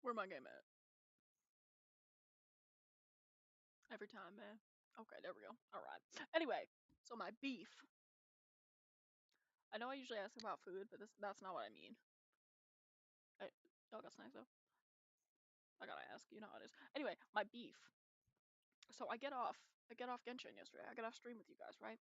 Where my game at? Every time, man. Okay, there we go. Alright. Anyway, so my beef. I know I usually ask about food, but that's not what I mean. Y'all got snacks though? I gotta ask, you know how it is. Anyway, my beef. So I get off Genshin yesterday. I get off stream with you guys, right?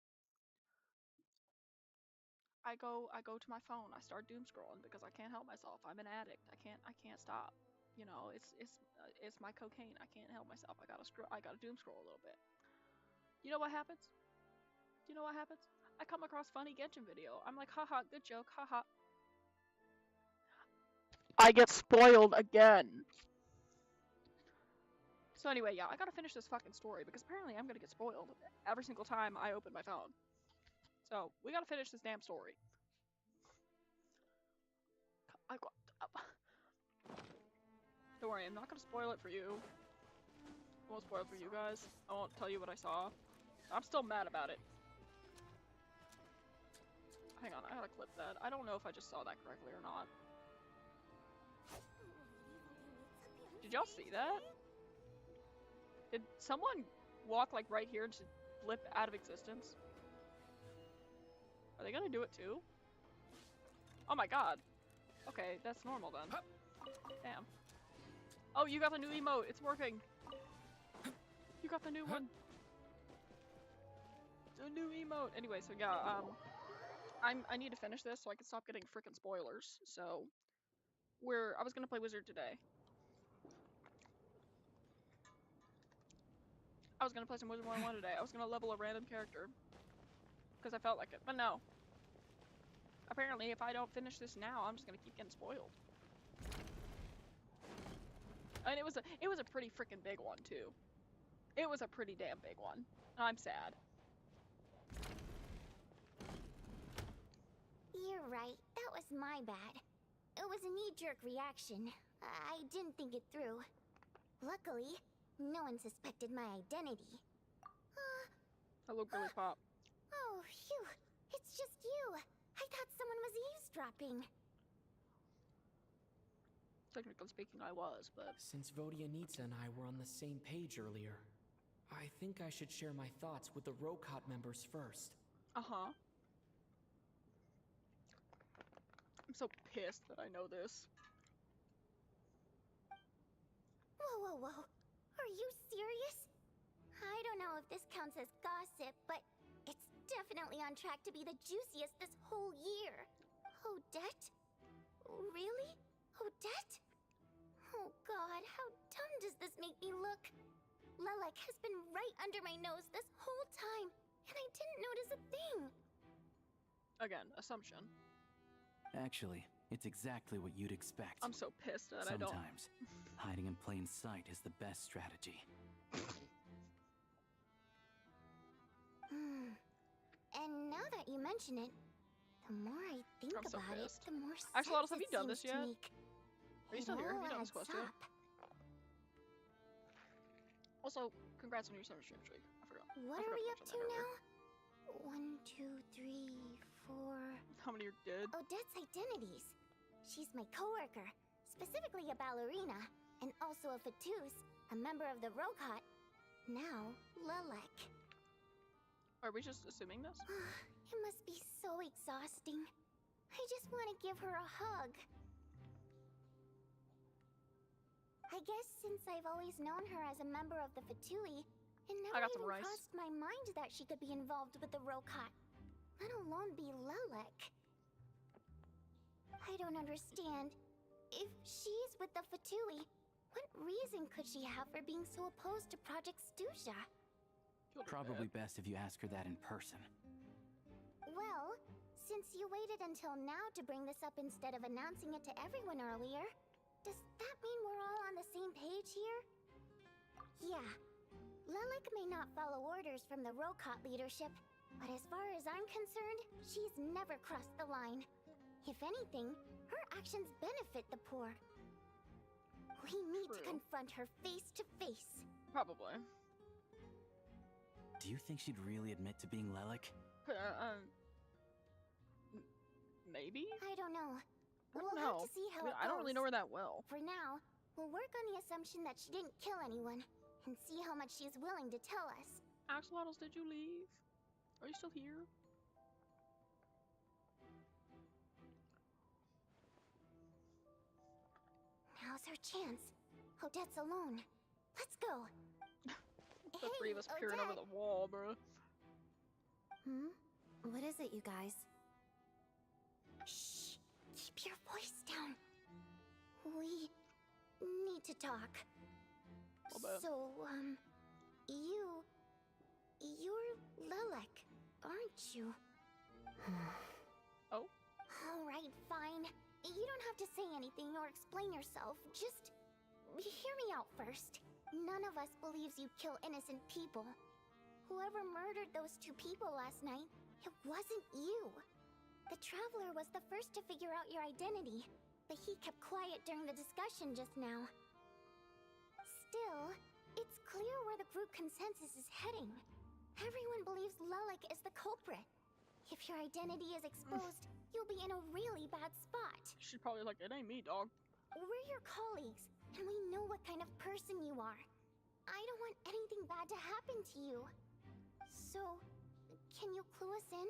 I go to my phone. I start doom scrolling because I can't help myself. I'm an addict. I can't stop. You know, it's my cocaine. I can't help myself. I gotta doom scroll a little bit. You know what happens? You know what happens? I come across funny Genshin video. I'm like, haha, good joke, haha. I get spoiled again. So anyway, yeah, I gotta finish this fucking story because apparently I'm gonna get spoiled every single time I open my phone. So we gotta finish this damn story. Don't worry, I'm not gonna spoil it for you. I won't spoil it for you guys. I won't tell you what I saw. I'm still mad about it. Hang on, I gotta clip that. I don't know if I just saw that correctly or not. Did y'all see that? Did someone walk like right here and just blip out of existence? Are they gonna do it too? Oh my god. Okay, that's normal then. Damn. Oh, you got the new emote. It's working. You got the new one. The new emote. Anyway, so yeah, I need to finish this so I can stop getting freaking spoilers. So I was gonna play Wizard today. I was gonna play some Wizard 101 today. I was gonna level a random character because I felt like it, but no. Apparently, if I don't finish this now, I'm just gonna keep getting spoiled. And it was a pretty freaking big one too. It was a pretty damn big one. I'm sad. You're right. That was my bad. It was a knee-jerk reaction. I didn't think it through. Luckily, no one suspected my identity. Hello, Girly Pop. Oh, phew. It's just you. I thought someone was eavesdropping. Technically speaking, I was, but... Since Vodyanitsa and I were on the same page earlier, I think I should share my thoughts with the Rokot members first. Uh-huh. I'm so pissed that I know this. Whoa, whoa, whoa. Are you serious? I don't know if this counts as gossip, but it's definitely on track to be the juiciest this whole year. Odette? Really? Odette? Oh god, how dumb does this make me look? Lelek has been right under my nose this whole time, and I didn't notice a thing. Again, assumption. Actually, it's exactly what you'd expect. I'm so pissed that I don't. Sometimes, hiding in plain sight is the best strategy. And now that you mention it, the more I think I'm so about it, pissed. the more Actually, Lotus, have sense you done it this seems to yet? make. Are you still here? Have you done this It quest all yet? adds up. Also, congrats on your summer stream streak. I forgot. What I are forgot we to up mention to that now? earlier. 1, 2, 3, 4. How many are dead? Odette's identities. She's my coworker, specifically a ballerina, and also a Fatous, a member of the Rokot. Now, Lelek. Are we just assuming this? It must be so exhausting. I just want to give her a hug. I guess since I've always known her as a member of the Fatui, it never got some even rice. crossed my mind that she could be involved with the Rokot, let alone be Lelek. I don't understand. If she's with the Fatui, what reason could she have for being so opposed to Project Stusha? Probably best if you ask her that in person. Well, since you waited until now to bring this up instead of announcing it to everyone earlier, does that mean we're all on the same page here? Yeah. Lelek may not follow orders from the Rokot leadership, but as far as I'm concerned, she's never crossed the line. If anything, her actions benefit the poor. We need to confront her face to face. Probably. Do you think she'd really admit to being Lelek? Maybe? I don't know. I We'll don't know. have to see how I mean, it I don't really know goes. her that well. For now, We'll work on the assumption that she didn't kill anyone, and see how much she's willing to tell us. Axolotls, did you leave? Are you still here? Now's our chance. Odette's alone. Let's go. The three of us peering over the wall, bro. What is it, you guys? Shh. Keep your voice down. We need to talk. So, you're Lelek, aren't you? Oh? Alright, fine. You don't have to say anything or explain yourself. Just hear me out first. None of us believes you kill innocent people. Whoever murdered those two people last night, it wasn't you. The Traveler was the first to figure out your identity, but he kept quiet during the discussion just now. Still, it's clear where the group consensus is heading. Everyone believes Lelek is the culprit. If your identity is exposed, you'll be in a really bad spot. She's probably like, it ain't me, dog. We're your colleagues, and we know what kind of person you are. I don't want anything bad to happen to you. So, can you clue us in?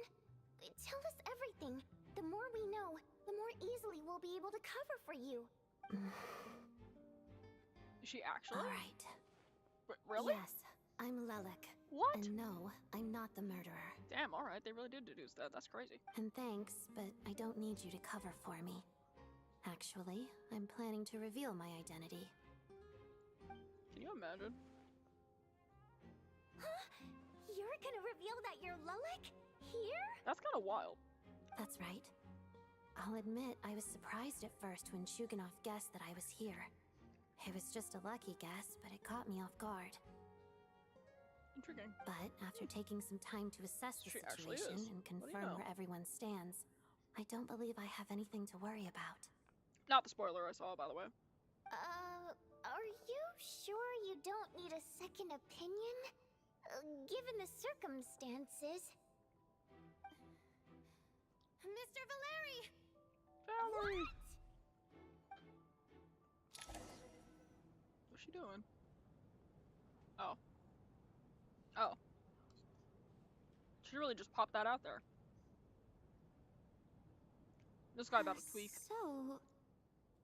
Tell us everything. The more we know, the more easily we'll be able to cover for you. Is she actually? Alright. Really? Yes, I'm Lelek. What? And no, I'm not the murderer. Damn, alright, they really did deduce that. That's crazy. And thanks, but I don't need you to cover for me. Actually, I'm planning to reveal my identity. Can you imagine? Huh? You're gonna reveal that you're Lelek? Here? That's kind of wild. That's right. I'll admit I was surprised at first when Shuganov guessed that I was here. It was just a lucky guess, but it caught me off guard. Intriguing. But after taking some time to assess the She actually situation is. and What do you confirm know? where everyone stands, I don't believe I have anything to worry about. Not the spoiler I saw, by the way. Are you sure you don't need a second opinion? Given the circumstances. Mr. Valeri! Valerie! What? What's she doing? Oh. Oh. She really just popped that out there. This guy about to tweak. So,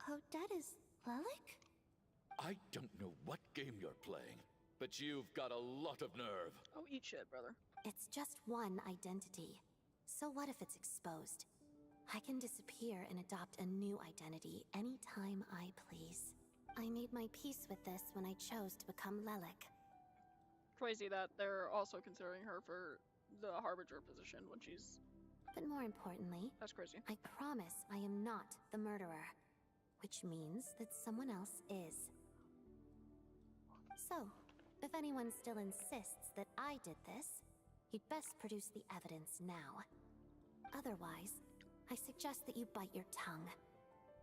Odette is Lelek? I don't know what game you're playing, but you've got a lot of nerve. Oh, eat shit, brother. It's just one identity. So what if it's exposed? I can disappear and adopt a new identity anytime I please. I made my peace with this when I chose to become Lelek. Crazy that they're also considering her for the Harbinger position when she's... But more importantly, That's crazy. I promise I am not the murderer. Which means that someone else is. So, if anyone still insists that I did this, you'd best produce the evidence now. Otherwise, I suggest that you bite your tongue.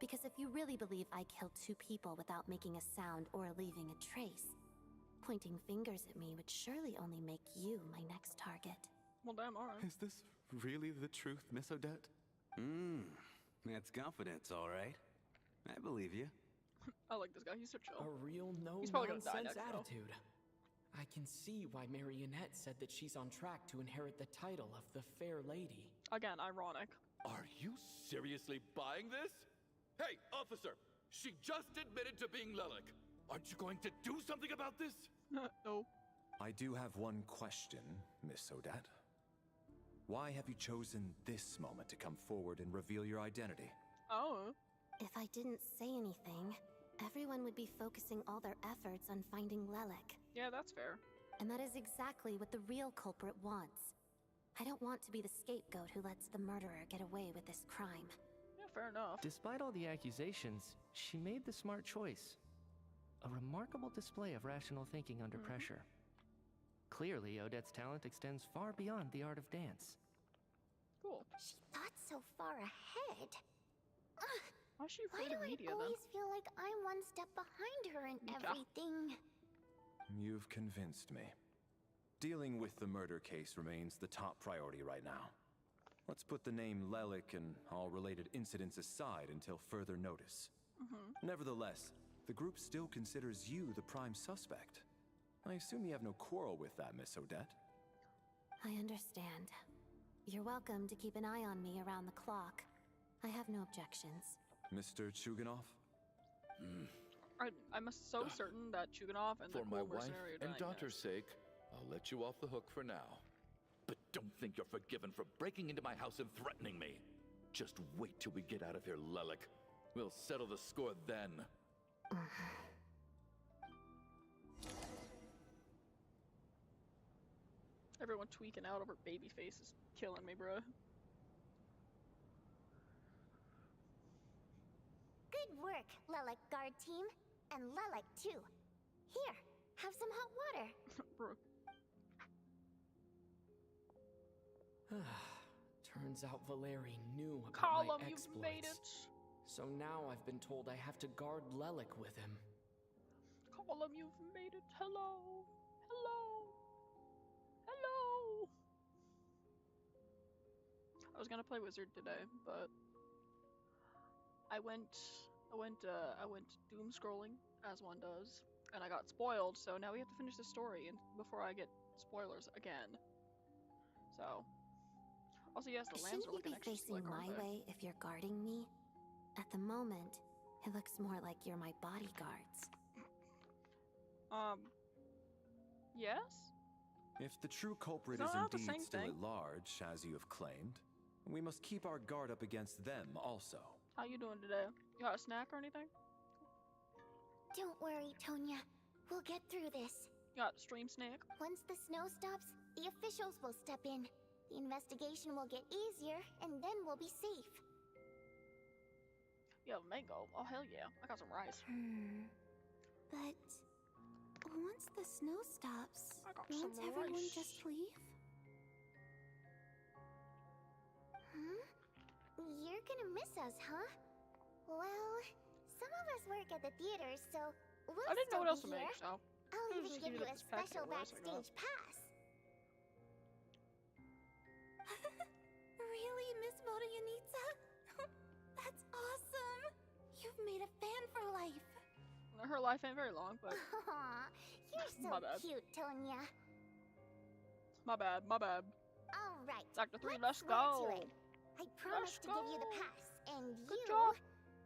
Because if you really believe I killed two people without making a sound or leaving a trace, pointing fingers at me would surely only make you my next target. Well, damn, alright. Is this really the truth, Miss Odette? That's confidence, all right. I believe you. I like this guy, he's so chill. A real He's probably gonna die no-nonsense next, though. attitude. I can see why Marionette said that she's on track to inherit the title of the Fair Lady. Again, ironic. Are you seriously buying this? Hey, officer! She just admitted to being Lelek. Aren't you going to do something about this? No. I do have one question, Miss Odette. Why have you chosen this moment to come forward and reveal your identity? Oh. If I didn't say anything, everyone would be focusing all their efforts on finding Lelek. Yeah, that's fair. And that is exactly what the real culprit wants. I don't want to be the scapegoat who lets the murderer get away with this crime. Yeah, fair enough. Despite all the accusations, she made the smart choice. A remarkable display of rational thinking under pressure. Clearly, Odette's talent extends far beyond the art of dance. Cool. She thought so far ahead. Ugh, Why is she why afraid do of media, I then? always feel like I'm one step behind her in Yeah. everything? You've convinced me. Dealing with the murder case remains the top priority right now. Let's put the name Lelek and all related incidents aside until further notice. Nevertheless, the group still considers you the prime suspect. I assume you have no quarrel with that, Miss Odette? I understand. You're welcome to keep an eye on me around the clock. I have no objections. Mr. Chuganov? I'm so certain that Chuganov and For the my cool wife mercenary are and dying daughter's next. sake, I'll let you off the hook for now. But don't think you're forgiven for breaking into my house and threatening me. Just wait till we get out of here, Lelik. We'll settle the score then. Everyone tweaking out over baby face is killing me, bro. Good work, Lilac Guard team. And Lilac too. Here, have some hot water. Bro. Turns out Valeri knew about Column, my you've exploits. made it. So now I've been told I have to guard Lelik with him. Column, you've made it. Hello. Hello. Hello. I was gonna play Wizard today, but I went doom scrolling as one does, and I got spoiled. So now we have to finish the story and before I get spoilers again. So, also yes, the lands Shouldn't are you looking be extra facing slick, my aren't they? way if you're guarding me? At the moment, it looks more like you're my bodyguards. Yes. If the true culprit Is is that not the indeed same still thing? at large, as you have claimed, we must keep our guard up against them also. How you doing today? You got a snack or anything? Don't worry, Tonya. We'll get through this. You got a stream snack? Once the snow stops, the officials will step in. The investigation will get easier, and then we'll be safe. You have a mango? Oh hell yeah! I got some rice. But once the snow stops, I got won't some everyone rice. just leave? You're gonna miss us, huh? Well, some of us work at the theaters, so we'll I didn't know still what else be to here. make, so I'll I'll even just give eat you up a this packet special of rice I got. backstage pass. Really, Miss Vodyanitsa? That's awesome! You've made a fan for life. Her life ain't very long, but Aw, you're so My bad. cute, Tonya. my bad, my bad. All right, Sector 3, let's swear to go. it. I promise to give you the go. pass, and Good job.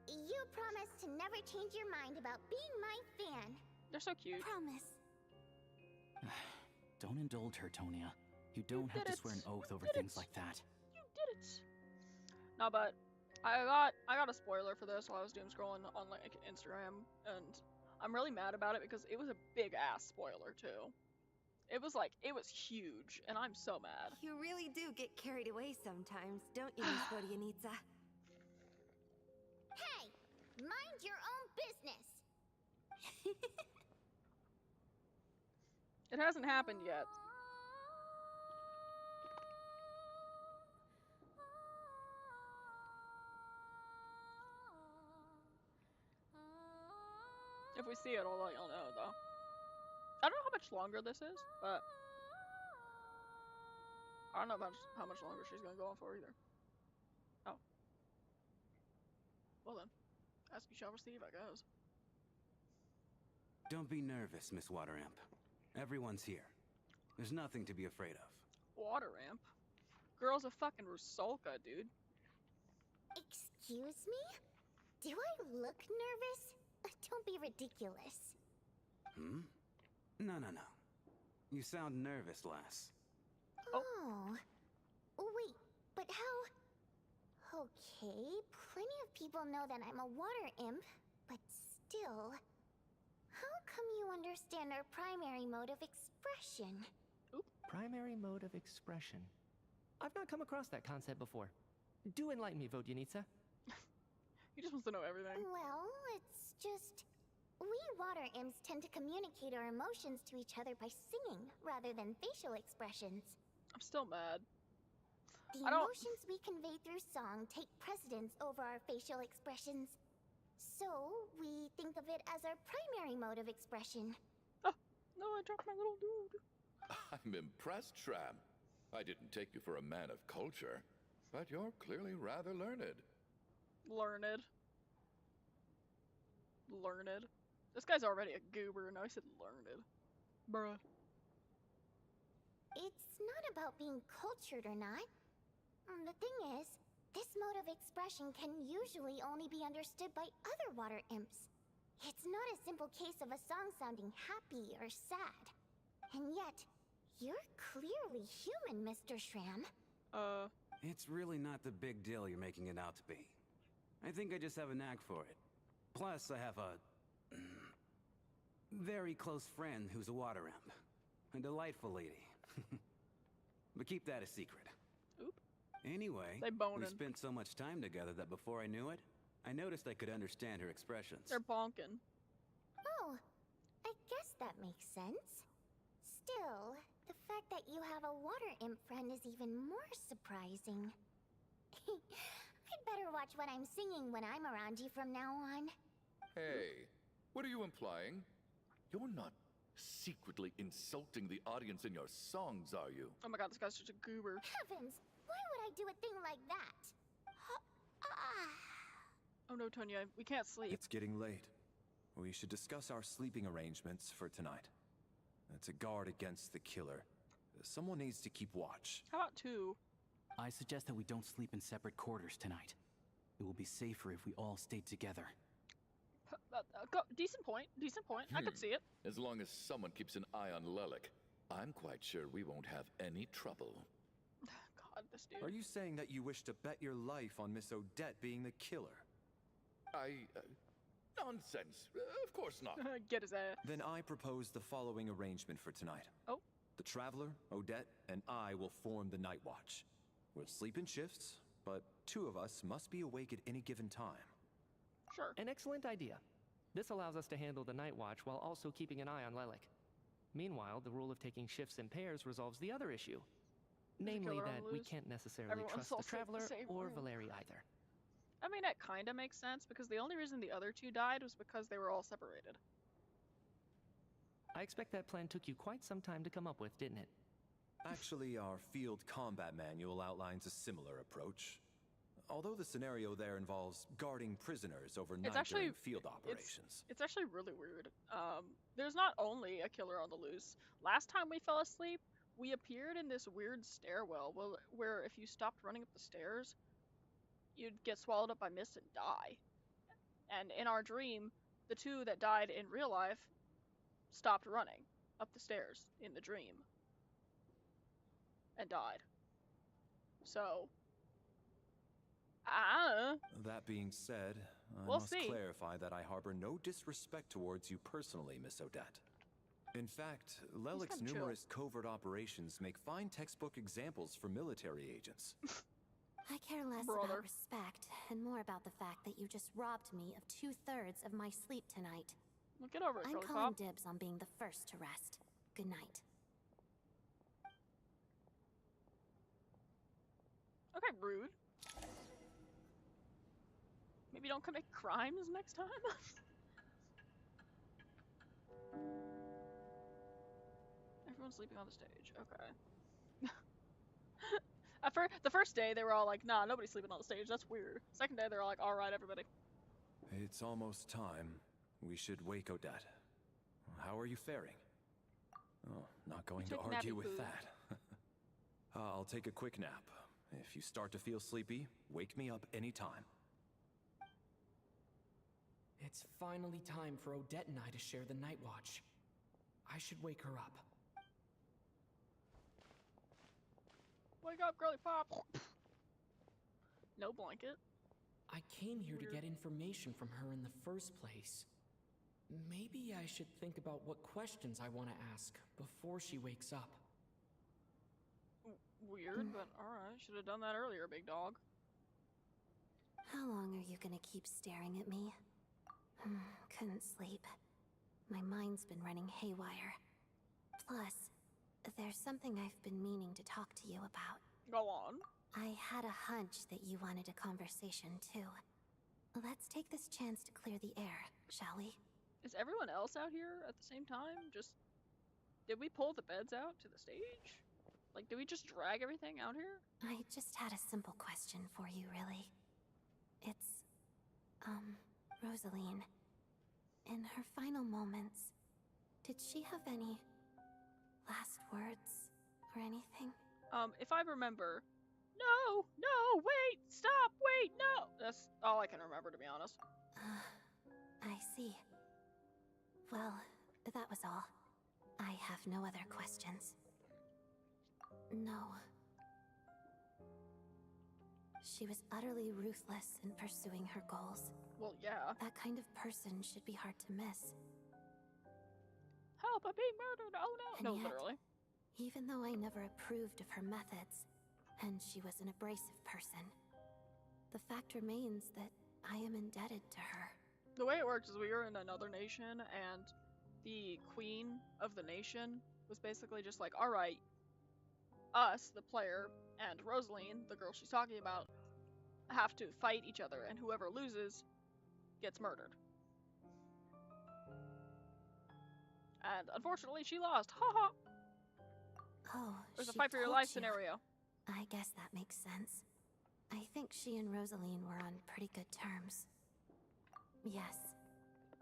you promise to never change your mind about being my fan. They're so cute. Promise. Don't indulge her, Tonya. You don't have did to swear an it. oath over did things it. like that. You did it. No, but I got a spoiler for this while I was doom scrolling on like Instagram, and I'm really mad about it because it was a big ass spoiler too. It was huge, and I'm so mad. You really do get carried away sometimes, don't you, Miss Vodyanitsa? Hey, mind your own business. It hasn't happened yet. If we see it, I'll let y'all know, though. I don't know how much longer this is, but I don't know how much longer she's gonna go on for either. Oh. Well then, ask you shall receive, I guess. Don't be nervous, Miss Wateramp. Everyone's here. There's nothing to be afraid of. Water ramp? Girl's a fucking Rusalka, dude. Excuse me? Do I look nervous? Don't be ridiculous. No. You sound nervous, lass. Oh. Wait, but how... Okay, plenty of people know that I'm a water imp, but still... How come you understand our primary mode of expression? Primary mode of expression. I've not come across that concept before. Do enlighten me, Vodyanitsa. He just wants to know everything. Well, it's just... We water imps tend to communicate our emotions to each other by singing, rather than facial expressions. I'm still mad. The I don't- emotions we convey through song take precedence over our facial expressions. So, we think of it as our primary mode of expression. Oh, no, I dropped my little dude. I'm impressed, Shram. I didn't take you for a man of culture, but you're clearly rather learned. Learned. This guy's already a goober, and I said learned. Bruh. It's not about being cultured or not. The thing is, this mode of expression can usually only be understood by other water imps. It's not a simple case of a song sounding happy or sad. And yet, you're clearly human, Mr. Shram. It's really not the big deal you're making it out to be. I think I just have a knack for it. Plus, I have a very close friend who's a water imp. A delightful lady. But keep that a secret. Oop. Anyway, They boned we him. spent so much time together that before I knew it, I noticed I could understand her expressions. They're bonking. Oh, I guess that makes sense. Still, the fact that you have a water imp friend is even more surprising. I'd better watch what I'm singing when I'm around you from now on. Hey, what are you implying? You're not secretly insulting the audience in your songs, are you? Oh my god, this guy's such a goober. Heavens, why would I do a thing like that? Oh no, Tonya, we can't sleep. It's getting late. We should discuss our sleeping arrangements for tonight. To guard against the killer, someone needs to keep watch. How about 2? I suggest that we don't sleep in separate quarters tonight. It will be safer if we all stay together. Decent point. Decent point. I could see it. As long as someone keeps an eye on Lelik, I'm quite sure we won't have any trouble. God, this dude. Are you saying that you wish to bet your life on Miss Odette being the killer? Nonsense. Of course not. Get his ass. Then I propose the following arrangement for tonight. Oh. The Traveler, Odette, and I will form the Night Watch. We'll sleep in shifts, but 2 of us must be awake at any given time. Sure. An excellent idea. This allows us to handle the night watch while also keeping an eye on Lelik. Meanwhile, the rule of taking shifts in pairs resolves the other issue. Namely that we can't necessarily Everyone's trust all the safe in the Traveler same or room. Valeri either. I mean, that kind of makes sense, because the only reason the other 2 died was because they were all separated. I expect that plan took you quite some time to come up with, didn't it? Actually, our field combat manual outlines a similar approach. Although the scenario there involves guarding prisoners overnight during field operations. It's actually really weird. There's not only a killer on the loose. Last time we fell asleep, we appeared in this weird stairwell where if you stopped running up the stairs, you'd get swallowed up by mist and die. And in our dream, the 2 that died in real life stopped running up the stairs in the dream and died. So, that being said, I we'll must see. clarify that I harbor no disrespect towards you personally, Miss Odette. In fact, Lelik's kinda numerous covert operations make fine textbook examples for military agents. I care less Brother. about respect and more about the fact that you just robbed me of 2/3 of my sleep tonight. Well, get over it, I'm Curly calling Pop. dibs on being the first to rest. Good night. Okay, rude. Maybe don't commit crimes next time? Everyone's sleeping on the stage. Okay. The first day, they were all like, nah, nobody's sleeping on the stage. That's weird. Second day, they were all like, alright, everybody. It's almost time. We should wake Odette. How are you faring? Oh, not going to took argue nappy with poo. that. I'll take a quick nap. If you start to feel sleepy, wake me up anytime. It's finally time for Odette and I to share the night watch. I should wake her up. Wake up, Girly Pop! No blanket. I came here Weird. to get information from her in the first place. Maybe I should think about what questions I want to ask before she wakes up. Weird, but alright. Should have done that earlier, big dog. How long are you gonna keep staring at me? Couldn't sleep. My mind's been running haywire. Plus, there's something I've been meaning to talk to you about. Go on. I had a hunch that you wanted a conversation too. Let's take this chance to clear the air, shall we? Is everyone else out here at the same time? Did we pull the beds out to the stage? Like, did we just drag everything out here? I just had a simple question for you, really. It's, Rosaline. in her final moments, did she have any last words or anything? If I remember... No! No! Wait! Stop! Wait! No! That's all I can remember, to be honest. I see. Well, that was all. I have no other questions. No. She was utterly ruthless in pursuing her goals. Well, yeah. That kind of person should be hard to miss. Help, I'm being murdered! Oh no! And No, yet, literally. Even though I never approved of her methods, and she was an abrasive person, the fact remains that I am indebted to her. The way it works is we were in another nation, and the queen of the nation was basically just like, alright, us, the player, and Rosaline, the girl she's talking about, have to fight each other, and whoever loses gets murdered. And unfortunately, she lost. Haha! Oh, There's a she fight for your told life you. scenario. I guess that makes sense. I think she and Rosaline were on pretty good terms. Yes.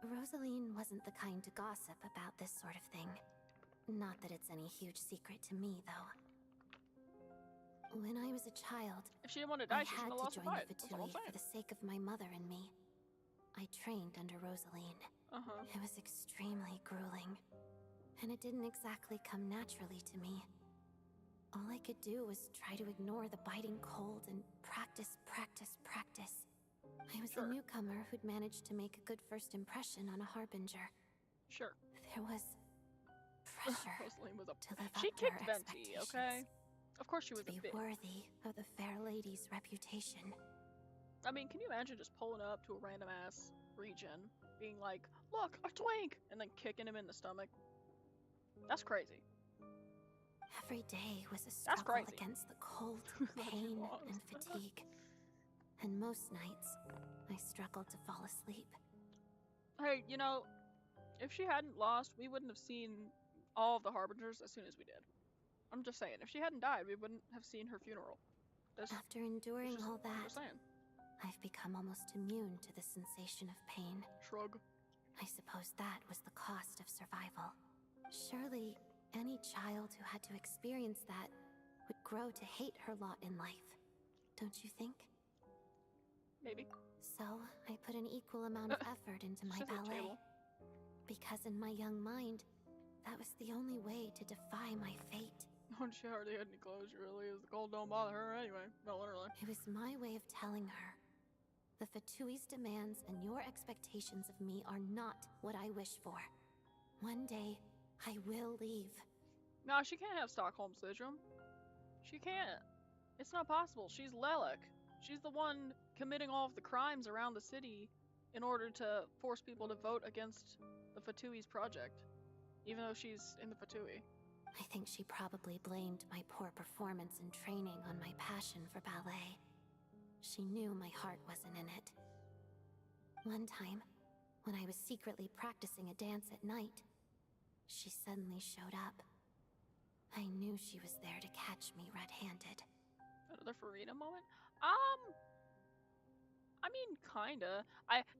Rosaline wasn't the kind to gossip about this sort of thing. Not that it's any huge secret to me, though. When I was a child, If she didn't want to die, I she had shouldn't have to lost the join fight. the That's all I'm Fatui for saying. the sake of my mother and me. I trained under Rosaline. It was extremely grueling, and it didn't exactly come naturally to me. All I could do was try to ignore the biting cold and practice, practice, practice. I was a newcomer who'd managed to make a good first impression on a harbinger. Sure. There was pressure Rosaline was a... to live She up to her kicked Venti, expectations. okay? Of course she was To a be bitch. worthy of the fair lady's reputation. I mean, can you imagine just pulling up to a random ass region, being like, look, a twink, and then kicking him in the stomach? That's crazy. Every day was a That's struggle crazy. against the cold, That you pain, lost. and fatigue. And most nights, I struggled to fall asleep. Hey, you know, if she hadn't lost, we wouldn't have seen all of the Harbingers as soon as we did. I'm just saying, if she hadn't died, we wouldn't have seen her funeral. After enduring all I'm that, just saying. I've become almost immune to the sensation of pain. Shrug. I suppose that was the cost of survival. Surely, any child who had to experience that would grow to hate her lot in life. Don't you think? Maybe. So, I put an equal amount of effort into my Sit at the ballet. table. Because in my young mind, that was the only way to defy my fate. Oh, she hardly had any clothes, really. The cold don't bother her anyway. No, literally. It was my way of telling her, the Fatui's demands and your expectations of me are not what I wish for. One day, I will leave. No, she can't have Stockholm Syndrome. She can't. It's not possible. She's Lelik. She's the one committing all of the crimes around the city in order to force people to vote against the Fatui's project. Even though she's in the Fatui. I think she probably blamed my poor performance in training on my passion for ballet. She knew my heart wasn't in it. One time, when I was secretly practicing a dance at night, she suddenly showed up. I knew she was there to catch me red-handed. Another Farina moment? I mean, kinda.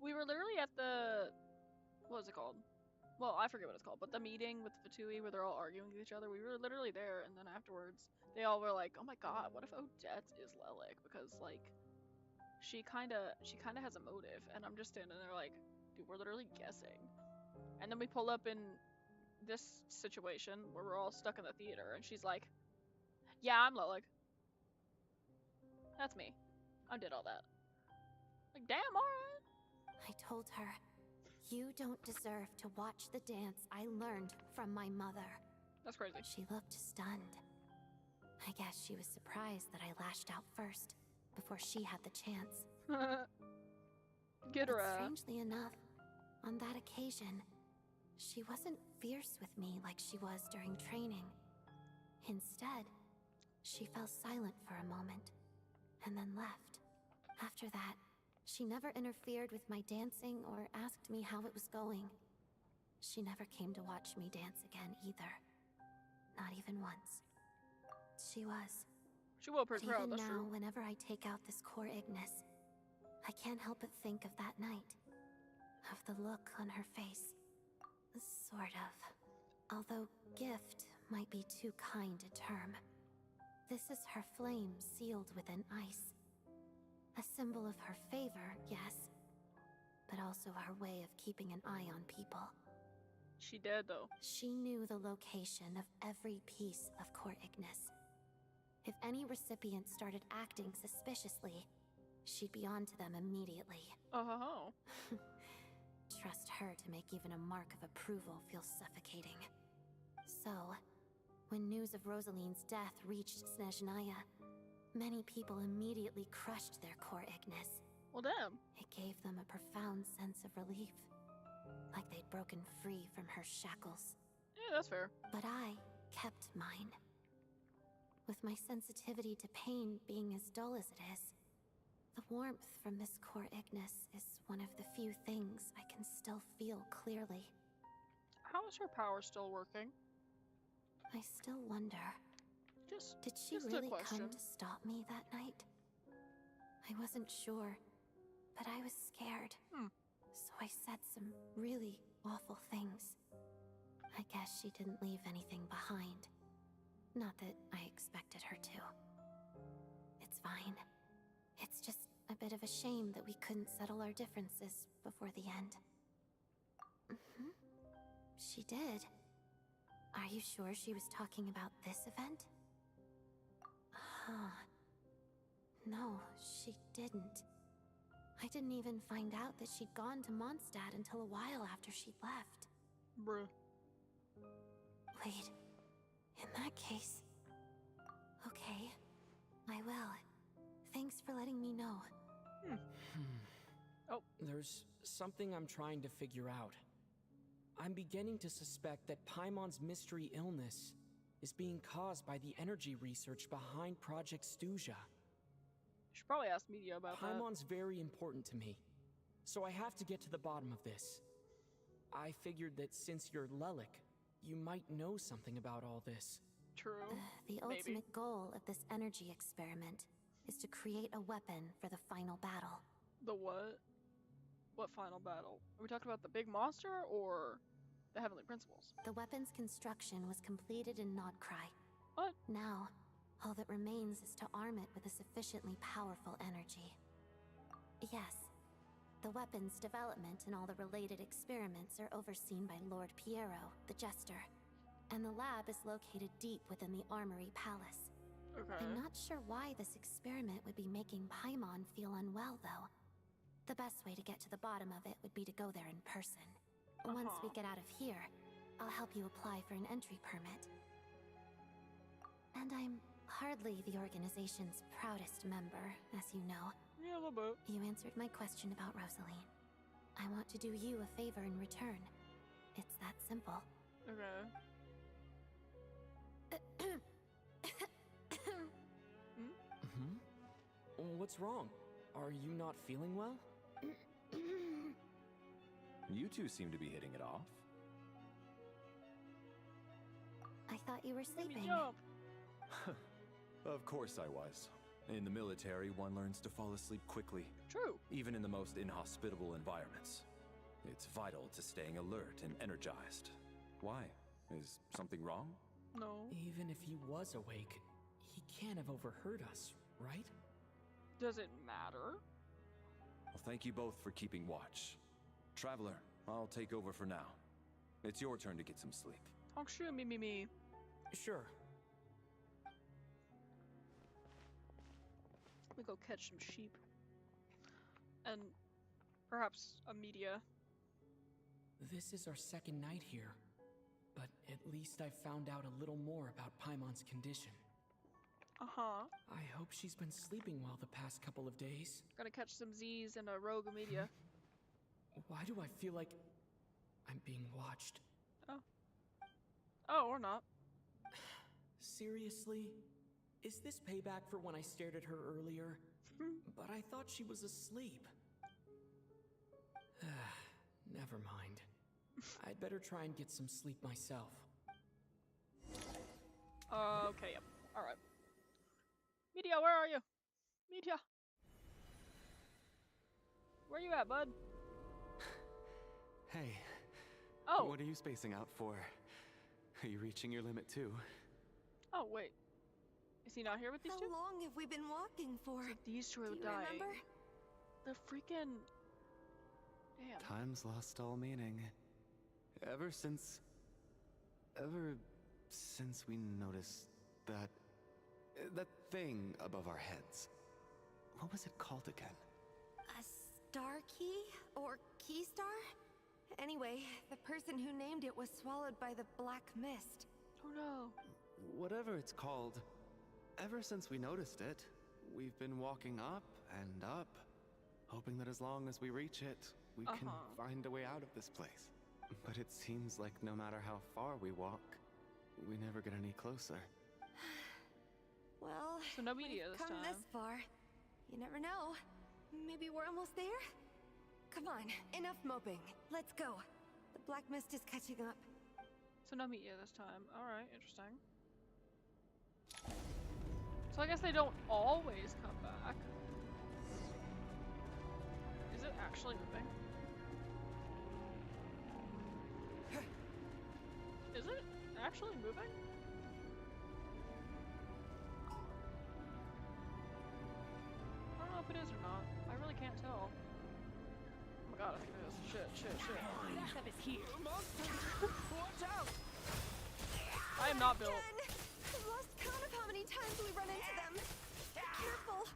We were literally at the... What was it called? Well, I forget what it's called, but the meeting with the Fatui where they're all arguing with each other, we were literally there, and then afterwards, they all were like, oh my god, what if Odette is Lelik? Because, like, she kinda has a motive, and I'm just standing there like, dude, we're literally guessing. And then we pull up in this situation where we're all stuck in the theater, and she's like, yeah, I'm Lelik. That's me. I did all that. Like, damn, alright. I told her, you don't deserve to watch the dance I learned from my mother. That's crazy. She looked stunned. I guess she was surprised that I lashed out first, before she had the chance. Get her But out. strangely enough, on that occasion, she wasn't fierce with me like she was during training. Instead, she fell silent for a moment, and then left. After that, she never interfered with my dancing or asked me how it was going. She never came to watch me dance again either. Not even once. She was. She will pretty proud, Even that's now, true. whenever I take out this core Ignis, I can't help but think of that night. of the look on her face. Sort of. Although gift might be too kind a term. This is her flame sealed within ice. A symbol of her favor, yes, but also her way of keeping an eye on people. She did, though. She knew the location of every piece of Court Ignis. If any recipient started acting suspiciously, she'd be onto them immediately. Oh. Trust her to make even a mark of approval feel suffocating. So, when news of Rosaline's death reached Snezhnaya, many people immediately crushed their Core Ignis. Well, damn. It gave them a profound sense of relief, like they'd broken free from her shackles. Yeah, that's fair. But I kept mine. With my sensitivity to pain being as dull as it is, the warmth from this Core Ignis is one of the few things I can still feel clearly. How is her power still working? I still wonder. Did she really come to stop me that night? I wasn't sure, but I was scared. So I said some really awful things. I guess she didn't leave anything behind. Not that I expected her to. It's fine. It's just a bit of a shame that we couldn't settle our differences before the end. She did. Are you sure she was talking about this event? No, she didn't. I didn't even find out that she'd gone to Mondstadt until a while after she'd left. Bruh. Wait, in that case... Okay, I will. Thanks for letting me know. Oh. There's something I'm trying to figure out. I'm beginning to suspect that Paimon's mystery illness is being caused by the energy research behind Project Stuzha. Should probably ask Media about that. Paimon's very important to me, so I have to get to the bottom of this. I figured that since you're Lelik, you might know something about all this. True. The ultimate goal of this energy experiment is to create a weapon for the final battle. The what? What final battle? Are we talking about the big monster or the Heavenly Principles? The weapon's construction was completed in Nodcry. What? Now, all that remains is to arm it with a sufficiently powerful energy. Yes, the weapon's development and all the related experiments are overseen by Lord Piero, the Jester, and the lab is located deep within the Armory Palace. Okay. I'm not sure why this experiment would be making Paimon feel unwell, though. The best way to get to the bottom of it would be to go there in person. Once we get out of here, I'll help you apply for an entry permit. And I'm hardly the organization's proudest member, as you know. Yeah, a little bit. You answered my question about Rosaline. I want to do you a favor in return. It's that simple. Okay. What's wrong? Are you not feeling well? You two seem to be hitting it off. I thought you were sleeping. Of course I was. In the military, one learns to fall asleep quickly. True. Even in the most inhospitable environments. It's vital to staying alert and energized. Why? Is something wrong? No. Even if he was awake, he can't have overheard us, right? Does it matter? Well, thank you both for keeping watch. Traveler, I'll take over for now. It's your turn to get some sleep. Oh, sure, me. Sure. Let me go catch some sheep. And perhaps a Media. This is our second night here, but at least I found out a little more about Paimon's condition. Uh-huh. I hope she's been sleeping well the past couple of days. Gotta catch some Z's and a rogue Media. Why do I feel like I'm being watched? Oh, or not. Seriously? Is this payback for when I stared at her earlier? But I thought she was asleep. Never mind. I'd better try and get some sleep myself. Okay, yep. Alright. Media, where are you? Media. Where you at, bud? Hey. Oh. What are you spacing out for? Are you reaching your limit too? Oh, wait. Is he not here with these two? How long have we been walking for? So these two are Do you dying. remember? The freaking... Damn. Time's lost all meaning. Ever since we noticed that thing above our heads. What was it called again? A star key? Or key star? Anyway, the person who named it was swallowed by the black mist. Oh no. Whatever it's called, ever since we noticed it, we've been walking up and up, hoping that as long as we reach it, we can find a way out of this place. But it seems like no matter how far we walk, we never get any closer. Well, so no media we've this come time. this far. You never know. Maybe we're almost there? Come on, enough moping. Let's go. The black mist is catching up. So no media this time. Alright, interesting. So I guess they don't always come back. Is it actually moving? Is it actually moving? I don't know if it is or not. I really can't tell. Oh my god, I think it is. Shit. Backup is here. Watch out! I am not built. I've lost count of how many times we run into them. Be careful.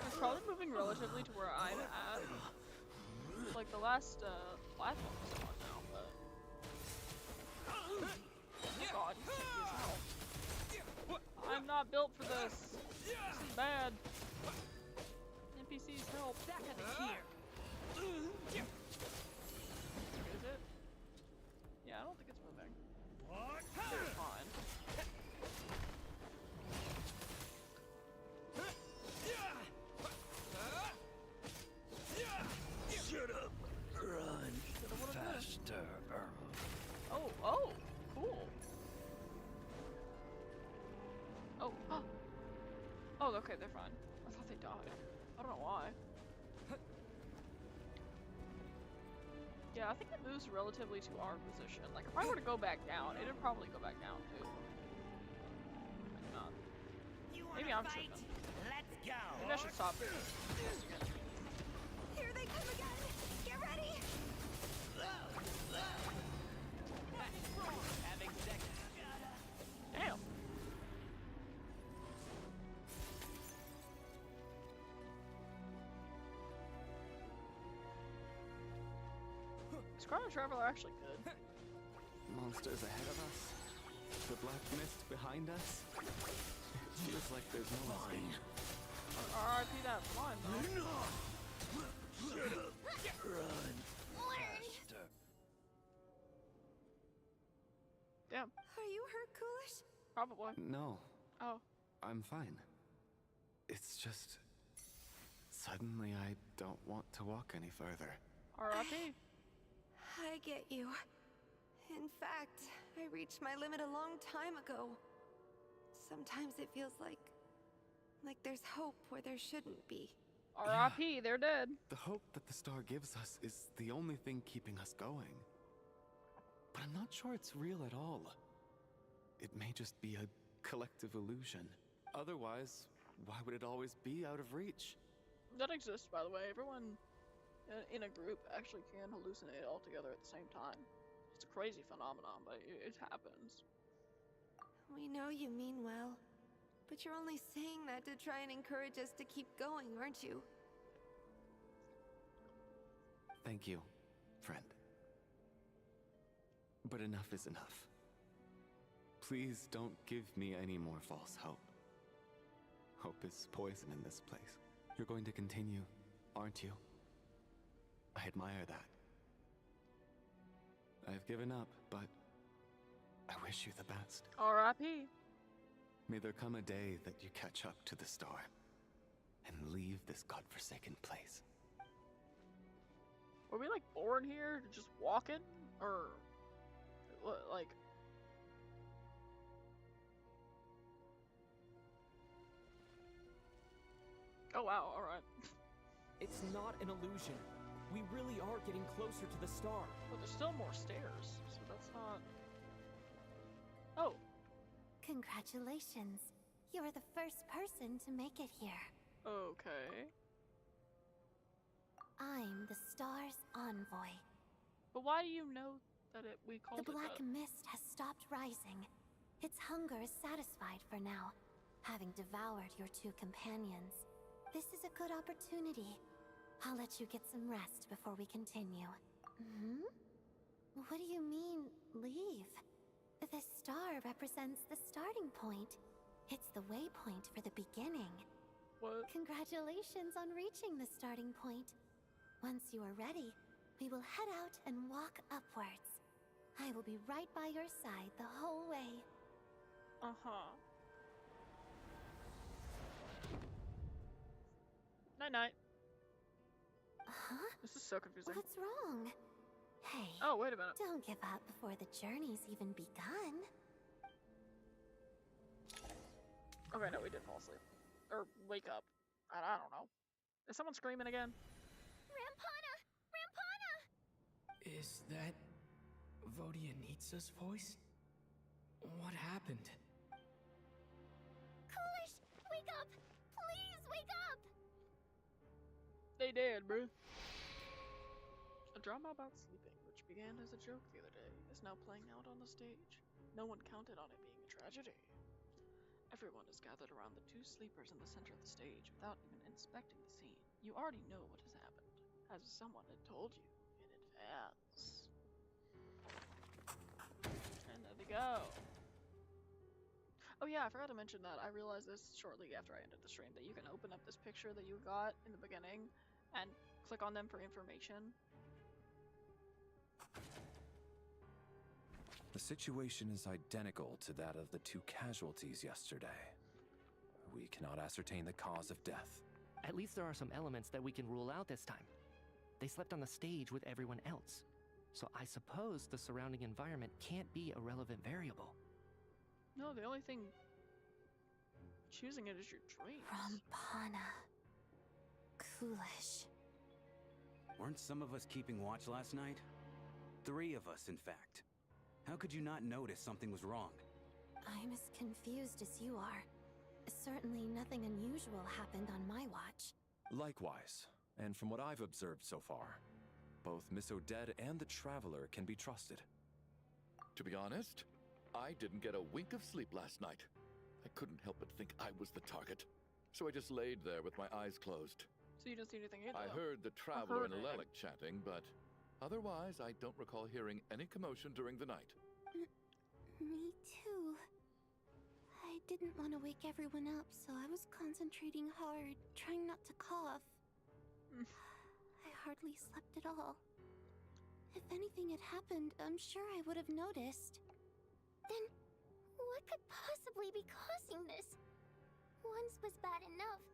It's probably moving relatively to where I'm at. Like the last platform was on now, but oh god, he's sticky as hell. I'm not built for this. This is bad. NPCs help. Backup is here. Is it? Yeah, I don't think it's moving. It's fine. Shut up. Run faster. Oh, cool. Oh, okay, they're fine. I thought they died. I don't know why. Yeah, I think it moves relatively to our position. Like, if I were to go back down, it'd probably go back down too. Maybe not. Maybe I'm tripping. Let's go. Maybe I should stop it. Here they come again. Get ready. Having sex. Damn. Is Chrono Traveler actually good? Monsters ahead of us. The black mist behind us. It feels like there's no escape. RIP that line though. Shut up. Run faster. Damn. Are you hurt, Coolish? Probably. No. Oh. I'm fine. It's just... Suddenly I don't want to walk any further. RIP. I get you. In fact, I reached my limit a long time ago. Sometimes it feels like there's hope where there shouldn't be. RIP, they're dead. The hope that the star gives us is the only thing keeping us going. But I'm not sure it's real at all. It may just be a collective illusion. Otherwise, why would it always be out of reach? That exists, by the way. Everyone in a group actually can hallucinate all together at the same time. It's a crazy phenomenon, but it happens. We know you mean well, but you're only saying that to try and encourage us to keep going, aren't you? Thank you, friend. But enough is enough. Please don't give me any more false hope. Hope is poison in this place. You're going to continue, aren't you? I admire that. I've given up, but I wish you the best. R.I.P. May there come a day that you catch up to the star and leave this godforsaken place. Were we like born here, just walking, or what? Like, Oh wow, alright. It's not an illusion. We really are getting closer to the star. But there's still more stairs, so that's not... Oh. Congratulations. You're the first person to make it here. Okay. I'm the star's envoy. But why do you know that we called it The black that? mist has stopped rising. Its hunger is satisfied for now, having devoured your two companions. This is a good opportunity. I'll let you get some rest before we continue. What do you mean, leave? The star represents the starting point. It's the waypoint for the beginning. What? Congratulations on reaching the starting point. Once you are ready, we will head out and walk upwards. I will be right by your side the whole way. Uh-huh. Night-night. Huh? This is so confusing. What's wrong? Hey. Oh, wait a minute. Don't give up before the journey's even begun. Okay, no, we did fall asleep. Or wake up. I don't know. Is someone screaming again? Rampana! Rampana! Is that Vodianitsa's voice? What happened? Coolish! Wake up! Please wake up! They did, bro. A drama about sleeping, which began as a joke the other day, is now playing out on the stage. No one counted on it being a tragedy. Everyone is gathered around the two sleepers in the center of the stage without even inspecting the scene. You already know what has happened, as someone had told you in advance. And there they go. Oh yeah, I forgot to mention that. I realized this shortly after I ended the stream, that you can open up this picture that you got in the beginning and click on them for information. The situation is identical to that of the two casualties yesterday. We cannot ascertain the cause of death. At least there are some elements that we can rule out this time. They slept on the stage with everyone else, so I suppose the surrounding environment can't be a relevant variable. No, the only thing choosing it is your dreams. Rampana. Coolish. Weren't some of us keeping watch last night? 3 of us, in fact. How could you not notice something was wrong? I'm as confused as you are. Certainly nothing unusual happened on my watch. Likewise, and from what I've observed so far, both Miss Odette and the Traveler can be trusted. To be honest, I didn't get a wink of sleep last night. I couldn't help but think I was the target, so I just laid there with my eyes closed. So you didn't see anything either? I heard the Traveler and Lelik chatting, but otherwise I don't recall hearing any commotion during the night. Me too. I didn't want to wake everyone up, so I was concentrating hard, trying not to cough. I hardly slept at all. If anything had happened, I'm sure I would have noticed. Then, what could possibly be causing this? Once was bad enough.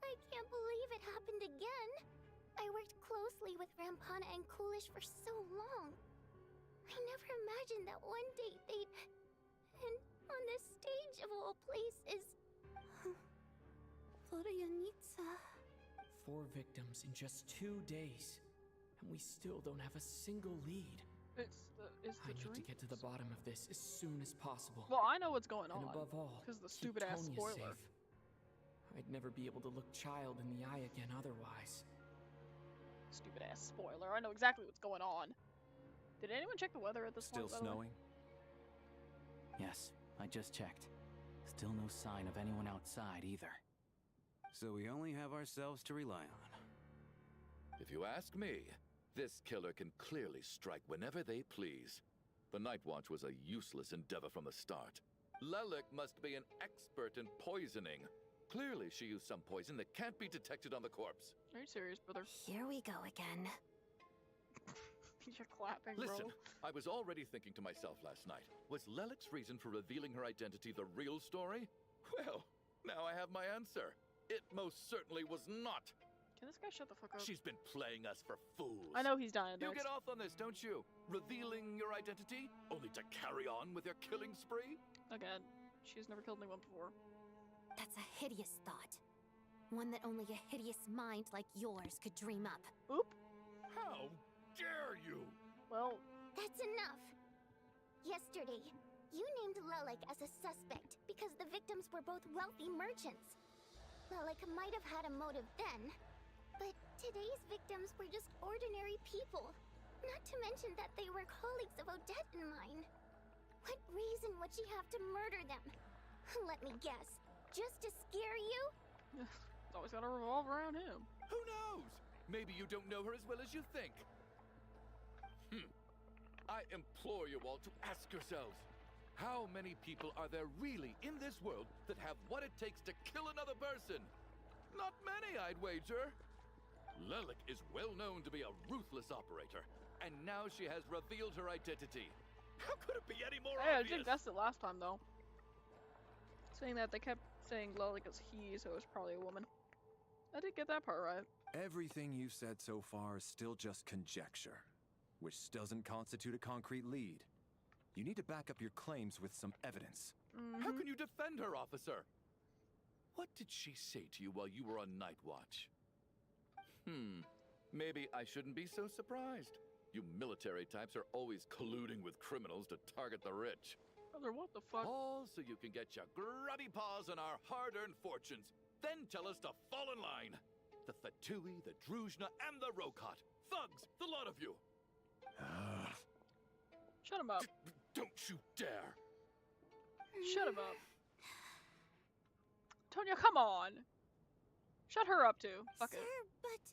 I can't believe it happened again. I worked closely with Rampana and Coolish for so long. I never imagined that one day they'd... And on the stage of all places... Vodianitsa. 4 victims in just 2 days, and we still don't have a single lead. I need to get to the bottom of this as soon as possible. Well, I know what's going on. And above all, because the stupid ass Tonya spoiler. safe. I'd never be able to look Child in the eye again otherwise. Stupid ass spoiler. I know exactly what's going on. Did anyone check the weather at this point? Still snowing? Yes, I just checked. Still no sign of anyone outside either. So we only have ourselves to rely on. If you ask me, this killer can clearly strike whenever they please. The Night Watch was a useless endeavor from the start. Lelik must be an expert in poisoning. Clearly she used some poison that can't be detected on the corpse. Are you serious, brother? Here we go again. You're clapping, bro. Listen, I was already thinking to myself last night, was Lelik's reason for revealing her identity the real story? Well, now I have my answer. It most certainly was not. Can this guy shut the fuck up? She's been playing us for fools. I know he's dying. You get off on this, don't you? Revealing your identity, only to carry on with your killing spree? Again, she's never killed anyone before. That's a hideous thought. One that only a hideous mind like yours could dream up. Oop. How dare you? Well, that's enough. Yesterday, you named Lelik as a suspect because the victims were both wealthy merchants. Lelik might have had a motive then, but today's victims were just ordinary people. Not to mention that they were colleagues of Odette and mine. What reason would she have to murder them? Let me guess. Just to scare you? It's always gotta revolve around him. Who knows? Maybe you don't know her as well as you think. I implore you all to ask yourselves, how many people are there really in this world that have what it takes to kill another person? Not many, I'd wager. Lelik is well known to be a ruthless operator, and now she has revealed her identity. How could it be any more obvious? I did guess it last time, though. Saying that they kept saying Lelik is he, so it's probably a woman. I did get that part right. Everything you've said so far is still just conjecture, which doesn't constitute a concrete lead. You need to back up your claims with some evidence. How can you defend her, officer? What did she say to you while you were on night watch? Maybe I shouldn't be so surprised. You military types are always colluding with criminals to target the rich. Brother, what the fuck? All so you can get your grubby paws on our hard-earned fortunes. Then tell us to fall in line. The Fatui, the Druzhna, and the Rokot. Thugs, the lot of you. Shut him up. Don't you dare. Shut him up. Tonya, come on. Shut her up too. Fuck Sir, it. but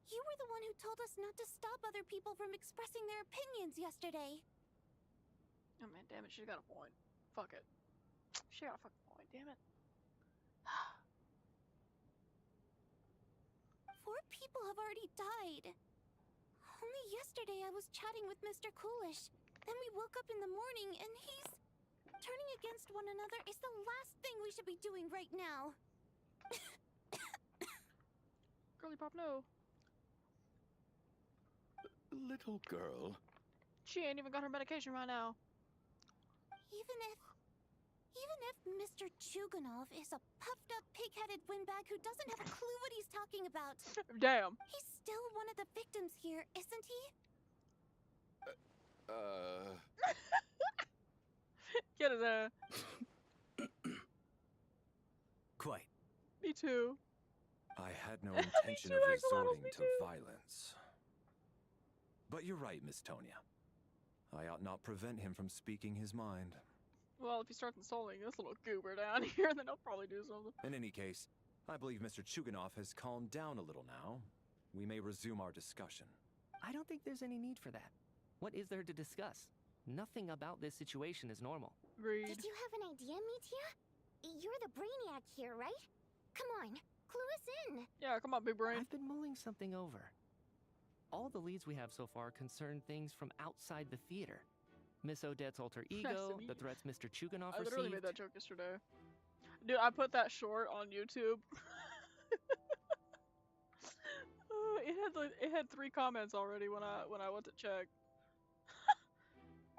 you were the one who told us not to stop other people from expressing their opinions yesterday. Oh man, damn it, she's got a point. Fuck it. She got a fucking point, damn it. 4 people have already died. Only yesterday I was chatting with Mr. Coolish. Then we woke up in the morning and he's... Turning against one another is the last thing we should be doing right now. Girly pop, no. Little girl. She ain't even got her medication right now. Even if Mr. Chuganov is a puffed up pig-headed windbag who doesn't have a clue what he's talking about. Damn. He's still one of the victims here, isn't he? Get his ass. Quite. Me too. I had no intention of resorting to violence. But you're right, Miss Tonya. I ought not prevent him from speaking his mind. Well, if he starts insulting this little goober down here, then he'll probably do something. In any case, I believe Mr. Chuganov has calmed down a little now. We may resume our discussion. I don't think there's any need for that. What is there to discuss? Nothing about this situation is normal. Read. Did you have an idea, Mitya? You're the brainiac here, right? Come on, clue us in. Yeah, come on, big brain. I've been mulling something over. All the leads we have so far concern things from outside the theater. Miss Odette's alter ego, the threats Mr. Chuganov received. I literally made that joke yesterday. Dude, I put that short on YouTube. It had 3 comments already when I went to check.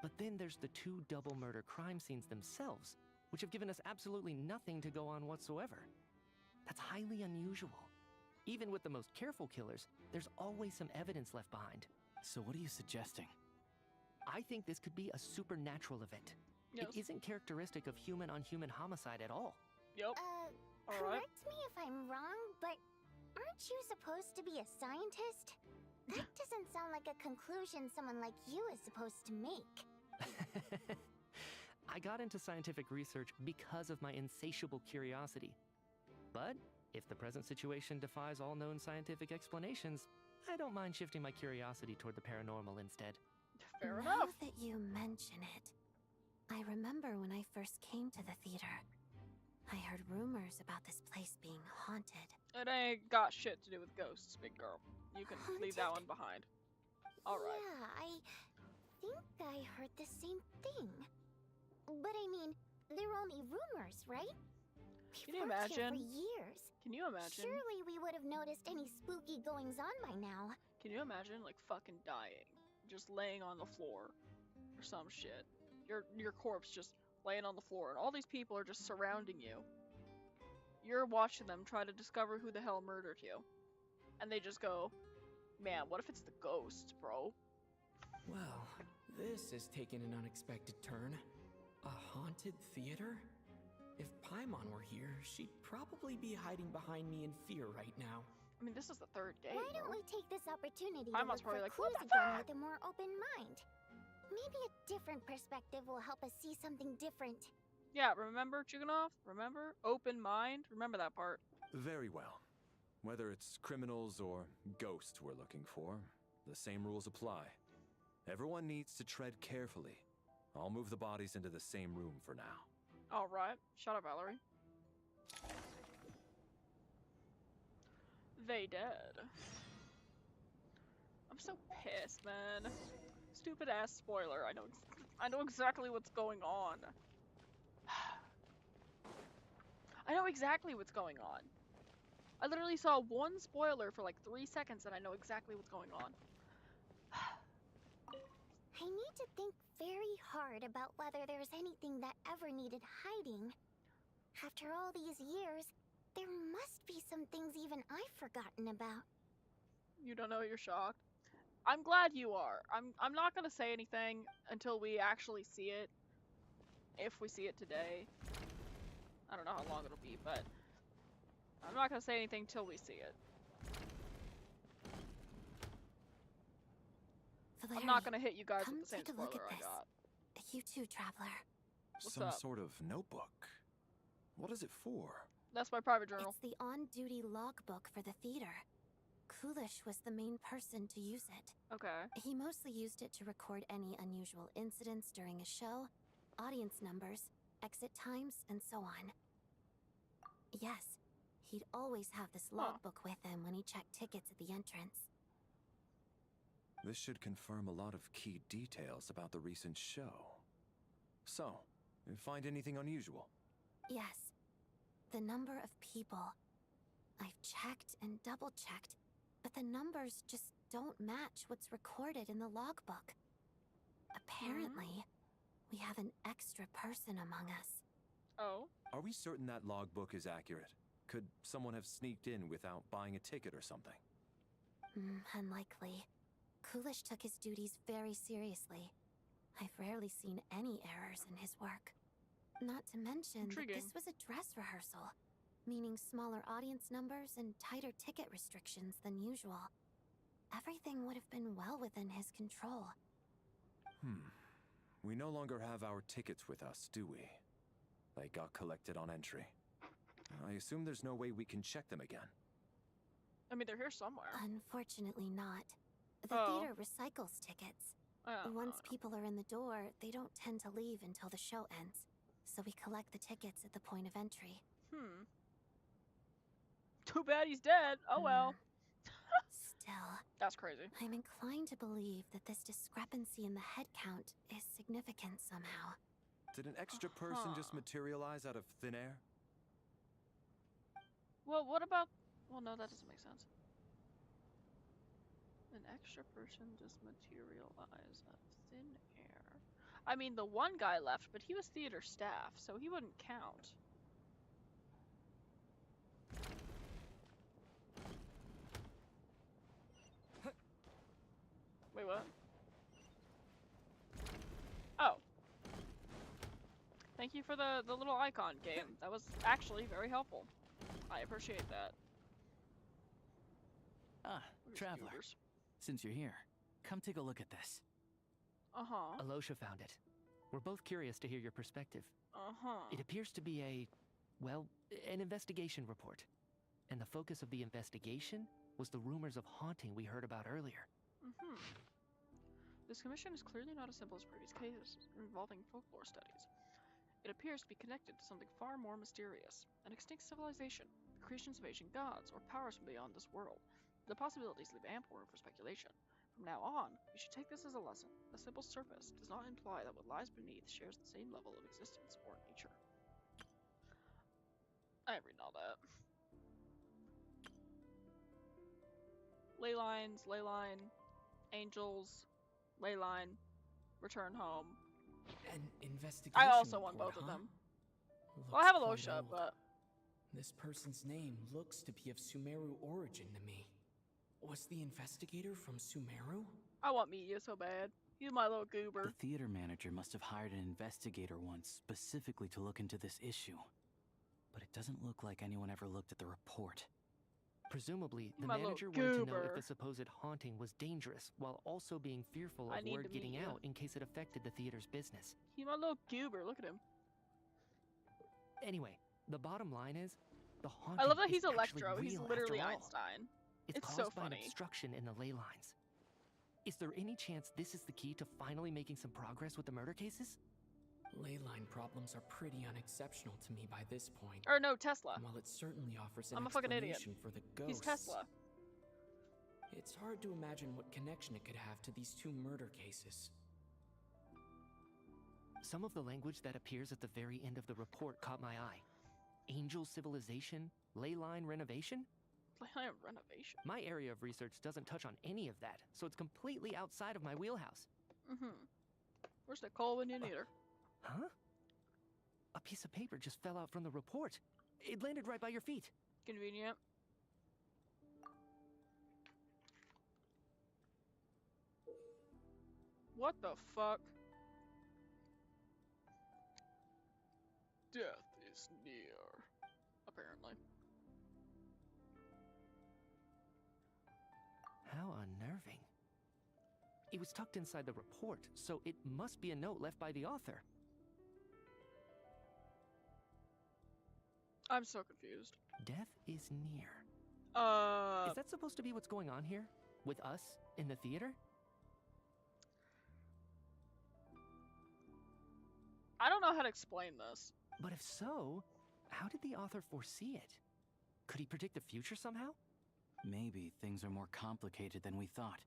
But then there's the 2 double murder crime scenes themselves, which have given us absolutely nothing to go on whatsoever. That's highly unusual. Even with the most careful killers, there's always some evidence left behind. So what are you suggesting? I think this could be a supernatural event. Yes. It isn't characteristic of human-on-human homicide at all. Yep. Correct me if I'm wrong, but aren't you supposed to be a scientist? That doesn't sound like a conclusion someone like you is supposed to make. I got into scientific research because of my insatiable curiosity. But if the present situation defies all known scientific explanations, I don't mind shifting my curiosity toward the paranormal instead. Fair now enough. that you mention it, I remember when I first came to the theater. I heard rumors about this place being haunted. It ain't got shit to do with ghosts, big girl. You can leave that one behind. Alright. Yeah, I think I heard the same thing. But I mean, they're only rumors, right? Can you imagine? For years. Can you imagine? Surely we would have noticed any spooky goings-on by now. Can you imagine, like, fucking dying? Just laying on the floor. Or some shit. Your corpse just laying on the floor, and all these people are just surrounding you. you're watching them try to discover who the hell murdered you. And they just go, man, what if it's the ghost, bro? Well, this has taken an unexpected turn. A haunted theater? If Paimon were here, she'd probably be hiding behind me in fear right now. I mean, this is the third day. Why don't we take this opportunity to Paimon's look for like, clues again with a more open mind? Maybe a different perspective will help us see something different. Yeah, remember, Chuganov? Remember? Open mind? Remember that part. Very well. Whether it's criminals or ghosts we're looking for, the same rules apply. Everyone needs to tread carefully. I'll move the bodies into the same room for now. Alright. Shut up, Valerie. They dead. I'm so pissed, man. Stupid ass spoiler. I know exactly what's going on. I know exactly what's going on. I literally saw one spoiler for like 3 seconds and I know exactly what's going on. I need to think very hard about whether there's anything that ever needed hiding. After all these years, there must be some things even I've forgotten about. You don't know, you're shocked. I'm glad you are. I'm not gonna say anything until we actually see it. If we see it today. I don't know how long it'll be, but I'm not gonna say anything till we see it. Valeri, I'm not gonna hit you guys come with the same take a look spoiler at I this. got. You too, traveler. What's Some up? sort of notebook. What is it for? That's my private journal. It's the on-duty logbook for the theater. Kulish was the main person to use it. Okay. He mostly used it to record any unusual incidents during a show, audience numbers, exit times, and so on. Yes, he'd always have this logbook with him when he checked tickets at the entrance. This should confirm a lot of key details about the recent show. So, you find anything unusual? Yes. The number of people. I've checked and double-checked, but the numbers just don't match what's recorded in the logbook. Apparently, we have an extra person among us. Oh? Are we certain that logbook is accurate? Could someone have sneaked in without buying a ticket or something? Unlikely. Kulish took his duties very seriously. I've rarely seen any errors in his work. Not to mention that this was a dress rehearsal, meaning smaller audience numbers and tighter ticket restrictions than usual. Everything would have been well within his control. We no longer have our tickets with us, do we? They got collected on entry. I assume there's no way we can check them again. I mean, they're here somewhere. Unfortunately not. The theater recycles tickets. Once people are in the door, they don't tend to leave until the show ends. So we collect the tickets at the point of entry. Too bad he's dead. Oh well. Still, that's crazy. I'm inclined to believe that this discrepancy in the head count is significant somehow. Did an extra person just materialize out of thin air? Well, what about... Well, no, that doesn't make sense. An extra person just materialized out of thin air. I mean, the one guy left, but he was theater staff, so he wouldn't count. Wait, what? Oh. Thank you for the little icon game. That was actually very helpful. I appreciate that. Ah, traveler. Since you're here, come take a look at this. Alosha found it. We're both curious to hear your perspective. It appears to be an investigation report. And the focus of the investigation was the rumors of haunting we heard about earlier. This commission is clearly not as simple as previous cases involving folklore studies. It appears to be connected to something far more mysterious. An extinct civilization, the creations of ancient gods, or powers from beyond this world. The possibilities leave ample room for speculation. From now on, you should take this as a lesson. A simple surface does not imply that what lies beneath shares the same level of existence or nature. I ain't reading all that. Ley line, angels, ley line, return home. An investigation I also want report, both of them. Looks Well, I have quite Alosha, old. but... This person's name looks to be of Sumeru origin to me. Was the investigator from Sumeru? I want Miya so bad. He's my little goober. The theater manager must have hired an investigator once specifically to look into this issue. But it doesn't look like anyone ever looked at the report. Presumably, the My manager little wanted to know if goober. the supposed haunting was dangerous, while also being fearful I of need word to getting meet you. out in case it affected the theater's business. He's my little goober. Look at him. Anyway, the bottom line is, the I haunting love that is he's actually Electro. He's real literally after all. Einstein. It's It's caused so by an funny. obstruction in the ley lines. Is there any chance this is the key to finally making some progress with the murder cases? Ley line problems are pretty unexceptional to me by this point. Or no, Tesla. And while it certainly offers an I'm a fucking idiot. explanation for the He's ghosts, Tesla. it's hard to imagine what connection it could have to these two murder cases. Some of the language that appears at the very end of the report caught my eye. Angel civilization, ley line renovation? Renovation. My area of research doesn't touch on any of that, so it's completely outside of my wheelhouse. Where's Nicole when you need her? Huh? A piece of paper just fell out from the report. It landed right by your feet. Convenient. What the fuck? Death is near. Apparently. How unnerving. It was tucked inside the report, so it must be a note left by the author. I'm so confused. Death is near. Is that supposed to be what's going on here? With us in the theater? I don't know how to explain this. But if so, how did the author foresee it? Could he predict the future somehow? Maybe things are more complicated than we thought.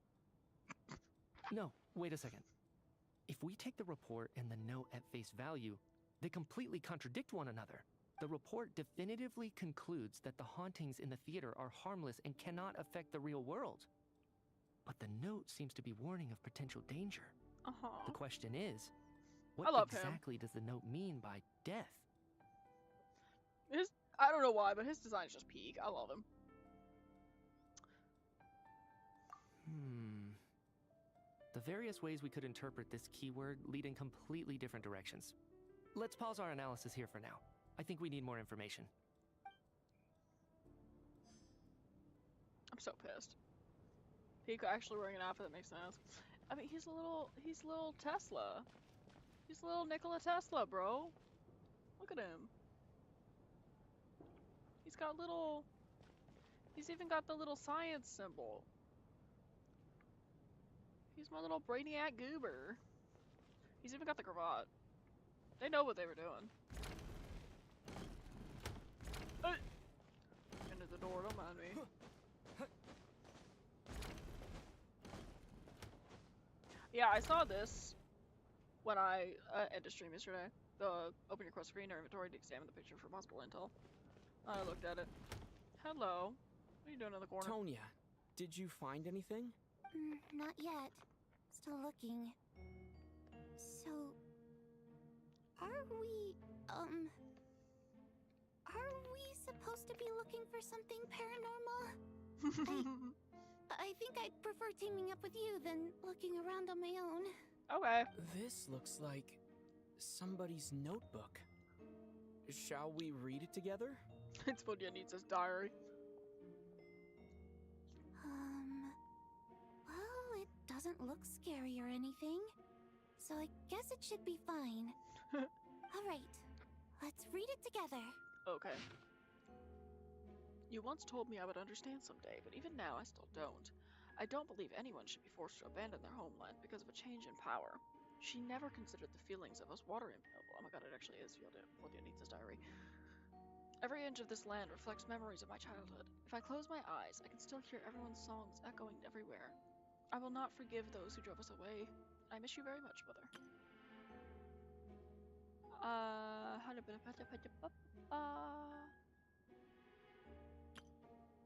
No, wait a second. If we take the report and the note at face value, they completely contradict one another. The report definitively concludes that the hauntings in the theater are harmless and cannot affect the real world. But the note seems to be warning of potential danger. The question is, what I love him. exactly does the note mean by death? I don't know why, but his design is just peak. I love him. The various ways we could interpret this keyword lead in completely different directions. Let's pause our analysis here for now. I think we need more information. I'm so pissed. He actually wearing an outfit that makes sense. I mean, he's little Tesla. He's little Nikola Tesla, bro. Look at him. He's even got the little science symbol. He's my little brainiac goober. He's even got the cravat. They know what they were doing. Into the door, don't mind me. Yeah, I saw this when I ended stream yesterday. The open your quest screen or inventory to examine the picture for possible intel. I looked at it. Hello. What are you doing in the corner? Tonya, did you find anything? Not yet. Still looking. So, are we supposed to be looking for something paranormal? I think I'd prefer teaming up with you than looking around on my own. Okay. This looks like somebody's notebook. Shall we read it together? It's Vodyanitsa's diary. Well, it doesn't look scary or anything, so I guess it should be fine. Alright, let's read it together. Okay. You once told me I would understand someday, but even now I still don't. I don't believe anyone should be forced to abandon their homeland because of a change in power. She never considered the feelings of us water oh my god, it actually is Vodyanitsa's diary. Every inch of this land reflects memories of my childhood. If I close my eyes, I can still hear everyone's songs echoing everywhere. I will not forgive those who drove us away. I miss you very much, Mother.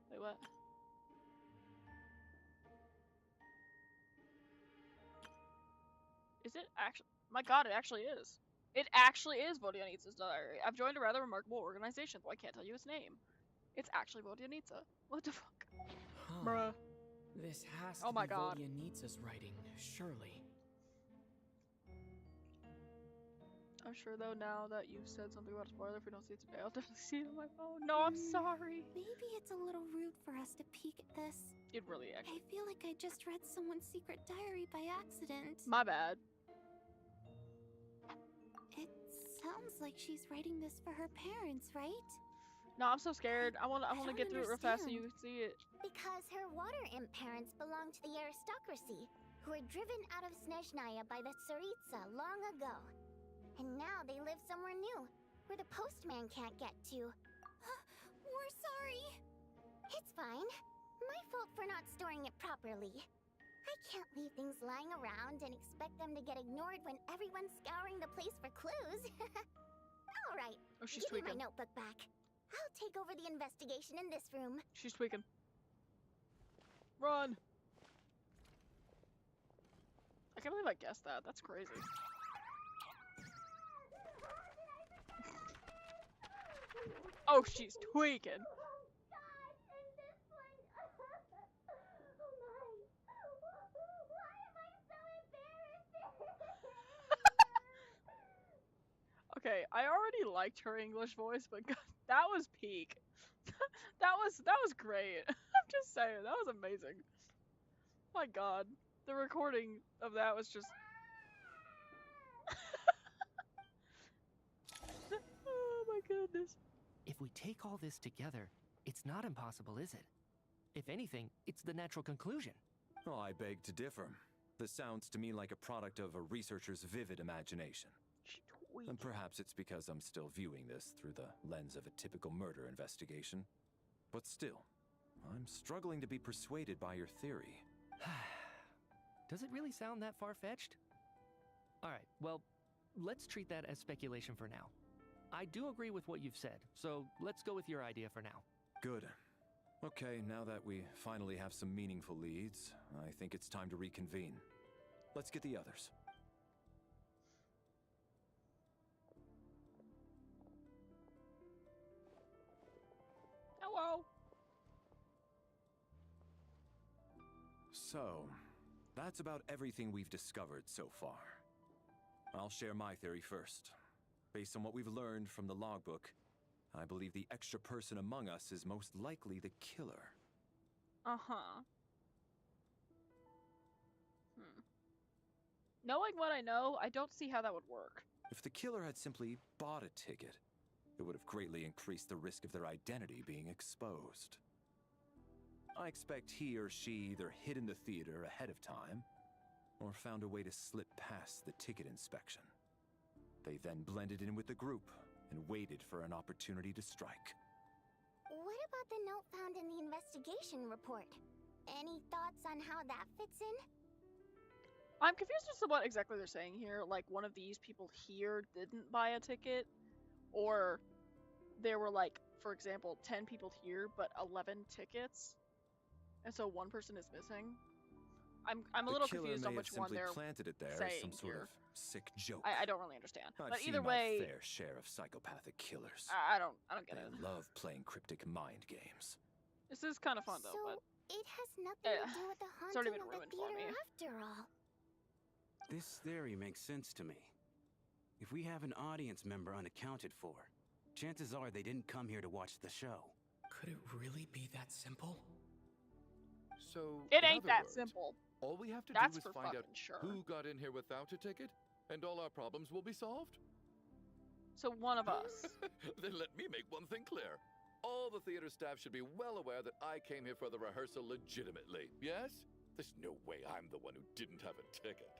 Wait, what? Is it actually? My god, it actually is. It actually is Vodyanitsa's diary. I've joined a rather remarkable organization, though I can't tell you its name. It's actually Vodyanitsa. What the fuck? Huh. Bruh. This has Oh to my be god. Vodyanitsa's writing, surely. I'm sure though now that you've said something about a spoiler, if we don't see it today, I'll definitely see it on my phone. No, I'm sorry. Maybe it's a little rude for us to peek at this. It really actually. I feel like I just read someone's secret diary by accident. My bad. It sounds like she's writing this for her parents, right? No, I'm so scared. I wanna don't get through it real fast so you can see it. Because her water imp parents belonged to the aristocracy, who were driven out of Snezhnaya by the Tsaritsa long ago. And now they live somewhere new, where the postman can't get to. We're sorry. It's fine. My fault for not storing it properly. I can't leave things lying around and expect them to get ignored when everyone's scouring the place for clues. All right, Oh, she's give me tweaking. my notebook back. I'll take over the investigation in this room. She's tweaking. Run! I can't believe I guessed that. That's crazy. Oh, she's tweaking. Okay, I already liked her English voice, but God, that was peak. that was great. I'm just saying, that was amazing. My God, the recording of that was just. Oh my goodness. If we take all this together, it's not impossible, is it? If anything, it's the natural conclusion. Oh, I beg to differ. This sounds to me like a product of a researcher's vivid imagination. And perhaps it's because I'm still viewing this through the lens of a typical murder investigation. But still, I'm struggling to be persuaded by your theory. Does it really sound that far-fetched? Alright, well, let's treat that as speculation for now. I do agree with what you've said, so let's go with your idea for now. Good. Okay, now that we finally have some meaningful leads, I think it's time to reconvene. Let's get the others. Hello. So, that's about everything we've discovered so far. I'll share my theory first. Based on what we've learned from the logbook, I believe the extra person among us is most likely the killer. Uh-huh. Knowing what I know, I don't see how that would work. If the killer had simply bought a ticket, it would have greatly increased the risk of their identity being exposed. I expect he or she either hid in the theater ahead of time, or found a way to slip past the ticket inspection. They then blended in with the group and waited for an opportunity to strike. What about the note found in the investigation report? Any thoughts on how that fits in? I'm confused as to what exactly they're saying here. Like, one of these people here didn't buy a ticket, or there were, like, for example, 10 people here, but 11 tickets, and so one person is missing. I'm a little confused on which one they're planted it there saying as some sort here. of sick joke. I don't really understand. I've But seen either my way, fair share of psychopathic killers. I don't get They it. love playing cryptic mind games. This is kind of fun though, So, but it has nothing to do with the it's already haunting been of the ruined for theater me. after all. This theory makes sense to me. If we have an audience member unaccounted for, chances are they didn't come here to watch the show. Could it really be that simple? So, It in ain't other that words, simple. All we have to That's do is for find out fucking sure. who got in here without a ticket, and all our problems will be solved. So one of us. Then let me make one thing clear. All the theater staff should be well aware that I came here for the rehearsal legitimately, yes? There's no way I'm the one who didn't have a ticket.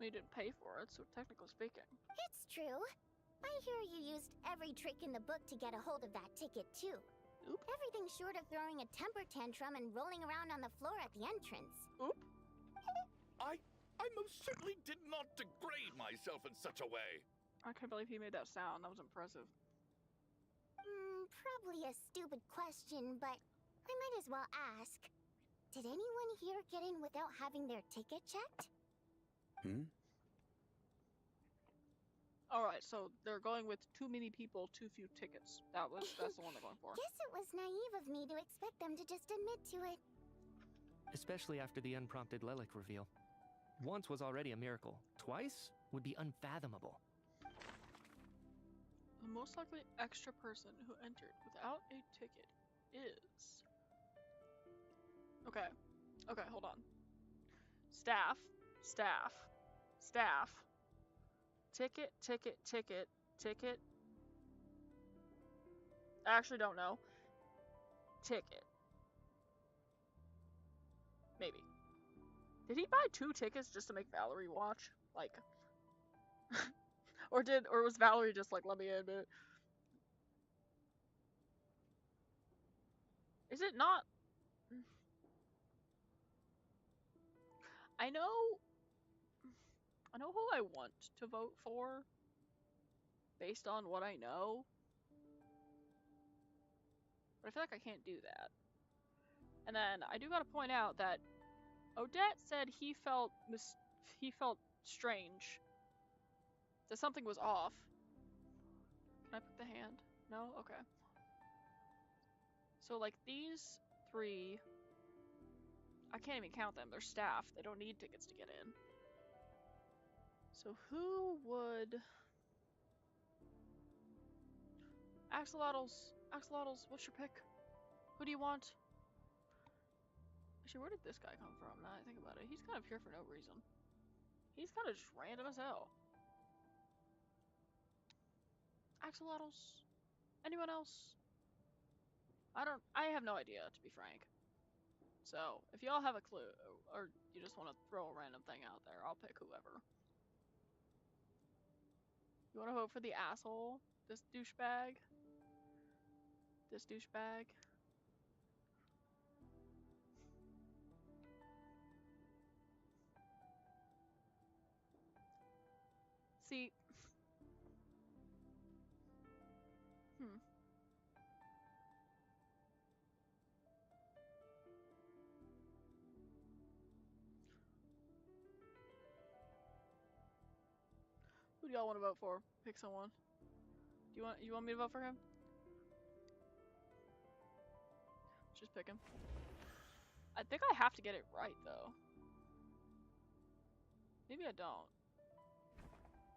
We didn't pay for it, so technically speaking. It's true. I hear you used every trick in the book to get a hold of that ticket, too. Oop. Everything short of throwing a temper tantrum and rolling around on the floor at the entrance. Oop. I most certainly did not degrade myself in such a way. I can't believe he made that sound. That was impressive. Probably a stupid question, but I might as well ask. Did anyone here get in without having their ticket checked? Alright, so they're going with too many people, too few tickets. That's the one they're going for. Guess it was naive of me to expect them to just admit to it. Especially after the unprompted Lelik reveal. Once was already a miracle. Twice would be unfathomable. The most likely extra person who entered without a ticket is... Okay. Okay, hold on. Staff. Ticket. I actually don't know. Ticket. Maybe. Did he buy 2 tickets just to make Valerie watch? Like... or was Valerie just like, let me admit? Is it not? I know who I want to vote for based on what I know. But I feel like I can't do that. And then I do gotta point out that Odette said he felt strange. That something was off. Can I put the hand? No? Okay. So like these 3, I can't even count them. They're staff. They don't need tickets to get in. So who would... Axolotls, what's your pick? Who do you want? Actually, where did this guy come from? Now that I think about it, he's kind of here for no reason. He's kind of just random as hell. Axolotls? Anyone else? I have no idea, to be frank. So, if y'all have a clue, or you just want to throw a random thing out there, I'll pick whoever. You want to vote for the asshole? This douchebag? This douchebag? See... Who do y'all want to vote for? Pick someone. You want me to vote for him? Just pick him. I think I have to get it right though. Maybe I don't.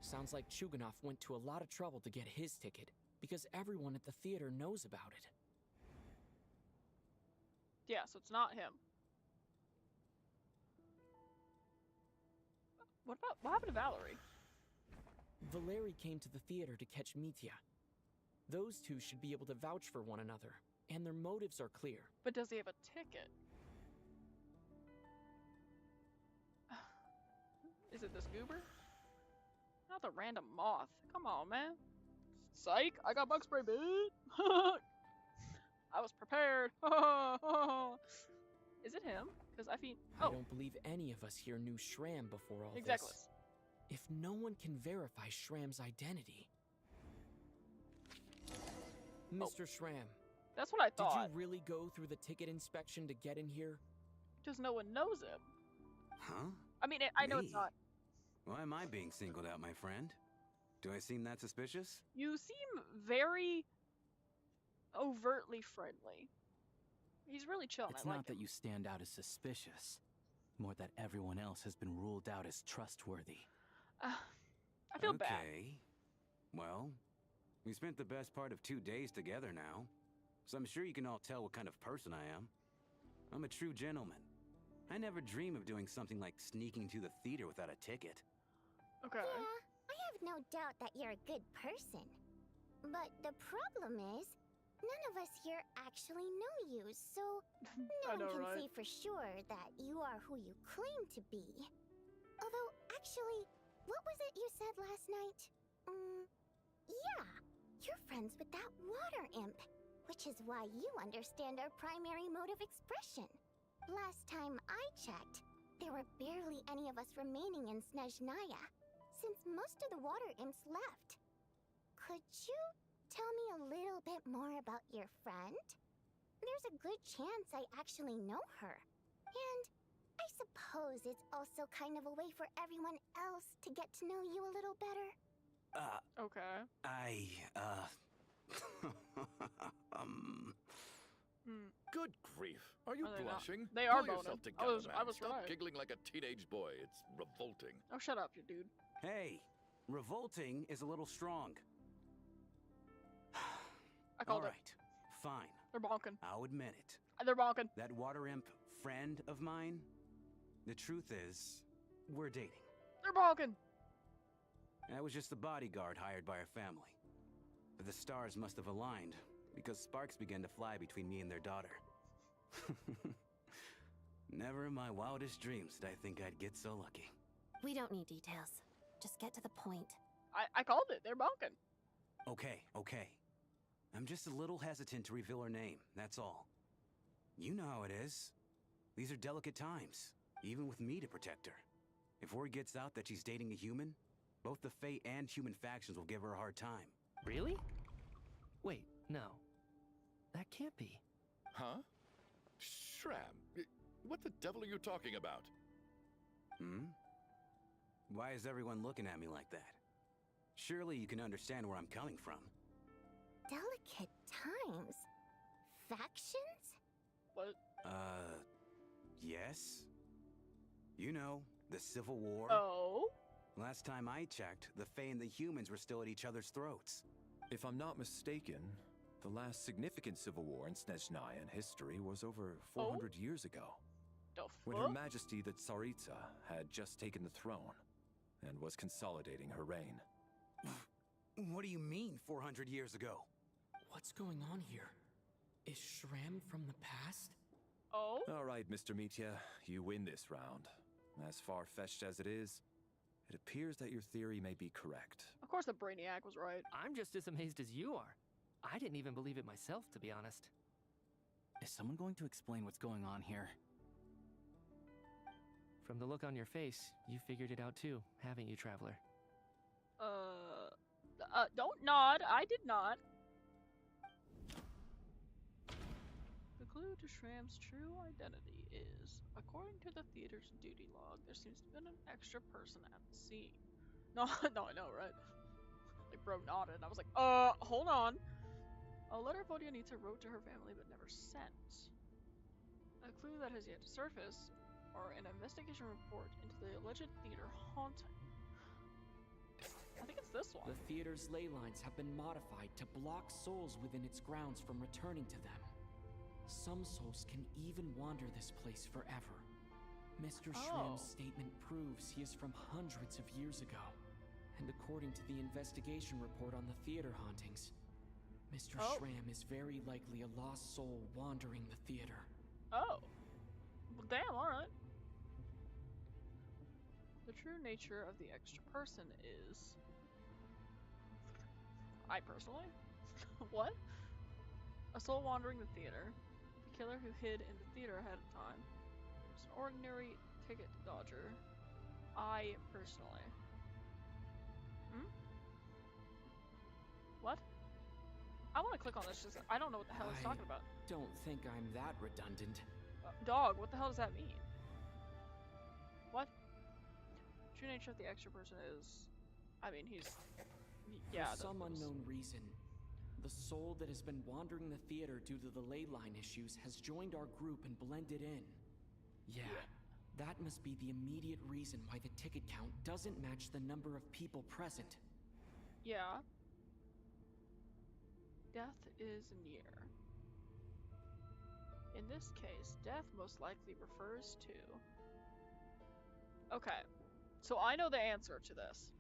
Sounds like Chuganov went to a lot of trouble to get his ticket, because everyone at the theater knows about it. Yeah, so it's not him. What happened to Valerie? Valeri came to the theater to catch Mitya. Those two should be able to vouch for one another, and their motives are clear. But does he have a ticket? Is it this goober? Not the random moth. Come on, man. Psych! I got bug spray, bitch! I was prepared. Is it him? Because I mean, I don't believe any of us here knew Shram before all exactly. this. If no one can verify Shram's identity... Mr. Shram. That's what I thought. Did you really go through the ticket inspection to get in here? Because no one knows him. Huh? I mean, I know it's not. Why am I being singled out, my friend? Do I seem that suspicious? You seem very overtly friendly. He's really chill. It's I not like that him. you stand out as suspicious, more that everyone else has been ruled out as trustworthy. I feel bad. Okay. Well, we spent the best part of 2 days together now, so I'm sure you can all tell what kind of person I am. I'm a true gentleman. I never dream of doing something like sneaking to the theater without a ticket. Okay. Yeah, I have no doubt that you're a good person. But the problem is, none of us here actually know you, so no one can say for sure that you are who you claim to be. Although, actually, what was it you said last night? Yeah, you're friends with that water imp, which is why you understand our primary mode of expression. Last time I checked, there were barely any of us remaining in Snezhnaya, since most of the water imps left. Could you tell me a little bit more about your friend? There's a good chance I actually know her. And I suppose it's also kind of a way for everyone else to get to know you a little better. Okay. Good grief. Are you blushing? They are Pull boning. yourself together, I was Stop right. giggling like a teenage boy. It's revolting. Oh, shut up, you dude. Hey, revolting is a little strong. I called All it. right, fine. They're bonking. I'll admit it. They're bonking. That water imp friend of mine, the truth is, we're dating. They're bonking. I was just the bodyguard hired by our family. But the stars must have aligned, because sparks began to fly between me and their daughter. Never in my wildest dreams did I think I'd get so lucky. We don't need details. Just get to the point. I called it. They're bonking. Okay. I'm just a little hesitant to reveal her name, that's all. You know how it is. These are delicate times, even with me to protect her. If word gets out that she's dating a human, both the Fae and human factions will give her a hard time. Really? Wait, no. That can't be. Huh? Shram, what the devil are you talking about? Why is everyone looking at me like that? Surely you can understand where I'm coming from. Delicate times? Factions? What? Yes? You know, the Civil War. Oh? Last time I checked, the Fae and the humans were still at each other's throats. If I'm not mistaken, the last significant civil war in Snezhnaya in history was over 400 years ago. The When Her Majesty the Tsaritsa had just taken the throne and was consolidating her reign. What do you mean, 400 years ago? What's going on here? Is Shram from the past? Oh? All right, Mr. Mitya, you win this round. As far-fetched as it is, it appears that your theory may be correct. Of course the Brainiac was right. I'm just as amazed as you are. I didn't even believe it myself, to be honest. Is someone going to explain what's going on here? From the look on your face, you figured it out too, haven't you, Traveler? Don't nod. I did not. The clue to Shram's true identity is, according to the theater's duty log, there seems to have been an extra person at the scene. No, I know, right? Like, bro nodded, and I was like, hold on. A letter Vodyanita wrote to her family but never sent. A clue that has yet to surface, or an investigation report into the alleged theater haunting. I think it's this one. The theater's ley lines have been modified to block souls within its grounds from returning to them. Some souls can even wander this place forever. Mr. Shram's statement proves he is from hundreds of years ago. And according to the investigation report on the theater hauntings, Mr. Shram is very likely a lost soul wandering the theater. Oh. Well, damn, alright. The true nature of the extra person is... I personally? What? A soul wandering the theater. The killer who hid in the theater ahead of time. It's an ordinary ticket dodger. I personally. What? I want to click on this, just I don't know what the hell it's talking about. Don't think I'm that redundant. Dog, what the hell does that mean? What? True nature of the extra person is... I mean, he's... Yeah, for some unknown reason, the soul that has been wandering the theater due to the ley line issues has joined our group and blended in. Yeah, that must be the immediate reason why the ticket count doesn't match the number of people present. Yeah. Death is near. In this case, death most likely refers to... Okay, so I know the answer to this.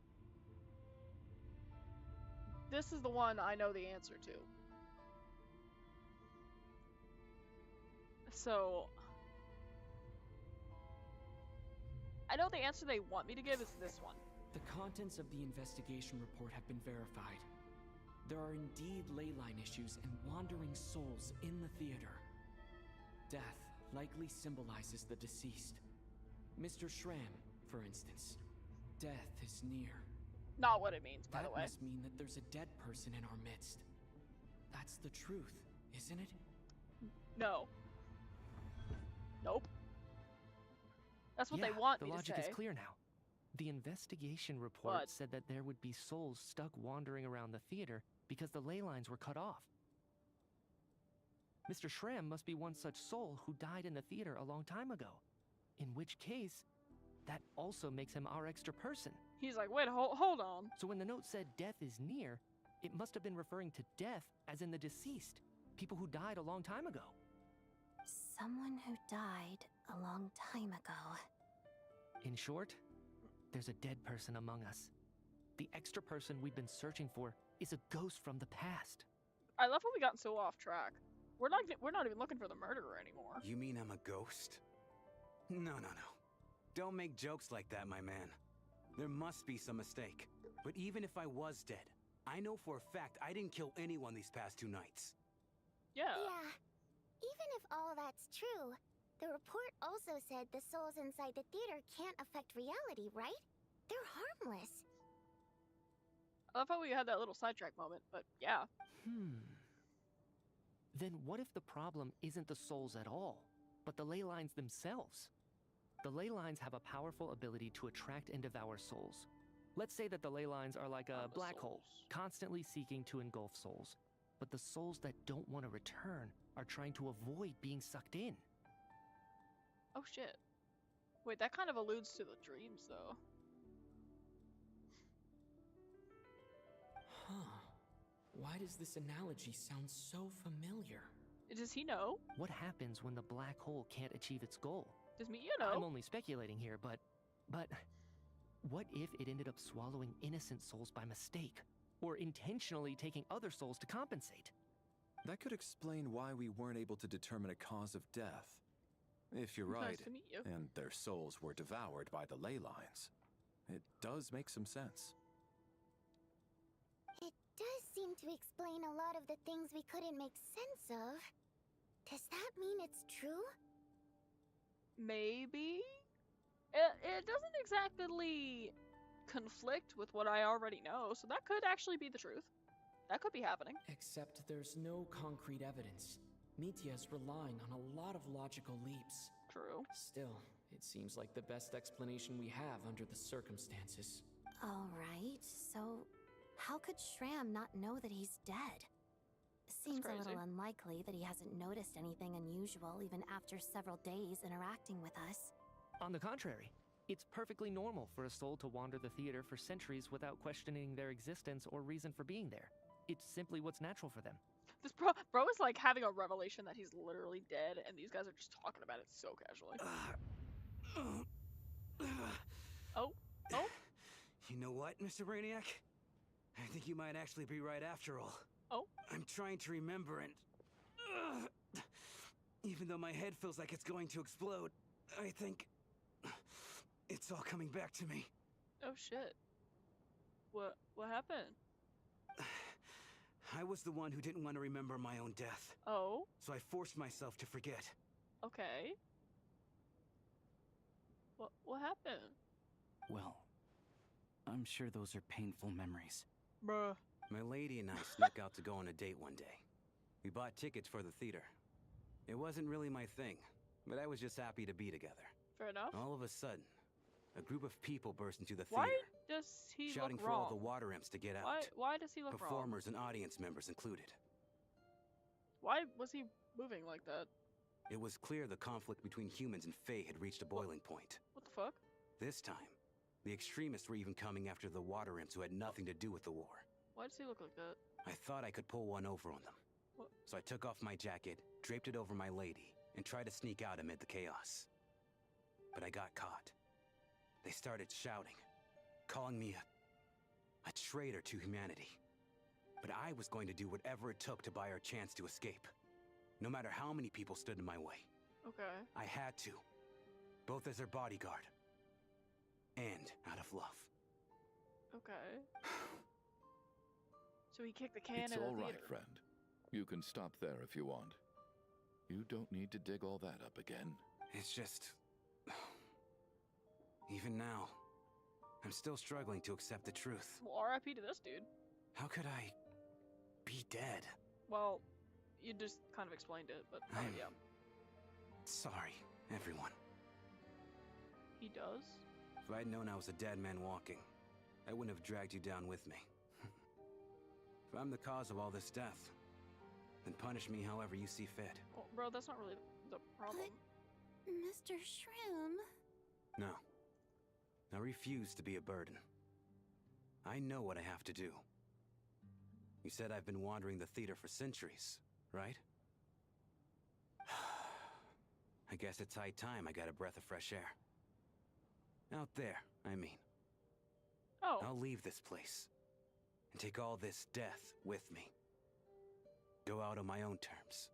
This is the one I know the answer to. So... I know the answer they want me to give is this one. The contents of the investigation report have been verified. There are indeed ley line issues and wandering souls in the theater. Death likely symbolizes the deceased. Mr. Shram, for instance. Death is near. Not what it means, by the way. That must mean that there's a dead person in our midst. That's the truth, isn't it? No. Nope. That's what they want me to say. The logic is clear now. The investigation report said that there would be souls stuck wandering around the theater because the ley lines were cut off. Mr. Shram must be one such soul who died in the theater a long time ago. In which case, that also makes him our extra person. He's like, wait, hold on. So when the note said death is near, it must have been referring to death as in the deceased. People who died a long time ago. Someone who died a long time ago. In short, there's a dead person among us. The extra person we've been searching for is a ghost from the past. I love how we got so off track. We're not even looking for the murderer anymore. You mean I'm a ghost? No. Don't make jokes like that, my man. There must be some mistake. But even if I was dead, I know for a fact I didn't kill anyone these past 2 nights. Yeah. Yeah. Even if all that's true, the report also said the souls inside the theater can't affect reality, right? They're harmless. I love how we had that little sidetrack moment, but yeah. Then what if the problem isn't the souls at all, but the ley lines themselves? The ley lines have a powerful ability to attract and devour souls. Let's say that the ley lines are like a black hole, constantly seeking to engulf souls. But the souls that don't want to return are trying to avoid being sucked in. Oh shit. Wait, that kind of alludes to the dreams, though. Huh. Why does this analogy sound so familiar? Does he know? What happens when the black hole can't achieve its goal? Does you know? I'm only speculating here, but what if it ended up swallowing innocent souls by mistake? Or intentionally taking other souls to compensate? That could explain why we weren't able to determine a cause of death. If you're right, Nice to meet you. and their souls were devoured by the ley lines, it does make some sense. It does seem to explain a lot of the things we couldn't make sense of. Does that mean it's true? Maybe? It doesn't exactly conflict with what I already know, so that could actually be the truth. That could be happening. Except there's no concrete evidence. Mitya's relying on a lot of logical leaps. True. Still, it seems like the best explanation we have under the circumstances. Alright, so how could Shram not know that he's dead? Seems a little unlikely that he hasn't noticed anything unusual even after several days interacting with us. On the contrary, it's perfectly normal for a soul to wander the theater for centuries without questioning their existence or reason for being there. It's simply what's natural for them. This bro is like having a revelation that he's literally dead, and these guys are just talking about it so casually. Oh. You know what, Mr. Brainiac? I think you might actually be right after all. Oh? I'm trying to remember and... even though my head feels like it's going to explode, I think... it's all coming back to me. Oh shit. What happened? I was the one who didn't want to remember my own death. Oh? So I forced myself to forget. Okay. What happened? Well, I'm sure those are painful memories. Bruh. My lady and I snuck out to go on a date one day. We bought tickets for the theater. It wasn't really my thing, but I was just happy to be together. Fair enough. All of a sudden, a group of people burst into the theater. Why does he shouting look for wrong? all the water imps to get out. Why does he look Performers wrong? and audience members included. Why was he moving like that? It was clear the conflict between humans and Fae had reached a boiling point. What the fuck? This time, the extremists were even coming after the water imps who had nothing to do with the war. Why does he look like that? I thought I could pull one over on them. What? So I took off my jacket, draped it over my lady, and tried to sneak out amid the chaos. But I got caught. They started shouting, calling me a traitor to humanity. But I was going to do whatever it took to buy our chance to escape. No matter how many people stood in my way. Okay. I had to. Both as their bodyguard. And out of love. Okay. So he kicked the can It's in the all right, theater. friend. You can stop there if you want. You don't need to dig all that up again. It's just... even now, I'm still struggling to accept the truth. Well, RIP to this dude. How could I be dead? Well, you just kind of explained it, but I'm yeah. sorry, everyone. He does? If I'd known I was a dead man walking, I wouldn't have dragged you down with me. If I'm the cause of all this death, then punish me however you see fit. Well, bro, that's not really the problem. But, Mr. Shroom... No. I refuse to be a burden. I know what I have to do. You said I've been wandering the theater for centuries, right? I guess it's high time I got a breath of fresh air. Out there, I mean. Oh. I'll leave this place and take all this death with me. Go out on my own terms.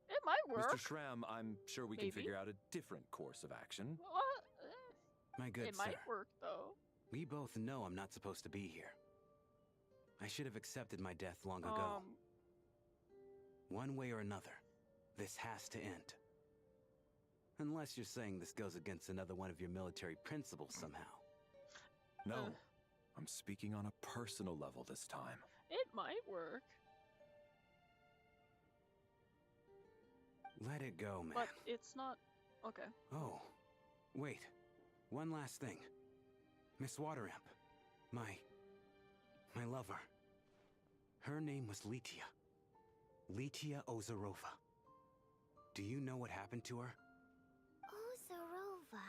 It might work. Mr. Shram, I'm sure we can figure out a different course of action. What? My good It sir. might work, though. We both know I'm not supposed to be here. I should have accepted my death long ago. One way or another, this has to end. Unless you're saying this goes against another one of your military principles somehow. No, I'm speaking on a personal level this time. It might work. Let it go, man. But it's not... Okay. Oh, wait. One last thing. Miss Wateramp. My lover. Her name was Letia. Letia Ozarova. Do you know what happened to her? Ozarova.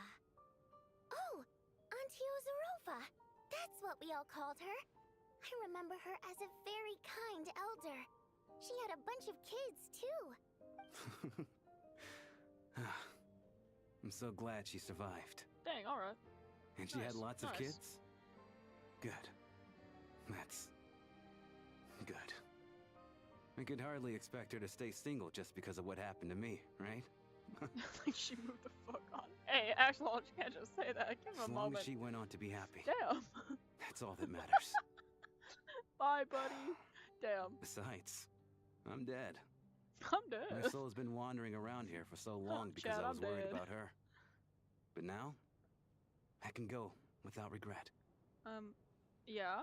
Oh, Auntie Ozarova. That's what we all called her. I remember her as a very kind elder. She had a bunch of kids, too. I'm so glad she survived. Dang, alright. And she had lots of nice. kids? Good. That's... good. I could hardly expect her to stay single just because of what happened to me, right? Like she moved the fuck on. Hey, Axel, you can't just say that. Give him a As long moment. as she went on to be happy. Damn. That's all that matters. Bye, buddy. Damn. Besides, I'm dead. I'm dead. My soul's been wandering around here for so long because Chad, I was I'm worried dead. about her. But now, I can go without regret. Yeah?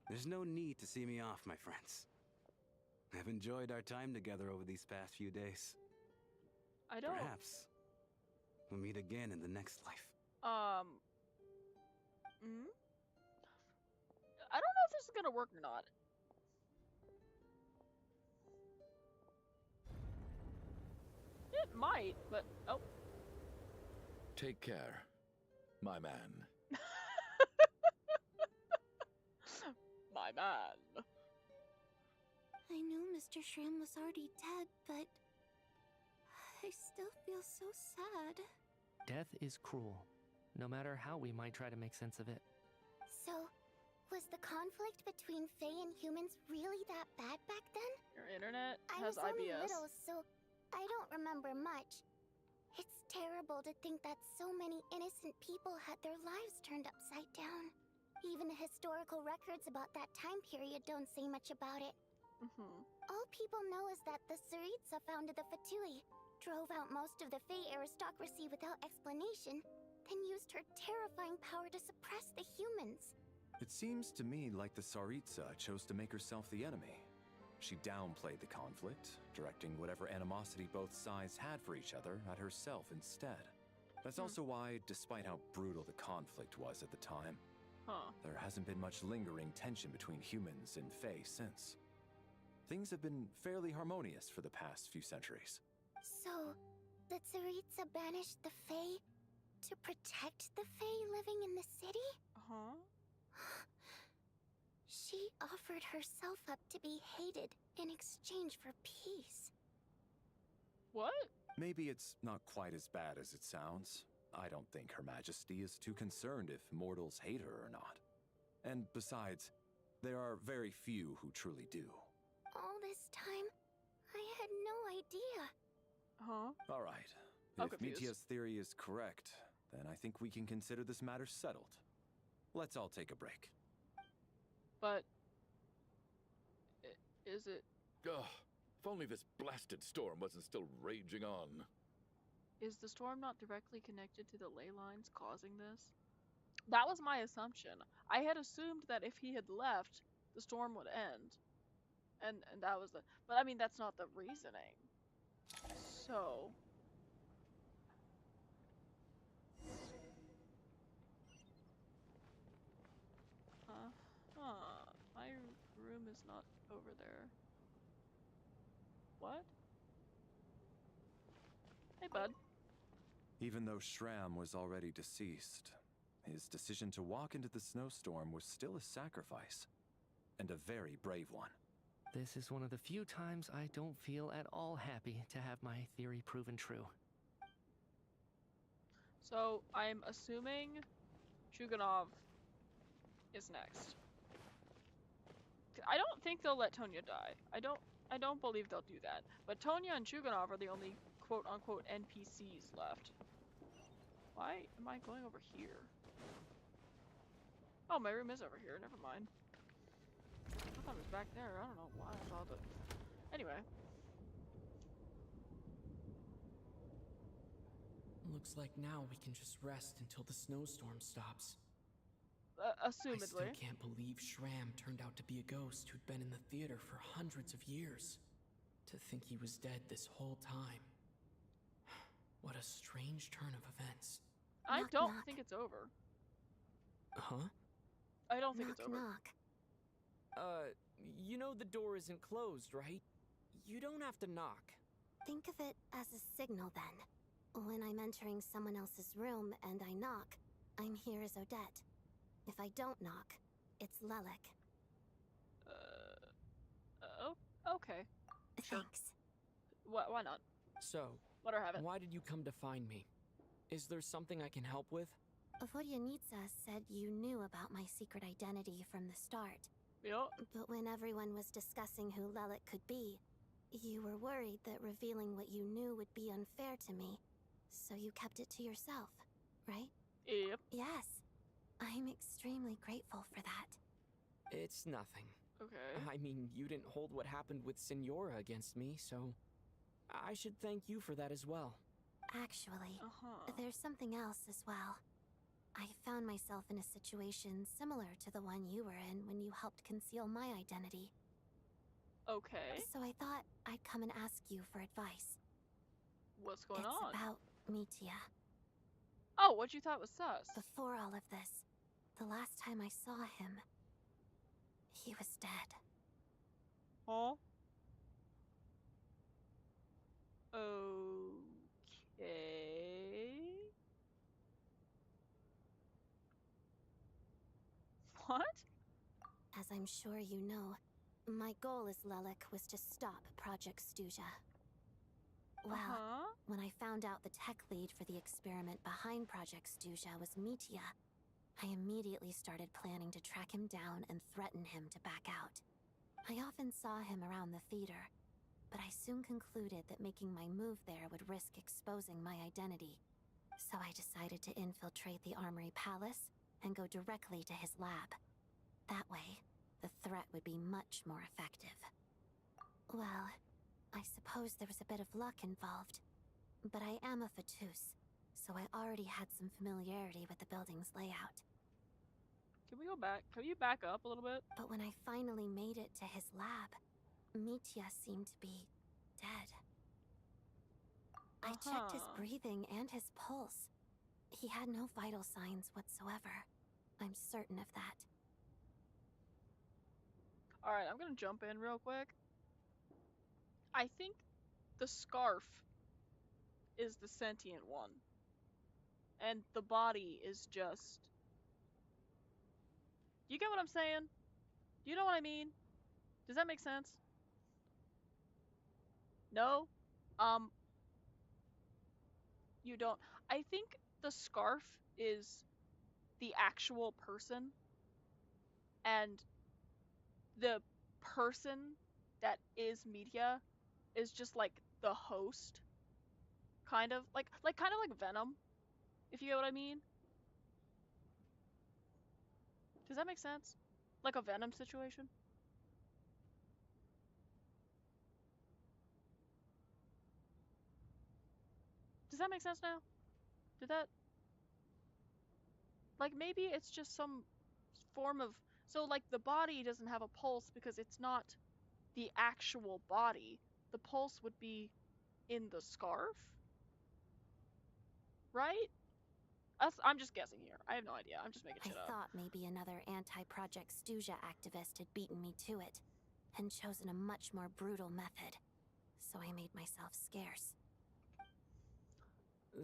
There's no need to see me off, my friends. I've enjoyed our time together over these past few days. I don't... Perhaps we'll meet again in the next life. I don't know if this is gonna work or not. It might, but... Oh. Take care, my man. My man. I knew Mr. Shram was already dead, but... I still feel so sad. Death is cruel, no matter how we might try to make sense of it. So, was the conflict between Fae and humans really that bad back then? Your internet I has was only IBS. little, so I don't remember much. It's terrible to think that so many innocent people had their lives turned upside down. Even the historical records about that time period don't say much about it. All people know is that the Tsaritsa founded the Fatui, drove out most of the Fae aristocracy without explanation, then used her terrifying power to suppress the humans. It seems to me like the Tsaritsa chose to make herself the enemy. She downplayed the conflict, directing whatever animosity both sides had for each other at herself instead. That's also why, despite how brutal the conflict was at the time, there hasn't been much lingering tension between humans and Fae since. Things have been fairly harmonious for the past few centuries. So, the Tsaritsa banished the Fae to protect the Fae living in the city? She offered herself up to be hated in exchange for peace. What? Maybe it's not quite as bad as it sounds. I don't think Her Majesty is too concerned if mortals hate her or not. And besides, there are very few who truly do. All this time, I had no idea. All right. I'm If confused. Mitia's theory is correct, then I think we can consider this matter settled. Let's all take a break. But... is it... Ugh, if only this blasted storm wasn't still raging on. Is the storm not directly connected to the ley lines causing this? That was my assumption. I had assumed that if he had left, the storm would end. And that was the... But I mean, that's not the reasoning. So... is not over there. What? Hey, bud. Even though Shram was already deceased, his decision to walk into the snowstorm was still a sacrifice, and a very brave one. This is one of the few times I don't feel at all happy to have my theory proven true. So, I'm assuming Chuganov is next. I don't think they'll let Tonya die. I don't believe they'll do that. But Tonya and Chuganov are the only quote-unquote NPCs left. Why am I going over here? Oh, my room is over here. Never mind. I thought it was back there. I don't know why I thought that. Anyway. Looks like now we can just rest until the snowstorm stops. Assumedly. I still can't believe Shram turned out to be a ghost who'd been in the theater for hundreds of years. To think he was dead this whole time. What a strange turn of events. I Knock, don't knock. think it's over. Huh? I don't think Knock, it's over. knock. You know the door isn't closed, right? You don't have to knock. Think of it as a signal then. When I'm entering someone else's room and I knock, I'm here as Odette. If I don't knock, it's Lelik. Okay. Sure. Thanks. Why not? So, Let her have it. why did you come to find me? Is there something I can help with? Vodyanitsa said you knew about my secret identity from the start. Yup. But when everyone was discussing who Lelik could be, you were worried that revealing what you knew would be unfair to me. So you kept it to yourself, right? Yep. Yes. I'm extremely grateful for that. It's nothing. Okay. I mean, you didn't hold what happened with Signora against me, so I should thank you for that as well. Actually, Uh-huh. there's something else as well. I found myself in a situation similar to the one you were in when you helped conceal my identity. Okay. So I thought I'd come and ask you for advice. What's going It's on? about Mitya. Oh, what you thought was sus? Before all of this, the last time I saw him, he was dead. Huh? Okay. What? As I'm sure you know, my goal as Lelik was to stop Project Stuja. Well, when I found out the tech lead for the experiment behind Project Stuja was Mitya, I immediately started planning to track him down and threaten him to back out. I often saw him around the theater, but I soon concluded that making my move there would risk exposing my identity. So I decided to infiltrate the Armory Palace and go directly to his lab. That way, the threat would be much more effective. Well, I suppose there was a bit of luck involved, but I am a Fatus, so I already had some familiarity with the building's layout. Can we go back? Can you back up a little bit? But when I finally made it to his lab, Mitya seemed to be dead. I checked his breathing and his pulse. He had no vital signs whatsoever. I'm certain of that. Alright, I'm gonna jump in real quick. I think the scarf is the sentient one. And the body is just... You get what I'm saying? You know what I mean? Does that make sense? No? You don't. I think the scarf is the actual person, and the person that is Mitya is just like the host, kind of like Venom, if you get what I mean. Does that make sense? Like a Venom situation? Does that make sense now? Did that... Like, maybe it's just some form of... So, like, the body doesn't have a pulse because it's not the actual body. The pulse would be in the scarf? Right? I'm just guessing here. I have no idea. I'm just making shit up. I thought maybe another anti-Project Stuja activist had beaten me to it. and chosen a much more brutal method. So I made myself scarce.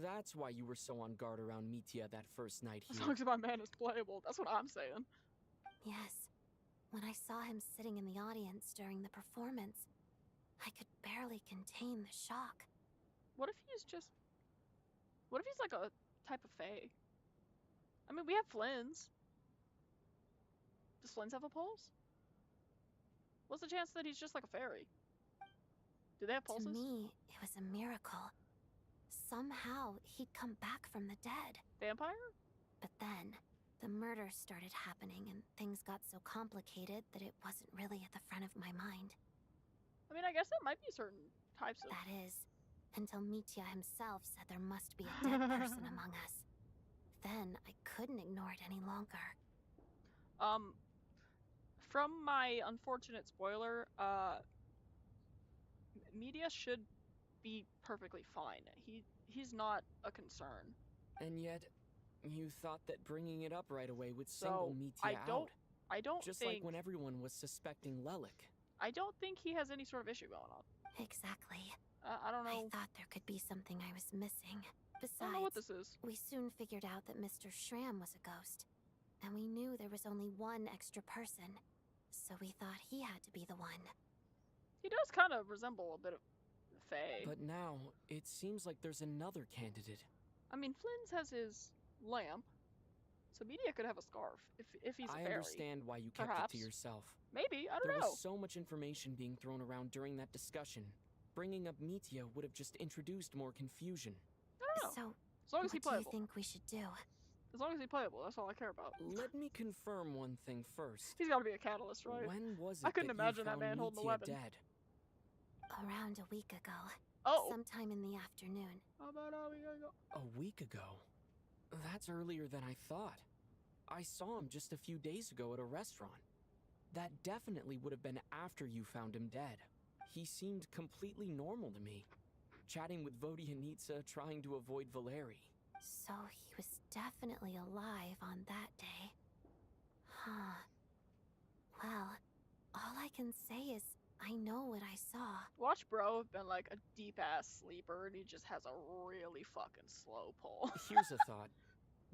That's why you were so on guard around Mitya that first night here. As long as my man is playable, that's what I'm saying. Yes. When I saw him sitting in the audience during the performance, I could barely contain the shock. What if he's like a type of fae? I mean, we have Flynn's. Does Flynn's have a pulse? What's the chance that he's just like a fairy? Do they have pulses? To me, it was a miracle. Somehow, he'd come back from the dead. Vampire? But then, the murders started happening and things got so complicated that it wasn't really at the front of my mind. I mean, I guess that might be certain types of... That is, until Mitya himself said there must be a dead person among us. Then, I couldn't ignore it any longer. From my unfortunate spoiler, Media should be perfectly fine. He's not a concern. And yet, you thought that bringing it up right away would single Mitya out. I don't Just think... like when everyone was suspecting Lelik. I don't think he has any sort of issue going on. Exactly. I don't know. I thought there could be something I was missing. Besides, I don't know what this is. We soon figured out that Mr. Schramm was a ghost. And we knew there was only one extra person. So we thought he had to be the one. He does kind of resemble a bit of Faye. But now, it seems like there's another candidate. I mean, Flynn's has his lamp. So Media could have a scarf, if he's a fairy. I understand why you kept it to yourself. Maybe, I don't know. There was so much information being thrown around during that discussion. Bringing up Mitya would have just introduced more confusion. I don't know. So, as long as he's playable. What do you think we should do? As long as he's playable, that's all I care about. Let me confirm one thing first. He's gotta be a catalyst, right? When was it I couldn't that imagine you that man found holding a Mitya weapon. dead? Around a week ago. Oh! Sometime in the afternoon. How about a week ago? A week ago? That's earlier than I thought. I saw him just a few days ago at a restaurant. That definitely would have been after you found him dead. He seemed completely normal to me. Chatting with Vodyanitsa, trying to avoid Valeri. So he was definitely alive on that day. Huh. Well, all I can say is I know what I saw. Watch bro have been like a deep-ass sleeper and he just has a really fucking slow pull. Here's a thought.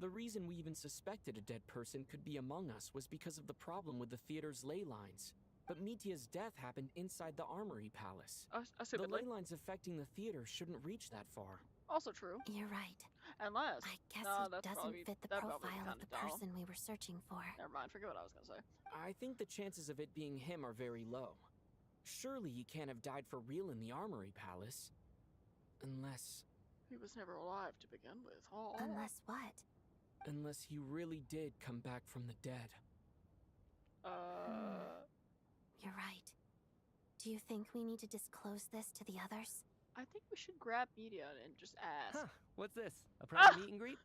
The reason we even suspected a dead person could be among us was because of the problem with the theater's ley lines. But Mitya's death happened inside the Armory Palace. The ley lines affecting the theater shouldn't reach that far. Also true. You're right. Unless... I guess no, he doesn't fit the profile of the person we were searching for. Never mind, forget what I was gonna say. I think the chances of it being him are very low. Surely he can't have died for real in the Armory Palace. Unless... He was never alive to begin with. Oh. Unless what? Unless he really did come back from the dead. You're right. Do you think we need to disclose this to the others? I think we should grab Media and just ask. Huh, what's this? A private meet and greet?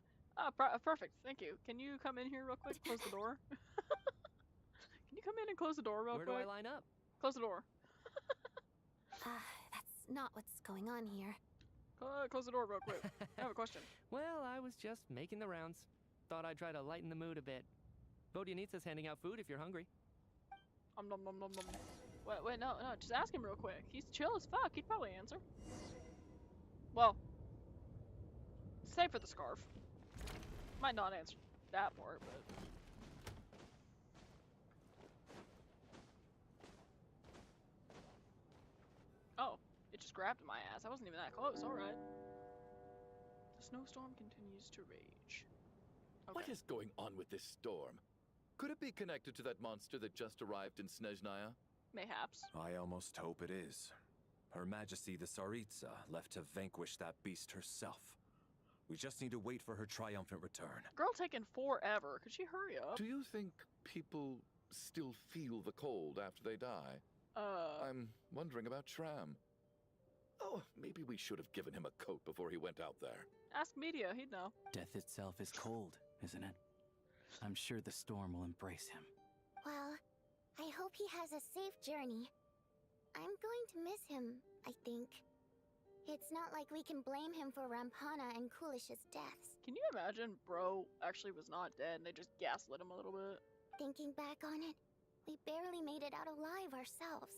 Perfect, thank you. Can you come in here real quick? Close the door. Can you come in and close the door real quick? Where do I line up? Close the door. That's not what's going on here. Close the door real quick. I have a question. Well, I was just making the rounds. Thought I'd try to lighten the mood a bit. Vodyanitsa's handing out food if you're hungry. Nom nom nom nom. Wait, no, just ask him real quick. He's chill as fuck. He'd probably answer. Well, save for the scarf. Might not answer that part, but... Oh, it just grabbed my ass. I wasn't even that close. Alright. The snowstorm continues to rage. Okay. What is going on with this storm? Could it be connected to that monster that just arrived in Snezhnaya? Mayhaps. I almost hope it is. Her Majesty the Tsaritsa left to vanquish that beast herself. We just need to wait for her triumphant return. Girl taking forever. Could she hurry up? Do you think people still feel the cold after they die? I'm wondering about Schramm. Oh, maybe we should have given him a coat before he went out there. Ask Media, he'd know. Death itself is cold, isn't it? I'm sure the storm will embrace him. Well, I hope he has a safe journey. I'm going to miss him, I think. It's not like we can blame him for Rampana and Kulish's deaths. Can you imagine bro actually was not dead and they just gaslit him a little bit? Thinking back on it, We barely made it out alive ourselves.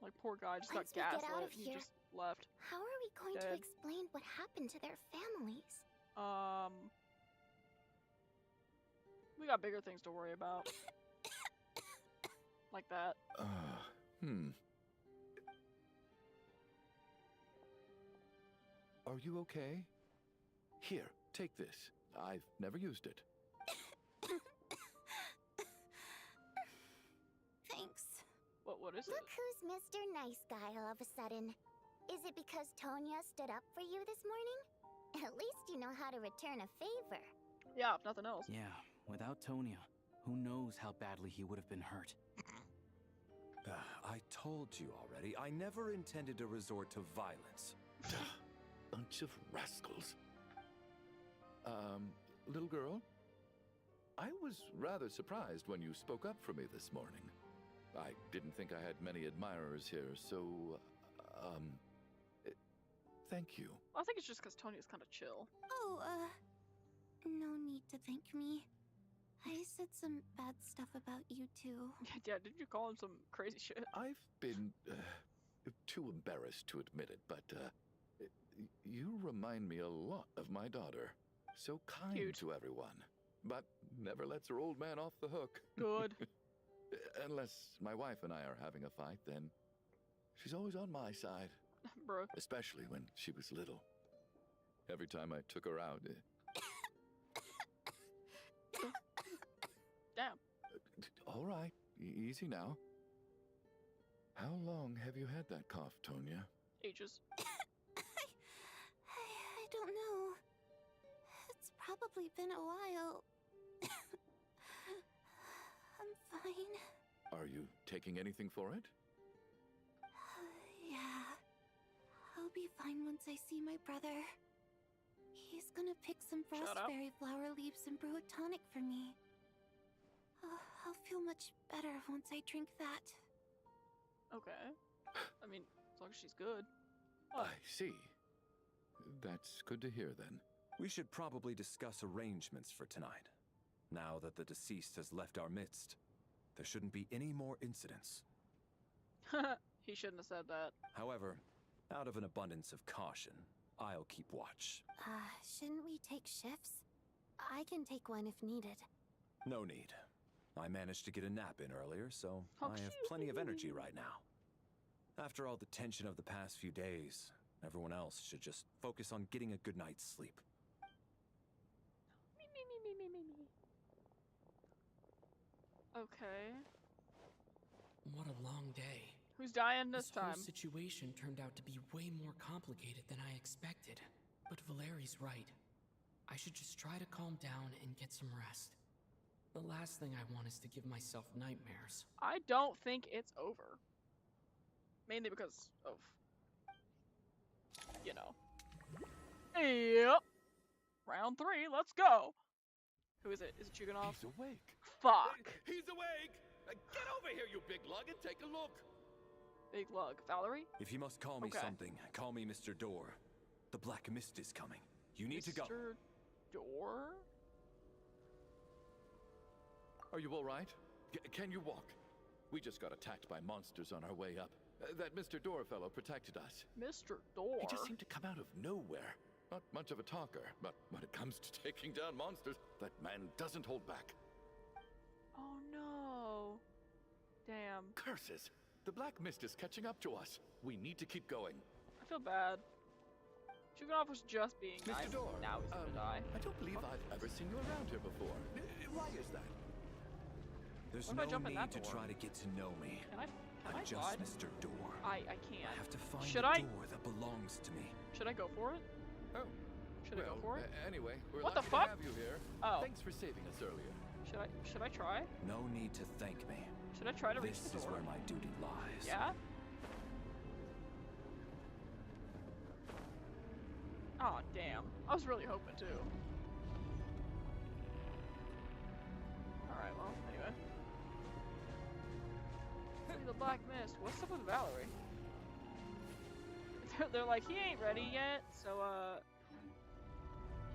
Like, poor guy just got Once we get out gaslit of and he here, just left. How are we going to Dead. explain what happened to their families? We got bigger things to worry about. Like that. Are you okay? Here, take this. I've never used it. Thanks. What is Look it? who's Mr. Nice Guy all of a sudden. Is it because Tonya stood up for you this morning? At least you know how to return a favor. Yeah, if nothing else. Yeah, without Tonya, who knows how badly he would have been hurt. I told you already, I never intended to resort to violence. Bunch of rascals. Little girl? I was rather surprised when you spoke up for me this morning. I didn't think I had many admirers here, so, thank you. I think it's just because Tonya's kind of chill. Oh, no need to thank me. I said some bad stuff about you too. Yeah, did you call him some crazy shit? I've been, too embarrassed to admit it, but, you remind me a lot of my daughter. So kind Cute. to everyone, but never lets her old man off the hook. Good. Unless my wife and I are having a fight, then she's always on my side. Bro. Especially when she was little. Every time I took her out. Damn. All right, easy now. How long have you had that cough, Tonya? Ages. I don't know. It's probably been a while. I'm fine. Are you taking anything for it? Yeah. I'll be fine once I see my brother. He's gonna pick some frostberry flower leaves and brew a tonic for me. I'll feel much better once I drink that. Okay. I mean, as long as she's good. I see. That's good to hear then. We should probably discuss arrangements for tonight. Now that the deceased has left our midst, there shouldn't be any more incidents. He shouldn't have said that. However, out of an abundance of caution, I'll keep watch. Shouldn't we take shifts? I can take one if needed. No need. I managed to get a nap in earlier, so I have plenty of energy right now. After all the tension of the past few days, everyone else should just focus on getting a good night's sleep. Me. Okay. What a long day. Who's dying this whole time? situation turned out to be way more complicated than I expected. But Valeri's right. I should just try to calm down and get some rest. The last thing I want is to give myself nightmares. I don't think it's over. Mainly because of, you know. Yep. Round 3, let's go. Who is it? Is it Chuganov? He's awake. Fuck. He's awake! Get over here, you big lug, and take a look. Big lug. Valerie? If you must call me something, call me Mr. Door. The Black Mist is coming. You need to go. Mr. Door? Are you all right? Can you walk? We just got attacked by monsters on our way up. That Mr. Door fellow protected us. Mr. Door? He just seemed to come out of nowhere. Not much of a talker, but when it comes to taking down monsters, that man doesn't hold back. Oh no. Damn. Curses! The Black Mist is catching up to us. We need to keep going. I feel bad. Chuganov was just being nice. Mr. Door, now he's gonna die. I don't believe I've ever seen you around here before. Why is that? There's What if I no jump in need that to door? try to get to know me. Can I I'm just slide? Mr. Door. I can't. I have to find Should the I? door that belongs to me. Should I go for it? Oh. Should I go for it? Anyway, we're What lucky the fuck? to have you here. Oh. Thanks for saving us earlier. Should I try? No need to thank me. Should I try to reach This the is door? where my duty lies. Yeah? Oh damn. I was really hoping to. Alright, well, anyway. See the Black Mist. What's up with Valerie? They're like, he ain't ready yet, so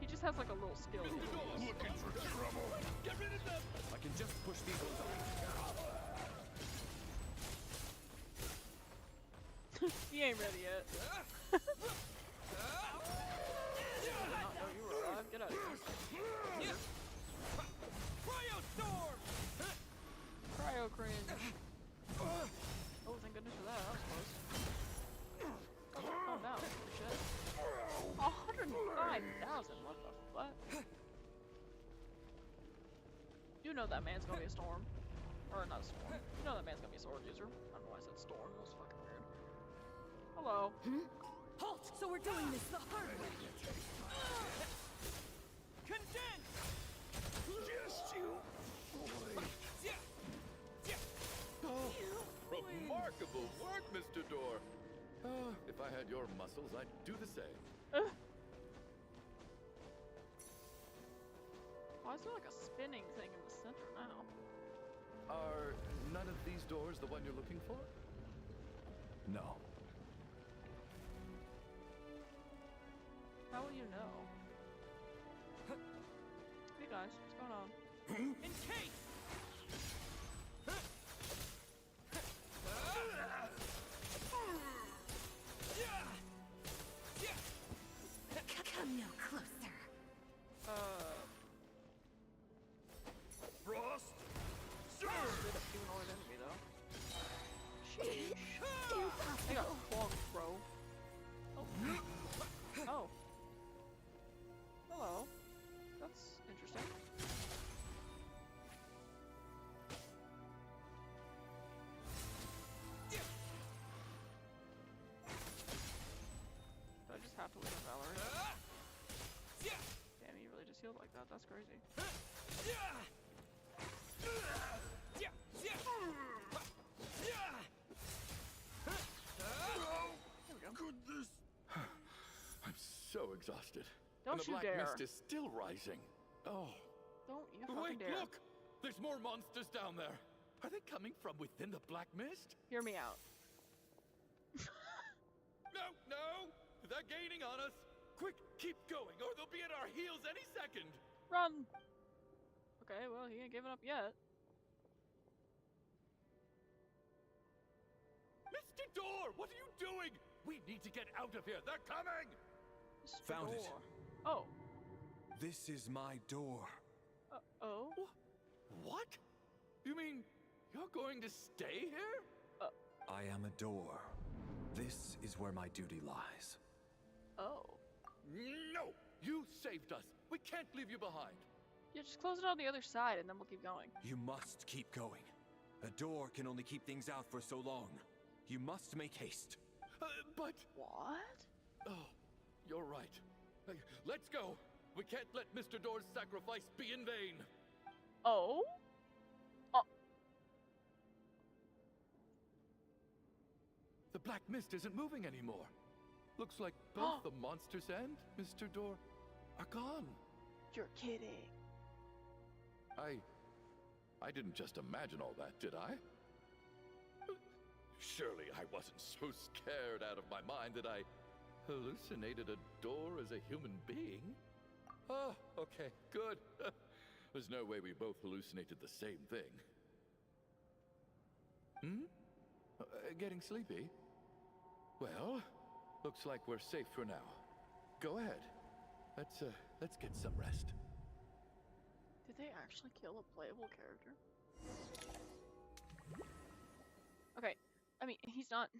he just has like a little skill. Looking for trouble. Get rid of them. I can just push these ones off. ain't ready yet. I did not know you were alive. Get out of here. Cryo storm. Cryo cringe. Oh, thank goodness for that. That was close. Oh, calm down. Shit. 105,000. What the fuck? You know that man's gonna be a storm. Or not a storm. You know that man's gonna be a sword user. I don't know why I said storm. That was fucking weird. Hello. Halt! So we're doing this the hard way. Condense. Just you. Oh, remarkable work, Mr. Door. If I had your muscles, I'd do the same. Why is there like a spinning thing in the center now? Are none of these doors the one you're looking for? No. How will you know? Hey guys, what's going on? In case. Come no closer. Frost? Straight up humanoid enemy though. Sheesh. They got clunked, bro. Oh. Oh. Hello. That's interesting. Do I just have to win a Valor? Damn, he really just healed like that. That's crazy. Goodness. I'm so exhausted. Don't and the you black dare. mist is still rising. Oh. Don't you fucking Wait, dare. look! There's more monsters down there. Are they coming from within the black mist? Hear me out. No! They're gaining on us. Quick, keep going, or they'll be at our heels any second. Run! Okay, well, he ain't giving up yet. Mr. Door, what are you doing? We need to get out of here. They're coming! Mr. Found it. Door. Oh. This is my door. Oh? What? You mean you're going to stay here? I am a door. This is where my duty lies. Oh. No! You saved us. We can't leave you behind. Yeah, just close it on the other side and then we'll keep going. You must keep going. A door can only keep things out for so long. You must make haste. But... What? Oh, you're right. Let's go. We can't let Mr. Door's sacrifice be in vain. Oh? Oh. The black mist isn't moving anymore. Looks like both the monsters and Mr. Door are gone. You're kidding. I didn't just imagine all that, did I? Surely I wasn't so scared out of my mind that I hallucinated a door as a human being. Oh, okay, good. There's no way we both hallucinated the same thing. Getting sleepy? Well, looks like we're safe for now. Go ahead. Let's get some rest. Did they actually kill a playable character? Okay, I mean, he's not...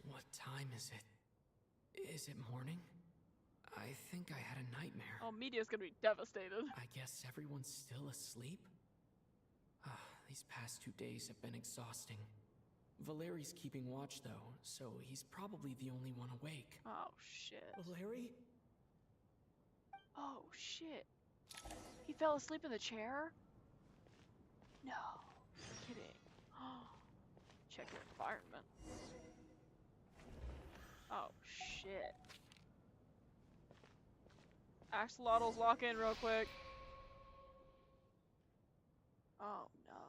What time is it? Is it morning? I think I had a nightmare. Oh, media's gonna be devastated. I guess everyone's still asleep? These past 2 days have been exhausting. Valeri's keeping watch, though, so he's probably the only one awake. Oh, shit. Valeri? Oh, shit. He fell asleep in the chair? No. You're kidding. Check your environment. Oh, shit. Axolotls lock in real quick. Oh, no.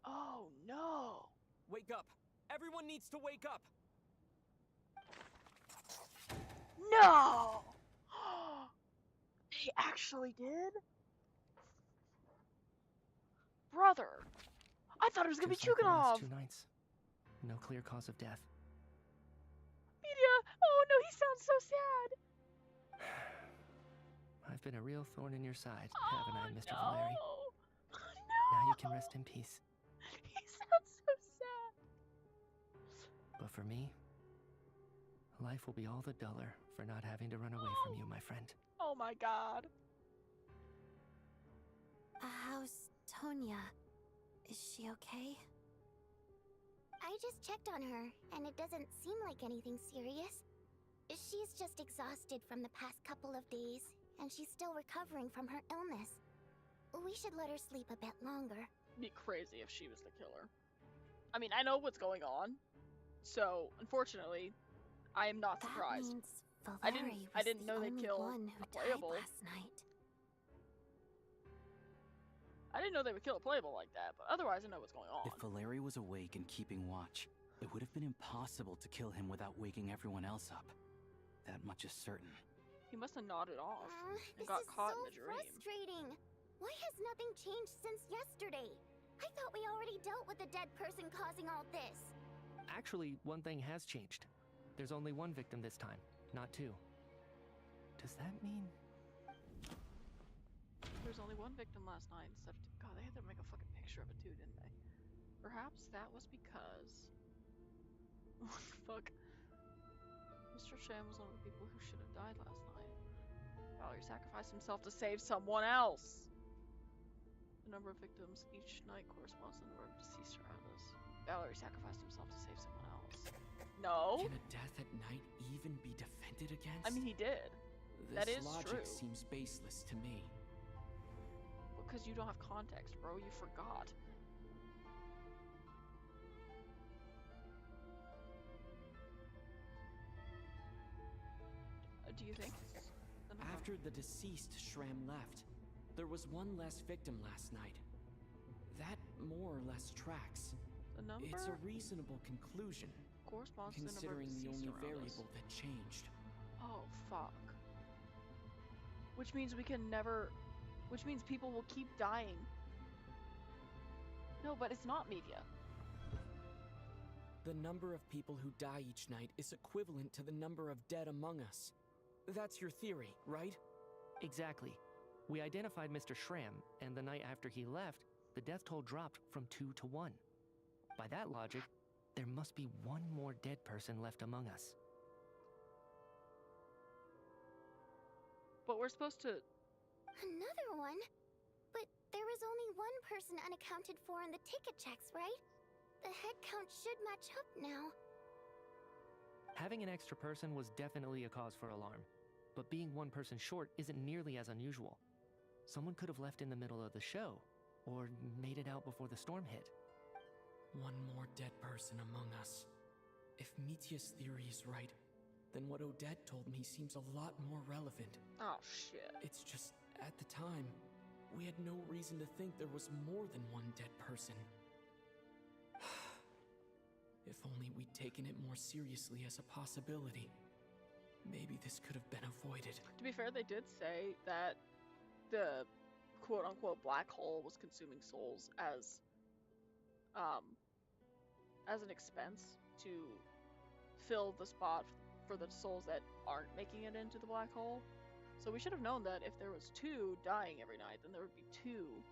Oh, no. Wake up. Everyone needs to wake up. No! They actually did? brother. I thought it was gonna be Just like the last Chuganov. 2 nights. No clear cause of death. Media. Oh no, he sounds so sad. I've been a real thorn in your side, haven't I, Mr. No. Valeri? No. Now you can rest in peace. He sounds so sad. But for me, life will be all the duller for not having to run away from you, my friend. Oh my god. How's Tonya? Is she okay? I just checked on her, and it doesn't seem like anything serious. She's just exhausted from the past couple of days, and she's still recovering from her illness. We should let her sleep a bit longer. It'd be crazy if she was the killer. I mean, I know what's going on, so unfortunately, I am not surprised. That means I didn't know they killed a playable. last night. I didn't know they would kill a playable like that, but otherwise I know what's going on. If Valeri was awake and keeping watch, it would have been impossible to kill him without waking everyone else up. That much is certain. He must have nodded off and This got is caught so in the dream. frustrating. Why has nothing changed since yesterday? I thought we already dealt with the dead person causing all this. Actually, one thing has changed. There's only one victim this time, not 2. Does that mean... There's only one victim last night instead of God, they had to make a fucking picture of it too, didn't they? Perhaps that was because... What the fuck? Mr. Sham was one of the people who should have died last night. Valerie sacrificed himself to save someone else! The number of victims each night corresponds to the number of deceased around us. Valerie sacrificed himself to save someone else. No? Can a death at night even be defended against? I mean, he did. This That is logic true. seems baseless to me. Because you don't have context, bro. You forgot. Do you think? After the deceased Shram left, there was one less victim last night. That more or less tracks. The number It's a reasonable conclusion, corresponds to the number of considering the deceased only around us. variable that changed. Oh, fuck. Which means we can never... Which means people will keep dying. No, but it's not media. The number of people who die each night is equivalent to the number of dead among us. That's your theory, right? Exactly. We identified Mr. Shram, and the night after he left, the death toll dropped from 2 to 1. By that logic, there must be one more dead person left among us. But we're supposed to... Another one? But there was only one person unaccounted for in the ticket checks, right? The head count should match up now. Having an extra person was definitely a cause for alarm, but being one person short isn't nearly as unusual. Someone could have left in the middle of the show, or made it out before the storm hit. One more dead person among us. If Mitya's theory is right, then what Odette told me seems a lot more relevant. Oh, shit. It's just, at the time, we had no reason to think there was more than one dead person. If only we'd taken it more seriously as a possibility, maybe this could have been avoided. To be fair, they did say that the quote-unquote black hole was consuming souls as an expense to fill the spot for the souls that aren't making it into the black hole. So we should have known that if there was 2 dying every night, then there would be 2.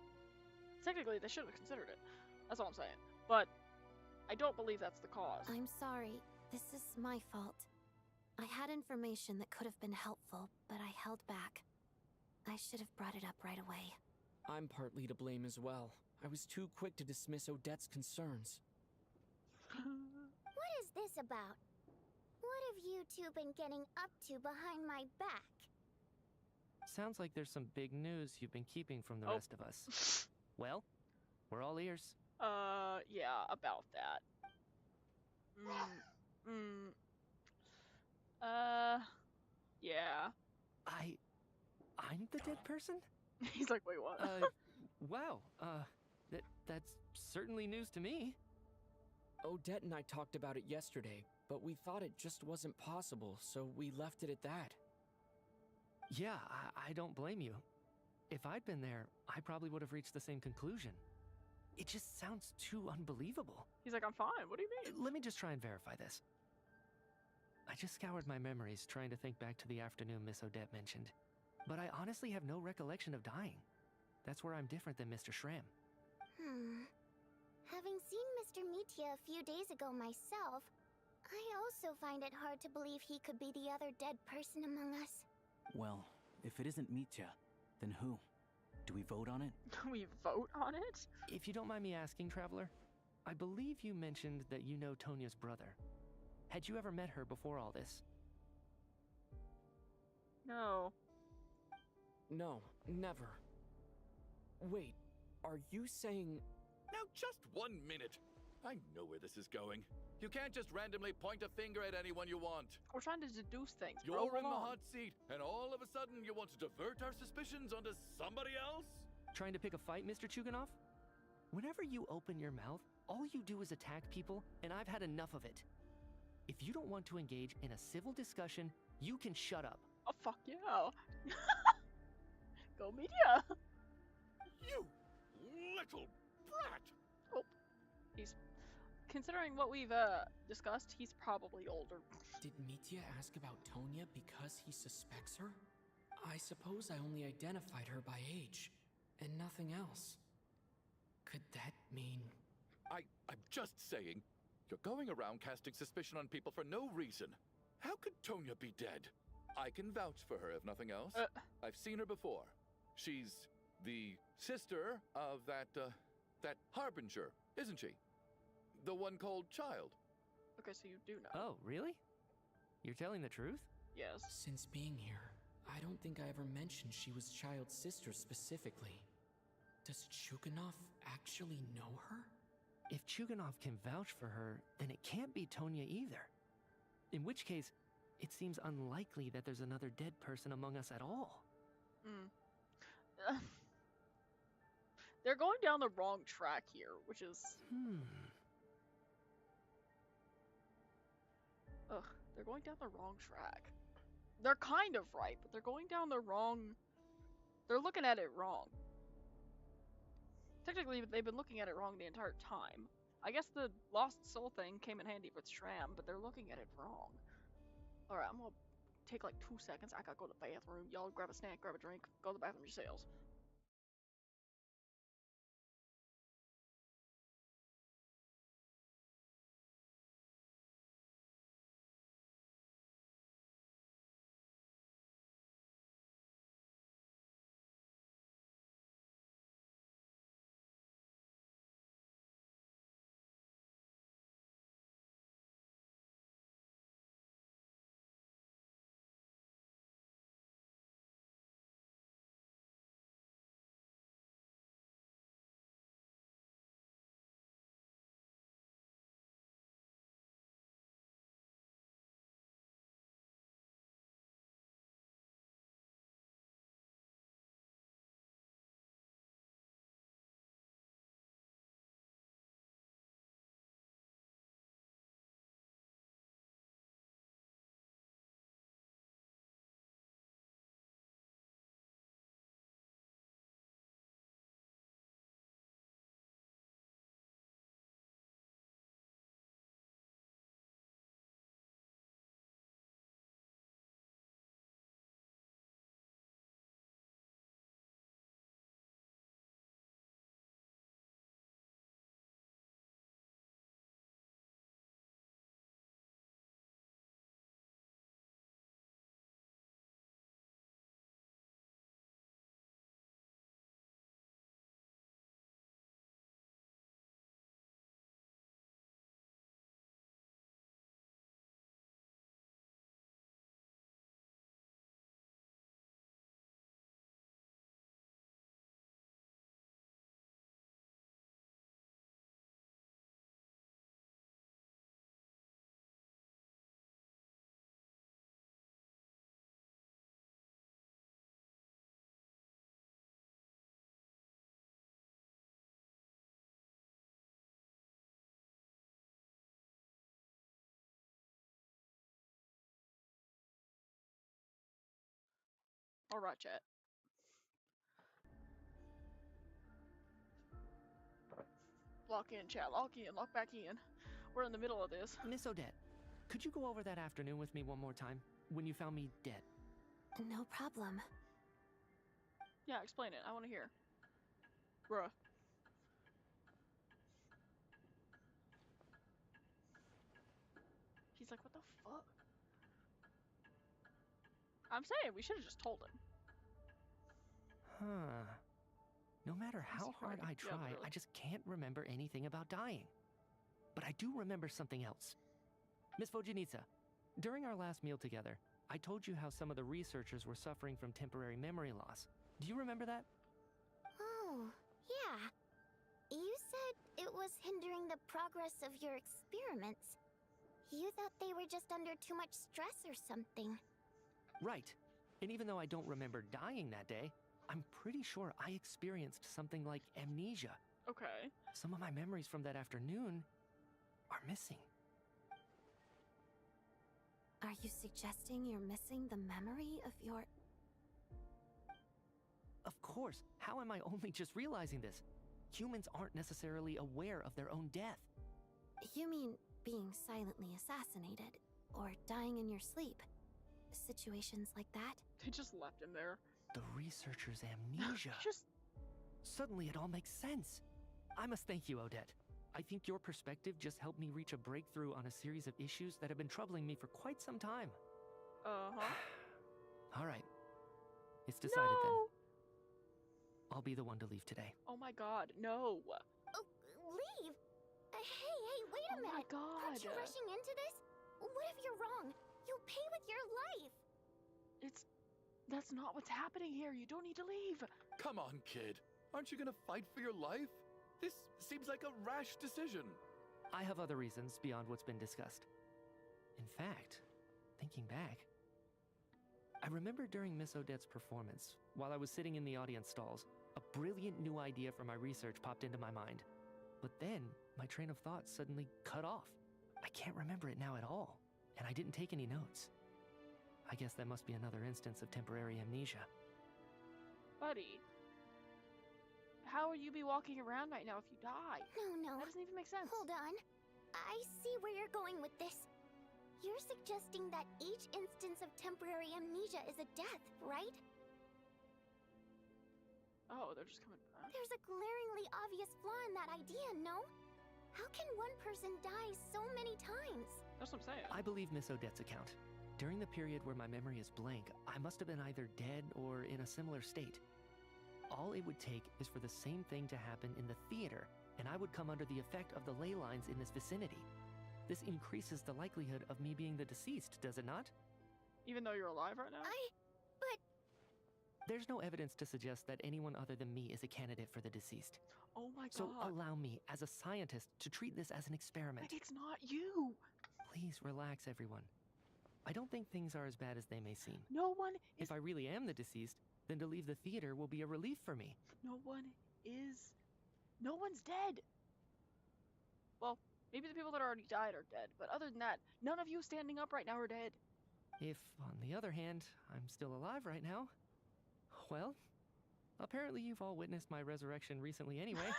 Technically, they should have considered it. That's all I'm saying. But I don't believe that's the cause. I'm sorry. This is my fault. I had information that could have been helpful, but I held back. I should have brought it up right away. I'm partly to blame as well. I was too quick to dismiss Odette's concerns. What is this about? What have you two been getting up to behind my back? Sounds like there's some big news you've been keeping from the rest of us. Well, we're all ears. Yeah, about that. Yeah. I'm the dead person? He's like, wait, what? Wow, that's certainly news to me. Odette and I talked about it yesterday, but we thought it just wasn't possible, so we left it at that. Yeah, I don't blame you. If I'd been there, I probably would have reached the same conclusion. It just sounds too unbelievable. He's like, I'm fine. What do you mean? Let me just try and verify this. I just scoured my memories trying to think back to the afternoon Miss Odette mentioned. But I honestly have no recollection of dying. That's where I'm different than Mr. Shram. Having seen Mr. Mitya a few days ago myself, I also find it hard to believe he could be the other dead person among us. Well, if it isn't Mitya, then who? Do we vote on it? We vote on it? If you don't mind me asking, Traveler, I believe you mentioned that you know Tonya's brother. Had you ever met her before all this? No. No, never. Wait, are you saying... Now, just 1 minute. I know where this is going. You can't just randomly point a finger at anyone you want. We're trying to deduce things, You're bro. in the hot seat, and all of a sudden you want to divert our suspicions onto somebody else? Trying to pick a fight, Mr. Chuganov? Whenever you open your mouth, all you do is attack people, and I've had enough of it. If you don't want to engage in a civil discussion, you can shut up. Oh, fuck yeah. Go Media! You little brat! Oh, he's... Considering what we've, discussed, he's probably older. Did Mitya ask about Tonya because he suspects her? I suppose I only identified her by age, and nothing else. Could that mean... I'm just saying, you're going around casting suspicion on people for no reason. How could Tonya be dead? I can vouch for her if nothing else. I've seen her before. She's the sister of that Harbinger, isn't she? The one called Child. Okay, so you do know. Oh, really? You're telling the truth? Yes. Since being here, I don't think I ever mentioned she was Child's sister specifically. Does Chuganov actually know her? If Chuganov can vouch for her, then it can't be Tonya either. In which case, it seems unlikely that there's another dead person among us at all. They're going down the wrong track here, which is... Ugh, they're going down the wrong track. They're kind of right, but they're going down the wrong... They're looking at it wrong. Technically, they've been looking at it wrong the entire time. I guess the lost soul thing came in handy with Shram, but they're looking at it wrong. Alright, I'm gonna take like 2 seconds. I gotta go to the bathroom. Y'all grab a snack, grab a drink, go to the bathroom yourselves. Alright, chat. Lock in, chat. Lock in. Lock back in. We're in the middle of this. Miss Odette, could you go over that afternoon with me one more time? When you found me dead? No problem. Yeah, explain it. I want to hear. Bruh. He's like, what the fuck? I'm saying we should have just told him. Huh. No matter how hard I try, literally. I just can't remember anything about dying. But I do remember something else. Miss Vojanitsa, during our last meal together, I told you how some of the researchers were suffering from temporary memory loss. Do you remember that? Oh, yeah. You said it was hindering the progress of your experiments. You thought they were just under too much stress or something. Right. And even though I don't remember dying that day, I'm pretty sure I experienced something like amnesia. Okay. Some of my memories from that afternoon are missing. Are you suggesting you're missing the memory of your... Of course. How am I only just realizing this? Humans aren't necessarily aware of their own death. You mean being silently assassinated, or dying in your sleep? Situations like that? They just left him there. The researcher's amnesia. Just... Suddenly it all makes sense. I must thank you, Odette. I think your perspective just helped me reach a breakthrough on a series of issues that have been troubling me for quite some time. All right. It's decided then. I'll be the one to leave today. Oh my god, no. Oh, leave? Hey, wait a minute. Oh my god. Aren't you rushing into this? What if you're wrong? You'll pay with your life. That's not what's happening here. You don't need to leave. Come on, kid. Aren't you gonna fight for your life? This seems like a rash decision. I have other reasons beyond what's been discussed. In fact, thinking back, I remember during Miss Odette's performance, while I was sitting in the audience stalls, a brilliant new idea for my research popped into my mind. But then, my train of thought suddenly cut off. I can't remember it now at all, and I didn't take any notes. I guess that must be another instance of temporary amnesia. Buddy, how would you be walking around right now if you die? No. That doesn't even make sense. Hold on. I see where you're going with this. You're suggesting that each instance of temporary amnesia is a death, right? Oh, they're just coming back. There's a glaringly obvious flaw in that idea, no? How can one person die so many times? That's what I'm saying. I believe Miss Odette's account. During the period where my memory is blank, I must have been either dead or in a similar state. All it would take is for the same thing to happen in the theater, and I would come under the effect of the ley lines in this vicinity. This increases the likelihood of me being the deceased, does it not? Even though you're alive right now? But... There's no evidence to suggest that anyone other than me is a candidate for the deceased. Oh my god. So allow me, as a scientist, to treat this as an experiment. But it's not you! Please relax, everyone. I don't think things are as bad as they may seem. No one is... If I really am the deceased, then to leave the theater will be a relief for me. No one is... No one's dead! Well, maybe the people that already died are dead, but other than that, none of you standing up right now are dead. If, on the other hand, I'm still alive right now, well, apparently you've all witnessed my resurrection recently anyway.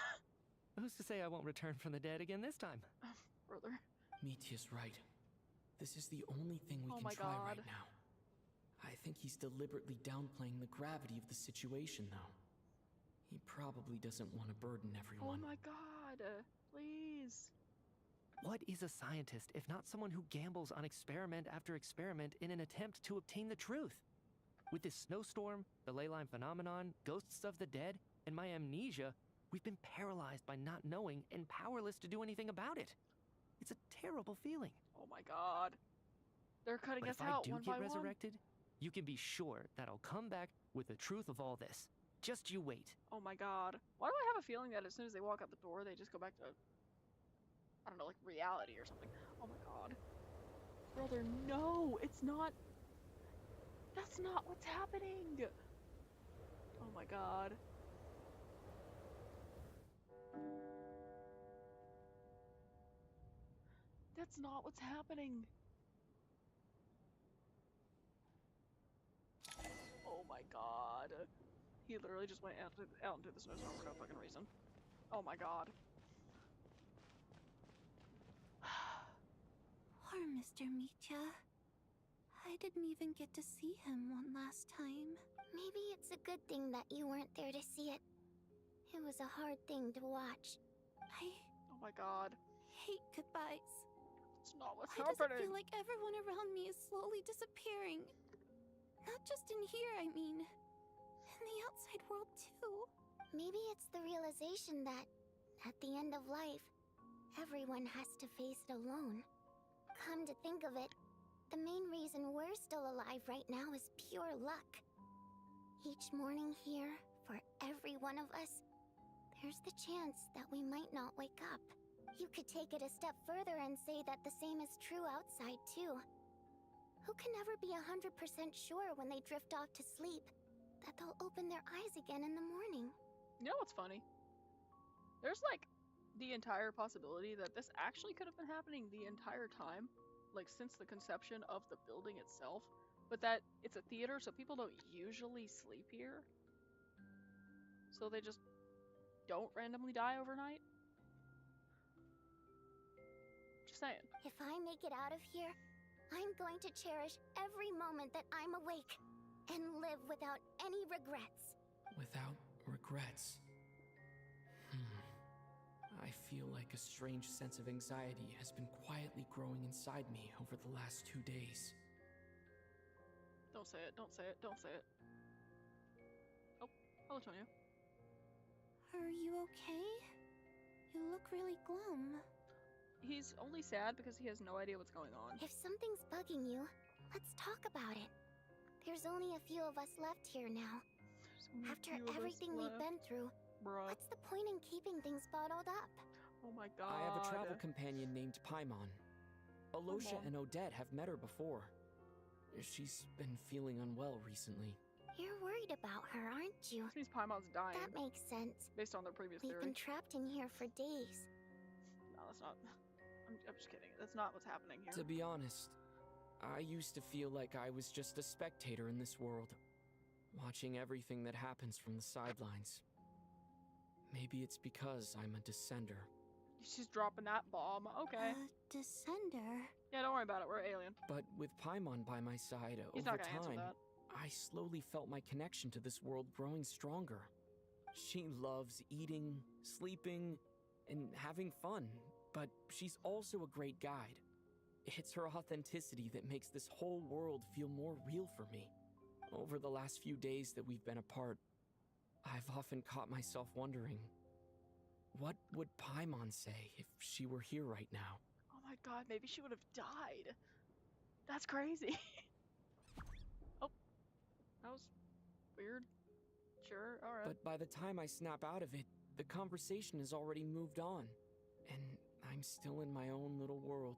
Who's to say I won't return from the dead again this time? Brother. Mitia's right. This is the only thing we can try right now. I think he's deliberately downplaying the gravity of the situation, though. He probably doesn't want to burden everyone. Oh my god, please. What is a scientist if not someone who gambles on experiment after experiment in an attempt to obtain the truth? With this snowstorm, the ley line phenomenon, ghosts of the dead, and my amnesia, we've been paralyzed by not knowing and powerless to do anything about it. It's a terrible feeling. Oh my god. They're cutting us out one by one. If I do get resurrected, you can be sure that I'll come back with the truth of all this. Just you wait. Oh my god. Why do I have a feeling that as soon as they walk out the door, they just go back to, I don't know, like reality or something? Oh my god. Brother, no! It's not... That's not what's happening! Oh my god. That's not what's happening. Oh my god. He literally just went out into the snowstorm for no fucking reason. Oh my god. Poor Mr. Mitya. I didn't even get to see him one last time. Maybe it's a good thing that you weren't there to see it. It was a hard thing to watch. Oh my god. Hate goodbyes. It's not what's Why does it happening? feel like everyone around me is slowly disappearing? Not just in here, I mean. In the outside world, too. Maybe it's the realization that, at the end of life, everyone has to face it alone. Come to think of it, the main reason we're still alive right now is pure luck. Each morning here, for every one of us, there's the chance that we might not wake up. You could take it a step further and say that the same is true outside, too. Who can never be 100% sure when they drift off to sleep that they'll open their eyes again in the morning? You know what's funny? There's like the entire possibility that this actually could have been happening the entire time, like since the conception of the building itself, but that it's a theater, so people don't usually sleep here. So they just don't randomly die overnight. Just saying. If I make it out of here, I'm going to cherish every moment that I'm awake and live without any regrets. Without regrets. I feel like a strange sense of anxiety has been quietly growing inside me over the last 2 days. Don't say it, don't say it, don't say it. Oh, hello, Tonya. Are you okay? You look really glum. He's only sad because he has no idea what's going on. If something's bugging you, let's talk about it. There's only a few of us left here now. After everything we've been through, what's the point in keeping things bottled up? Oh my god. I have a travel companion named Paimon. Alosha and Odette have met her before. She's been feeling unwell recently. You're worried about her, aren't you? This means Paimon's dying. That makes sense. Based on their previous We've theory. been trapped in here for days. No, that's not. I'm just kidding. That's not what's happening here. To be honest, I used to feel like I was just a spectator in this world, watching everything that happens from the sidelines. Maybe it's because I'm a descender. She's dropping that bomb. Okay. Descender? Yeah, don't worry about it. We're alien. But with Paimon by my side, He's over not gonna answer time, that. I slowly felt my connection to this world growing stronger. She loves eating, sleeping, and having fun, but she's also a great guide. It's her authenticity that makes this whole world feel more real for me. Over the last few days that we've been apart, I've often caught myself wondering, what would Paimon say if she were here right now? Oh my god, maybe she would have died. That's crazy. Oh, that was weird. Sure, alright. But by the time I snap out of it, the conversation has already moved on, and I'm still in my own little world.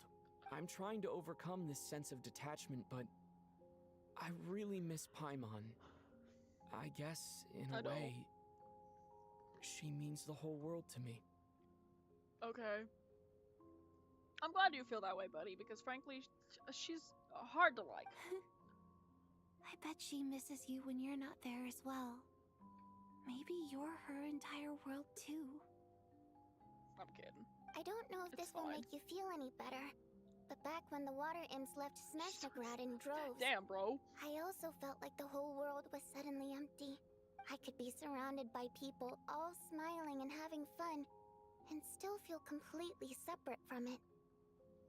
I'm trying to overcome this sense of detachment, but I really miss Paimon. I guess, in a way, she means the whole world to me. Okay. I'm glad you feel that way, buddy, because frankly, she's hard to like. I bet she misses you when you're not there as well. Maybe you're her entire world too. I'm kidding. I don't know if this will make you feel any better, but back when the water imps left Snezhnaya in droves, damn, bro, I also felt like the whole world was suddenly empty. I could be surrounded by people, all smiling and having fun, and still feel completely separate from it.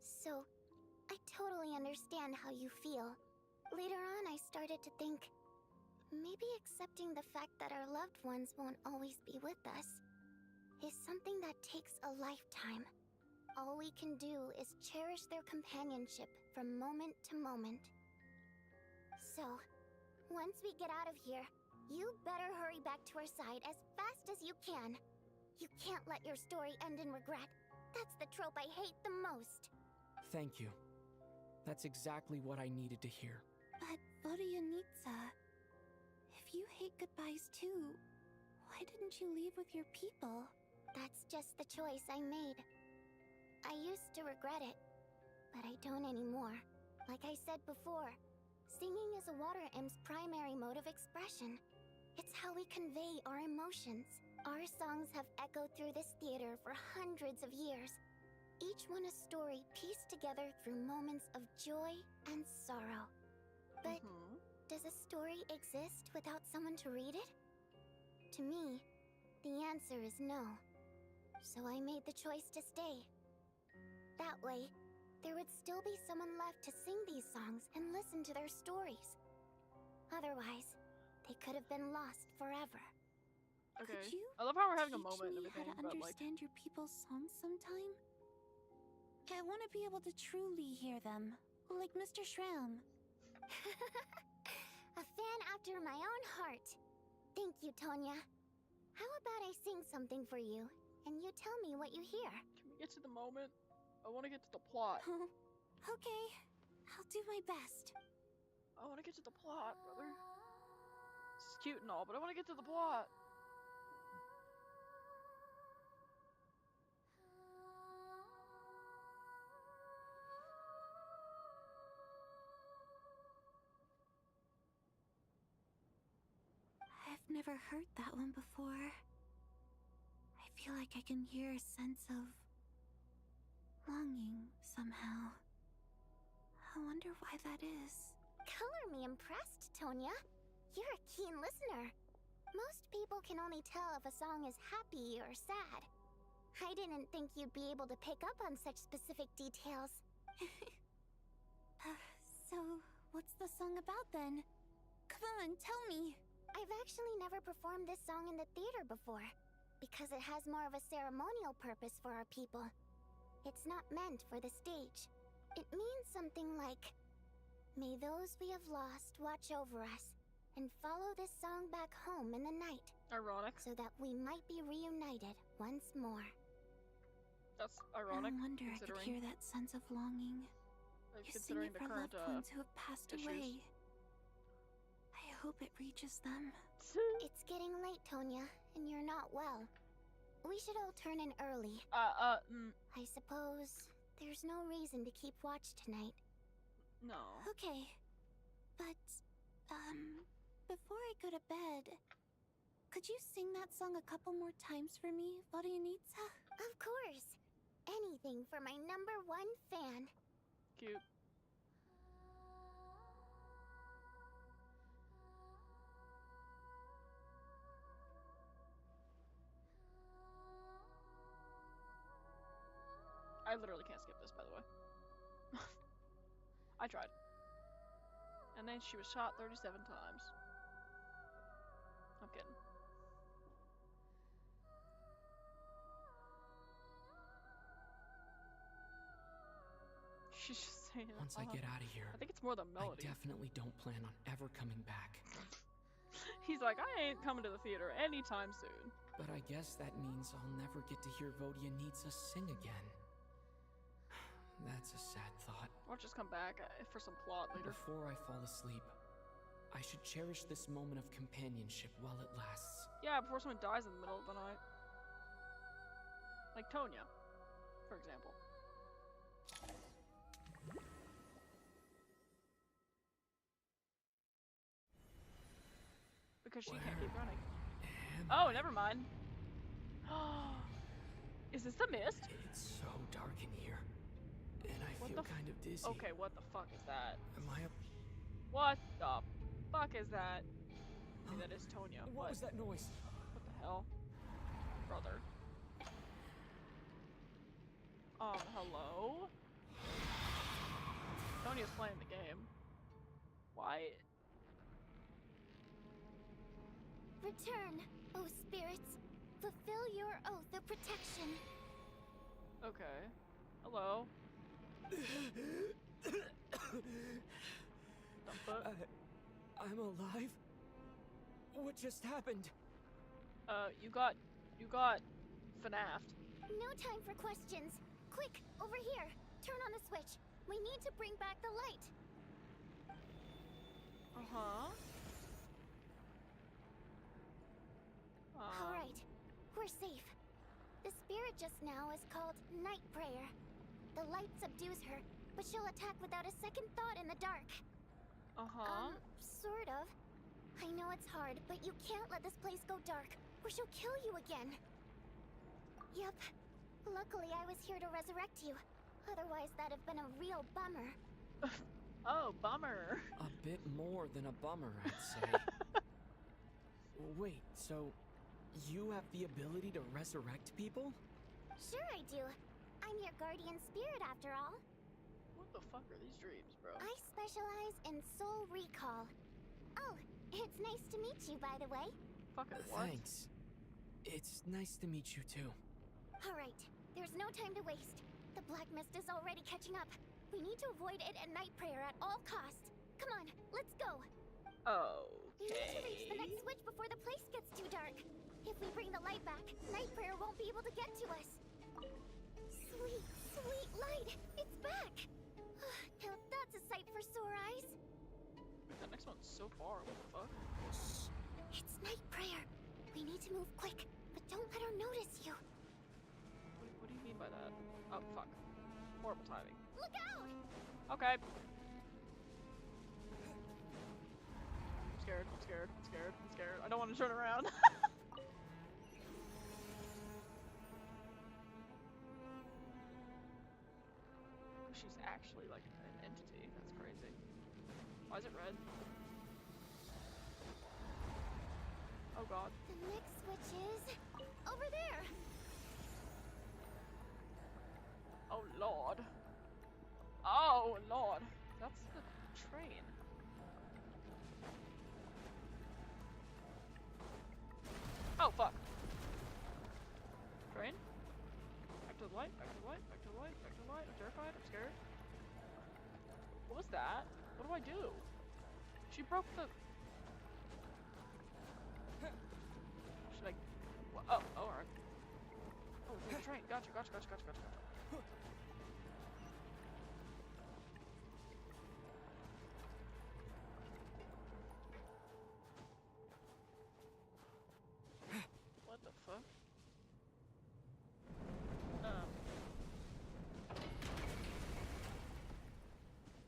So, I totally understand how you feel. Later on, I started to think, maybe accepting the fact that our loved ones won't always be with us is something that takes a lifetime. All we can do is cherish their companionship from moment to moment. So, once we get out of here, you better hurry back to our side as fast as you can. You can't let your story end in regret. That's the trope I hate the most. Thank you. That's exactly what I needed to hear. But, Vodyanitsa, if you hate goodbyes too, why didn't you leave with your people? That's just the choice I made. I used to regret it, but I don't anymore. Like I said before, singing is a water imp's primary mode of expression. It's how we convey our emotions. Our songs have echoed through this theater for hundreds of years. each one a story pieced together through moments of joy and sorrow. But does a story exist without someone to read it? To me, the answer is no. So I made the choice to stay. That way, there would still be someone left to sing these songs and listen to their stories. Otherwise, they could have been lost forever. Okay. Could you I love how we're having a teach moment and me how everything, to but like, understand your people's songs sometime? I want to be able to truly hear them, like Mr. Shram. A fan after my own heart. Thank you, Tonya. How about I sing something for you, and you tell me what you hear? can we get to the moment? I want to get to the plot. Okay, I'll do my best. I want to get to the plot, brother. It's cute and all, but I want to get to the plot. I've never heard that one before. I feel like I can hear a sense of longing somehow. I wonder why that is. Color me impressed, Tonya. You're a keen listener. Most people can only tell if a song is happy or sad. I didn't think you'd be able to pick up on such specific details. So, what's the song about then? Come on, tell me. I've actually never performed this song in the theater before, because it has more of a ceremonial purpose for our people. It's not meant for the stage. It means something like, may those we have lost watch over us, and follow this song back home in the night. Ironic. So that we might be reunited once more. That's ironic. No wonder I could hear that sense of longing. You sing Considering it the for current loved ones who have passed issues. away. I hope it reaches them. It's getting late, Tonya, and you're not well. We should all turn in early. I suppose there's no reason to keep watch tonight. No. Okay. But, before I go to bed, could you sing that song a couple more times for me, Vodianitsa? Of course. Anything for my #1 fan. Cute. I literally can't skip this, by the way. I tried. And then she was shot 37 times. I'm kidding. She's just saying it. Once I get out of here, I think it's more the I melody. definitely don't plan on ever coming back. He's like, I ain't coming to the theater anytime soon. But I guess that means I'll never get to hear Vodianitsa sing again. That's a sad thought. I'll just come back for some plot later. Before I fall asleep, I should cherish this moment of companionship while it lasts. Yeah, before someone dies in the middle of the night. Like Tonya, for example. Because she can't keep running. Oh, never mind. Is this the mist? It's so dark in here, and I feel kind of dizzy. Okay, what the fuck is that? Am I a... What the fuck is that? Okay, that is Tonya. What was that noise? What the hell? Brother. Hello? Tonya's playing the game. Why? Return, O spirits. Fulfill your oath of protection. Okay. Hello? I'm alive? What just happened? You got FNAF'd. No time for questions. Quick, over here. Turn on the switch. We need to bring back the light. Uh-huh. Alright, we're safe. The spirit just now is called Night Prayer. The light subdues her, but she'll attack without a second thought in the dark. Uh-huh. Sort of. I know it's hard, but you can't let this place go dark, or she'll kill you again. Yep. Luckily, I was here to resurrect you. Otherwise, that'd have been a real bummer. Oh, bummer. A bit more than a bummer, I'd say. Wait, so you have the ability to resurrect people? Sure I do. I'm your guardian spirit after all. What the fuck are these dreams, bro? I specialize in soul recall. Oh, it's nice to meet you, by the way. Fucking what? Thanks. It's nice to meet you too. Alright, there's no time to waste. The black mist is already catching up. We need to avoid it and Night Prayer at all costs. Come on, let's go. We need to reach the next switch before the place gets too dark. If we bring the light back, Night Prayer won't be able to get to us. Sweet, sweet light! It's back! Now that's a sight for sore eyes. That next one's so far, what the fuck? Shh! It's Night Prayer. We need to move quick, but don't let her notice you. What do you mean by that? Oh, fuck. Horrible timing. Look out! Okay. I'm scared, I'm scared, I'm scared, I'm scared. I don't want to turn around. She's actually like an entity. That's crazy. Why is it red? Oh god. The next switch is over there. Oh lord. Oh lord. That's the train. Oh fuck. Train? Back to the light, back to the light, back to the light, back to the light. I'm terrified, I'm scared. What was that? What do I do? She broke the... Should I... Oh, alright. Oh, there's a train. Gotcha, gotcha, gotcha, gotcha, gotcha, gotcha. What the fuck?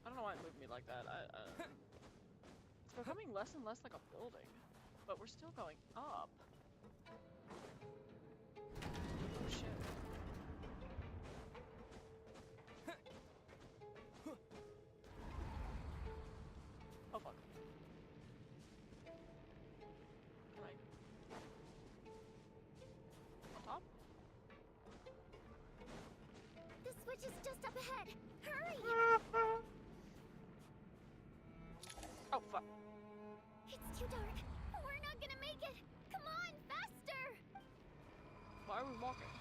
I don't know why it moved me like that. It's becoming less and less like a building, but we're still going up. Oh shit. Oh fuck. Can I... On top? The switch is just up ahead. Hurry! Oh fuck. It's too dark. We're not gonna make it. Come on, faster! Why are we walking?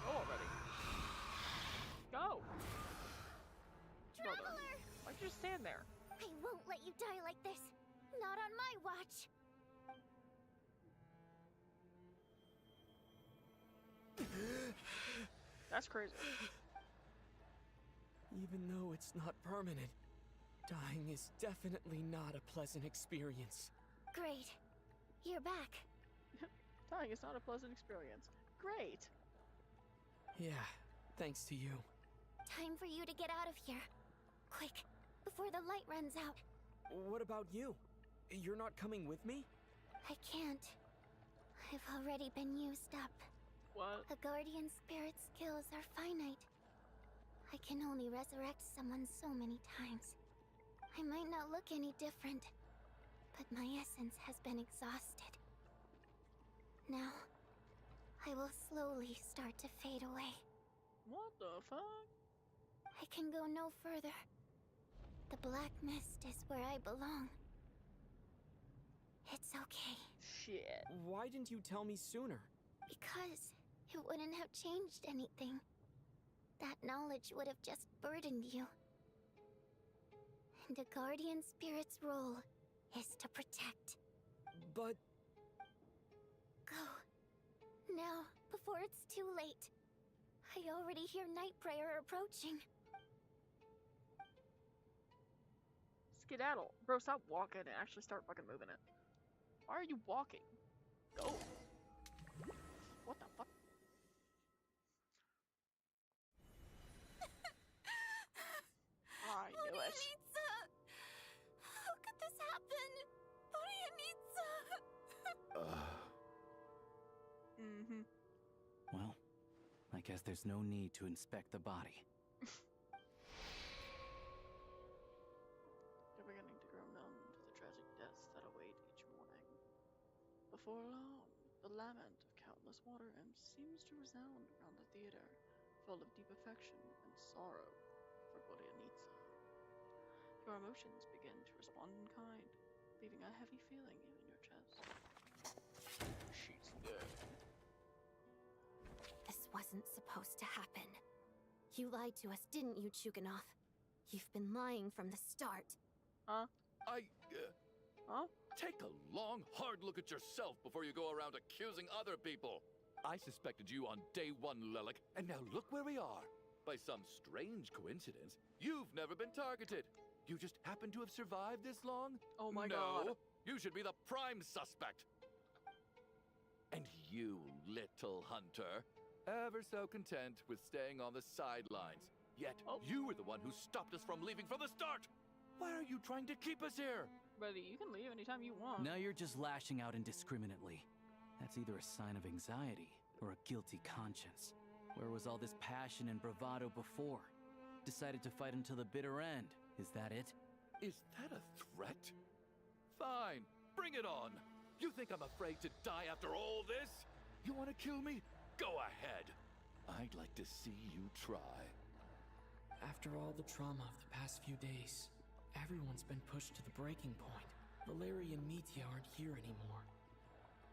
Go already. Go! Traveler! Why'd you just stand there? I won't let you die like this. Not on my watch. That's crazy. Even though it's not permanent, dying is definitely not a pleasant experience. Great. You're back. Dying is not a pleasant experience. Great. Yeah, thanks to you. Time for you to get out of here. Quick, before the light runs out. What about you? You're not coming with me? I can't. I've already been used up. What? A guardian spirit's skills are finite. I can only resurrect someone so many times. I might not look any different, but my essence has been exhausted. Now, I will slowly start to fade away. What the fuck? I can go no further. The black mist is where I belong. It's okay. Shit. Why didn't you tell me sooner? Because it wouldn't have changed anything. That knowledge would have just burdened you. And a guardian spirit's role is to protect. But... Go. Now, before it's too late. I already hear Night Prayer approaching. Skedaddle. Bro, stop walking and actually start fucking moving it. Why are you walking? Go. What the fuck? I knew it. How could this happen? Well, I guess there's no need to inspect the body. You're beginning to grow numb to the tragic deaths that await each morning. Before long, the lament of countless water imps seems to resound around the theater, full of deep affection and sorrow for Goryanitsa. Your emotions begin to respond in kind, leaving a heavy feeling in your chest. She's dead. This wasn't supposed to happen. You lied to us, didn't you, Chuganov? You've been lying from the start. Huh? Huh? Take a long, hard look at yourself before you go around accusing other people. I suspected you on day one, Lelik, and now look where we are. By some strange coincidence, you've never been targeted. You just happen to have survived this long? Oh my god. No, you should be the prime suspect. And you, little hunter, ever so content with staying on the sidelines. Yet, you were the one who stopped us from leaving from the start! Why are you trying to keep us here? Buddy, you can leave anytime you want. Now you're just lashing out indiscriminately. That's either a sign of anxiety or a guilty conscience. Where was all this passion and bravado before? Decided to fight until the bitter end. Is that it? Is that a threat? Fine, bring it on. You think I'm afraid to die after all this? You want to kill me? Go ahead. I'd like to see you try. After all the trauma of the past few days, everyone's been pushed to the breaking point. Valeri and Mitya aren't here anymore.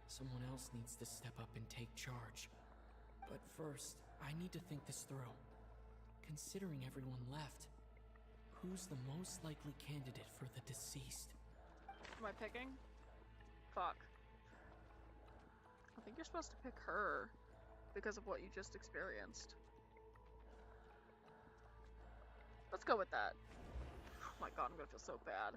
Someone else needs to step up and take charge. But first, I need to think this through. Considering everyone left, who's the most likely candidate for the deceased? Am I picking? Fuck. I think you're supposed to pick her because of what you just experienced. Let's go with that. Oh my god, I'm gonna feel so bad.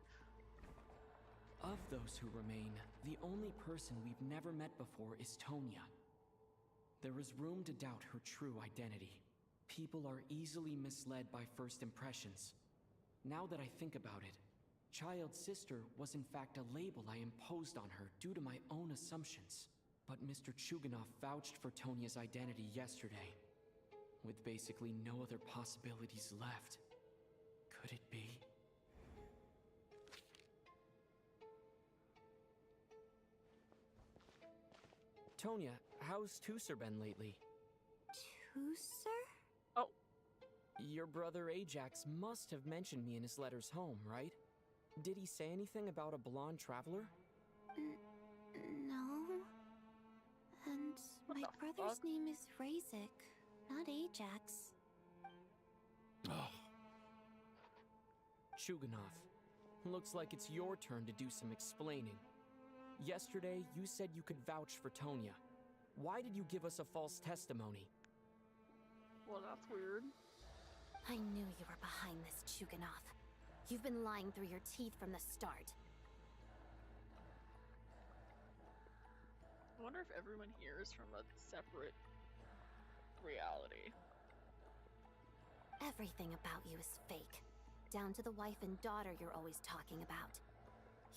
Of those who remain, the only person we've never met before is Tonya. There is room to doubt her true identity. People are easily misled by first impressions. Now that I think about it, Child Sister was in fact a label I imposed on her due to my own assumptions. But Mr. Chuganov vouched for Tonya's identity yesterday, with basically no other possibilities left. Could it be? Tonya, how's Tuser been lately? Tuser? Oh. Your brother Ajax must have mentioned me in his letters home, right? Did he say anything about a blonde traveler? No. And my brother's name is Razik, not Ajax. Chuganov, looks like it's your turn to do some explaining. Yesterday, you said you could vouch for Tonya. Why did you give us a false testimony? Well, that's weird. I knew you were behind this, Chuganov. You've been lying through your teeth from the start. I wonder if everyone here is from a separate reality. Everything about you is fake. Down to the wife and daughter you're always talking about.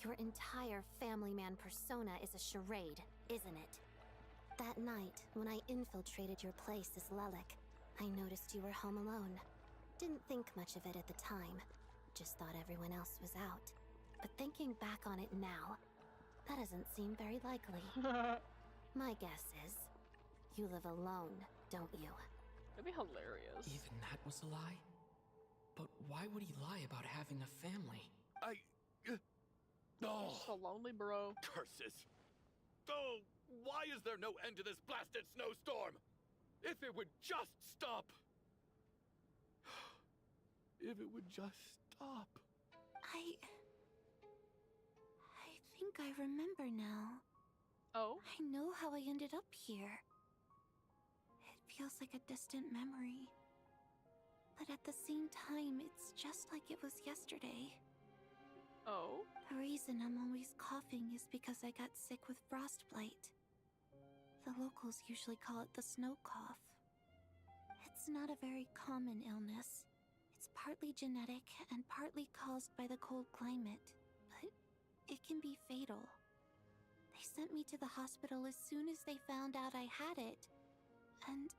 Your entire family man persona is a charade, isn't it? That night, when I infiltrated your place as Lelik, I noticed you were home alone. Didn't think much of it at the time. Just thought everyone else was out. But thinking back on it now, that doesn't seem very likely. My guess is, you live alone, don't you? That'd be hilarious. Even that was a lie? But why would he lie about having a family? You're so lonely, bro. Curses! Oh, why is there no end to this blasted snowstorm? If it would just stop! If it would just stop. I think I remember now. Oh? I know how I ended up here. It feels like a distant memory. But at the same time, it's just like it was yesterday. Oh? The reason I'm always coughing is because I got sick with frostbite. The locals usually call it the snow cough. It's not a very common illness. It's partly genetic and partly caused by the cold climate, but it can be fatal. They sent me to the hospital as soon as they found out I had it, and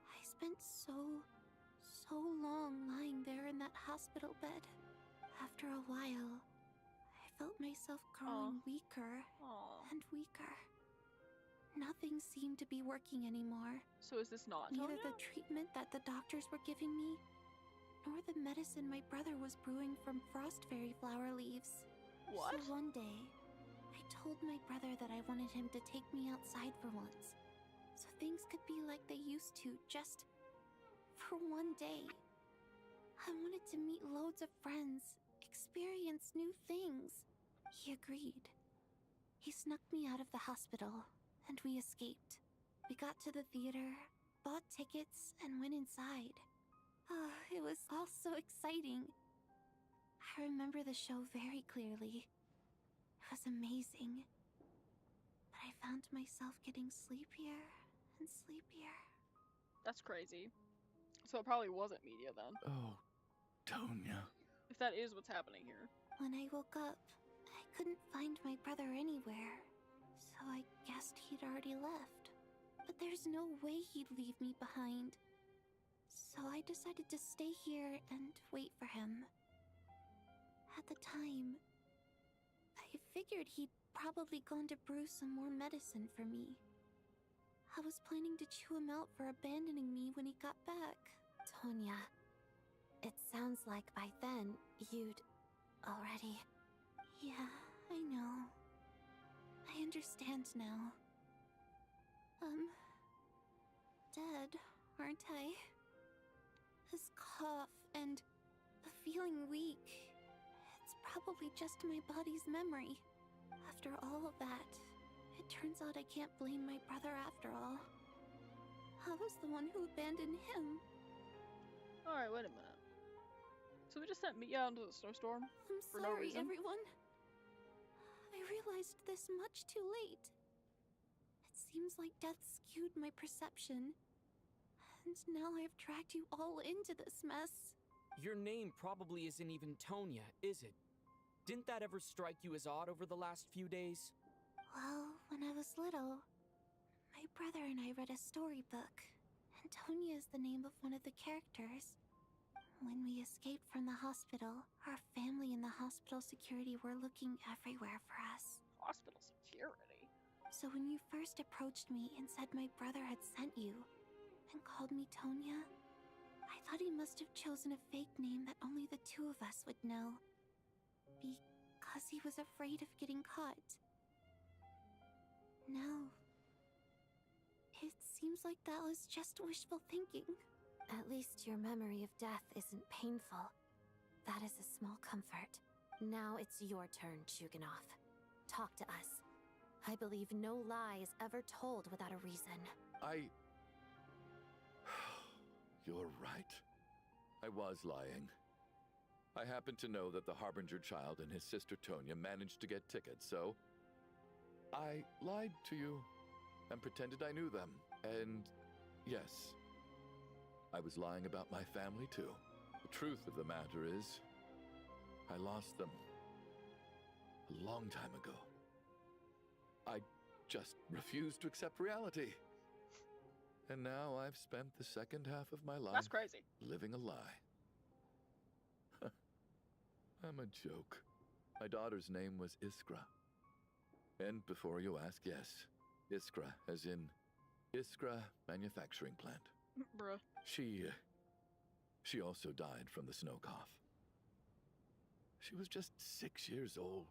I spent so long lying there in that hospital bed. After a while, I felt myself growing weaker and weaker. Nothing seemed to be working anymore. So is this not Neither Tonya? the treatment that the doctors were giving me, nor the medicine my brother was brewing from frost fairy flower leaves. What? So one day, I told my brother that I wanted him to take me outside for once, so things could be like they used to, just for one day. I wanted to meet loads of friends, experience new things. He agreed. He snuck me out of the hospital, and we escaped. We got to the theater, bought tickets, and went inside. Oh, it was all so exciting. I remember the show very clearly. It was amazing. But I found myself getting sleepier and sleepier. That's crazy. So it probably wasn't media then. Oh, Tonya. If that is what's happening here. When I woke up, I couldn't find my brother anywhere. So I guessed he'd already left. But there's no way he'd leave me behind. So I decided to stay here and wait for him. At the time, I figured he'd probably gone to brew some more medicine for me. I was planning to chew him out for abandoning me when he got back. Tonya, it sounds like by then you'd already... Yeah, I know. I understand now. Dead, aren't I? This cough and the feeling weak, it's probably just my body's memory. After all of that, it turns out I can't blame my brother after all. I was the one who abandoned him. Alright, wait a minute. So we just sent Mia out into the snowstorm? I'm For no sorry, reason? everyone. I realized this much too late. It seems like death skewed my perception. And now I've dragged you all into this mess. Your name probably isn't even Tonya, is it? Didn't that ever strike you as odd over the last few days? Well, when I was little, my brother and I read a storybook, and Tonya is the name of one of the characters. When we escaped from the hospital, our family and the hospital security were looking everywhere for us. Hospital security? So when you first approached me and said my brother had sent you, and called me Tonya, I thought he must have chosen a fake name that only the two of us would know. Because he was afraid of getting caught. No. It seems like that was just wishful thinking. At least your memory of death isn't painful. That is a small comfort. Now it's your turn, Chuganov. Talk to us. I believe no lie is ever told without a reason. You're right. I was lying. I happened to know that the Harbinger child and his sister Tonya managed to get tickets, so I lied to you and pretended I knew them. And yes, I was lying about my family too. The truth of the matter is, I lost them a long time ago. I just refused to accept reality. And now I've spent the second half of my life That's crazy. living a lie. I'm a joke. My daughter's name was Iskra. And before you ask, yes, Iskra, as in Iskra Manufacturing Plant. Bruh. She also died from the snow cough. She was just 6 years old.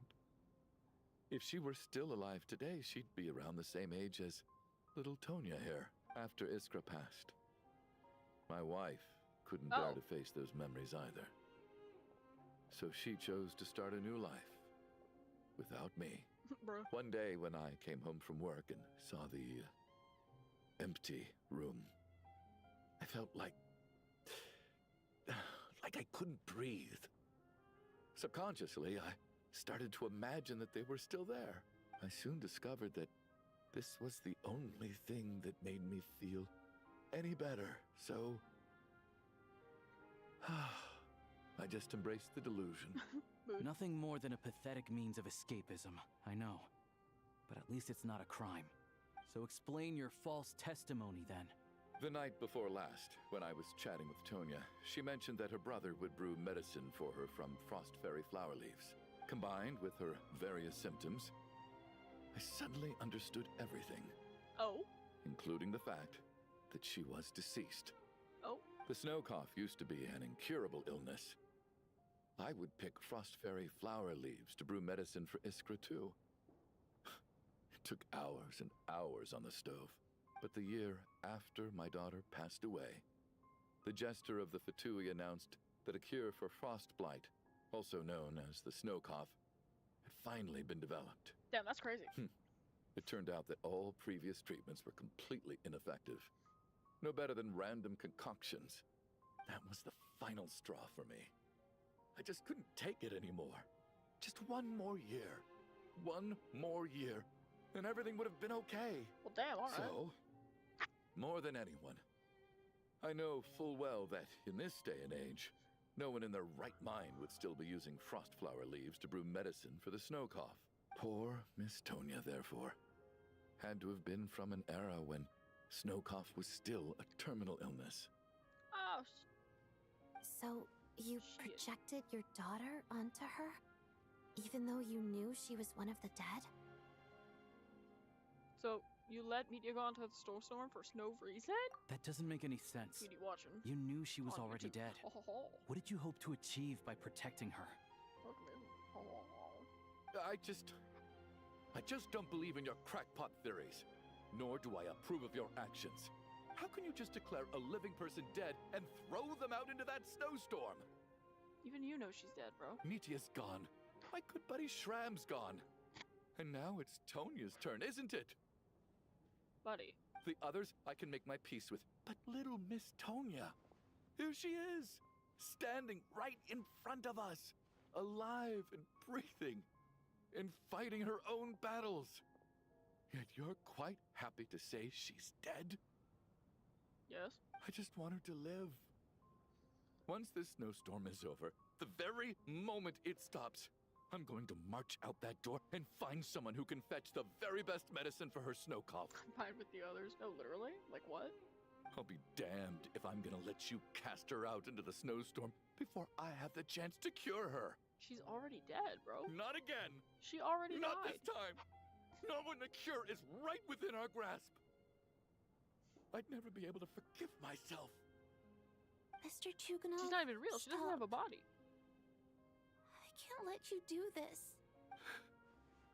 If she were still alive today, she'd be around the same age as little Tonya here. After Iskra passed, my wife couldn't bear to face those memories either. So she chose to start a new life without me. Bruh. One day when I came home from work and saw the empty room, I felt like I couldn't breathe. Subconsciously, I started to imagine that they were still there. I soon discovered that this was the only thing that made me feel any better, so I just embraced the delusion. Nothing more than a pathetic means of escapism, I know. But at least it's not a crime. So explain your false testimony then. The night before last, when I was chatting with Tonya, she mentioned that her brother would brew medicine for her from frost fairy flower leaves. Combined with her various symptoms, I suddenly understood everything. Oh? Including the fact that she was deceased. Oh? The snow cough used to be an incurable illness. I would pick frost fairy flower leaves to brew medicine for Iskra too. It took hours and hours on the stove. But the year after my daughter passed away, the jester of the Fatui announced that a cure for frostblight, also known as the snow cough, had finally been developed. Damn, that's crazy. It turned out that all previous treatments were completely ineffective. No better than random concoctions. That was the final straw for me. I just couldn't take it anymore. Just one more year. One more year. And everything would have been okay. Well, damn, alright. So, more than anyone, I know full well that in this day and age, no one in their right mind would still be using frost flower leaves to brew medicine for the snow cough. Poor Miss Tonya, therefore, had to have been from an era when snow cough was still a terminal illness. Oh, So, you projected your daughter onto her? Even though you knew she was one of the dead? So, you let Meteor go onto the snowstorm for no reason? That doesn't make any sense. Meteor watching. You knew she was On already YouTube. dead. Ho, ho, ho. What did you hope to achieve by protecting her? Ho, ho, ho. I just don't believe in your crackpot theories. Nor do I approve of your actions. How can you just declare a living person dead and throw them out into that snowstorm? Even you know she's dead, bro. Mitia's gone. My good buddy Shram's gone. And now it's Tonya's turn, isn't it? Buddy. The others I can make my peace with, but little Miss Tonya, here she is, standing right in front of us, alive and breathing, and fighting her own battles. Yet you're quite happy to say she's dead? Yes? I just want her to live. Once this snowstorm is over, the very moment it stops, I'm going to march out that door and find someone who can fetch the very best medicine for her snow cough. Combined with the others? No, literally? Like what? I'll be damned if I'm gonna let you cast her out into the snowstorm before I have the chance to cure her. She's already dead, bro. Not again! She already Not died. this time! Not when the cure is right within our grasp! I'd never be able to forgive myself. Mr. Chuganov, She's not even real. She doesn't have a body. I can't let you do this.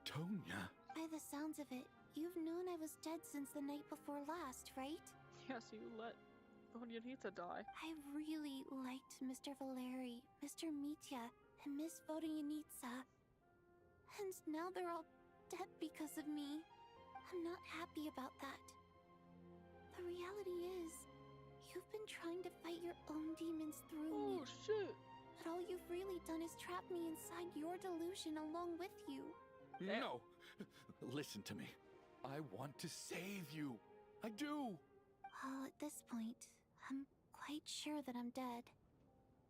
Tonya. By the sounds of it, you've known I was dead since the night before last, right? Yeah, so you let Vodyanita die. I really liked Mr. Valeri, Mr. Mitya, and Miss Vodyanitsa. And now they're all dead because of me. I'm not happy about that. The reality is, you've been trying to fight your own demons through me. Oh, shit. But all you've really done is trap me inside your delusion along with you. No! Listen to me. I want to save you. I do. Well, at this point, I'm quite sure that I'm dead.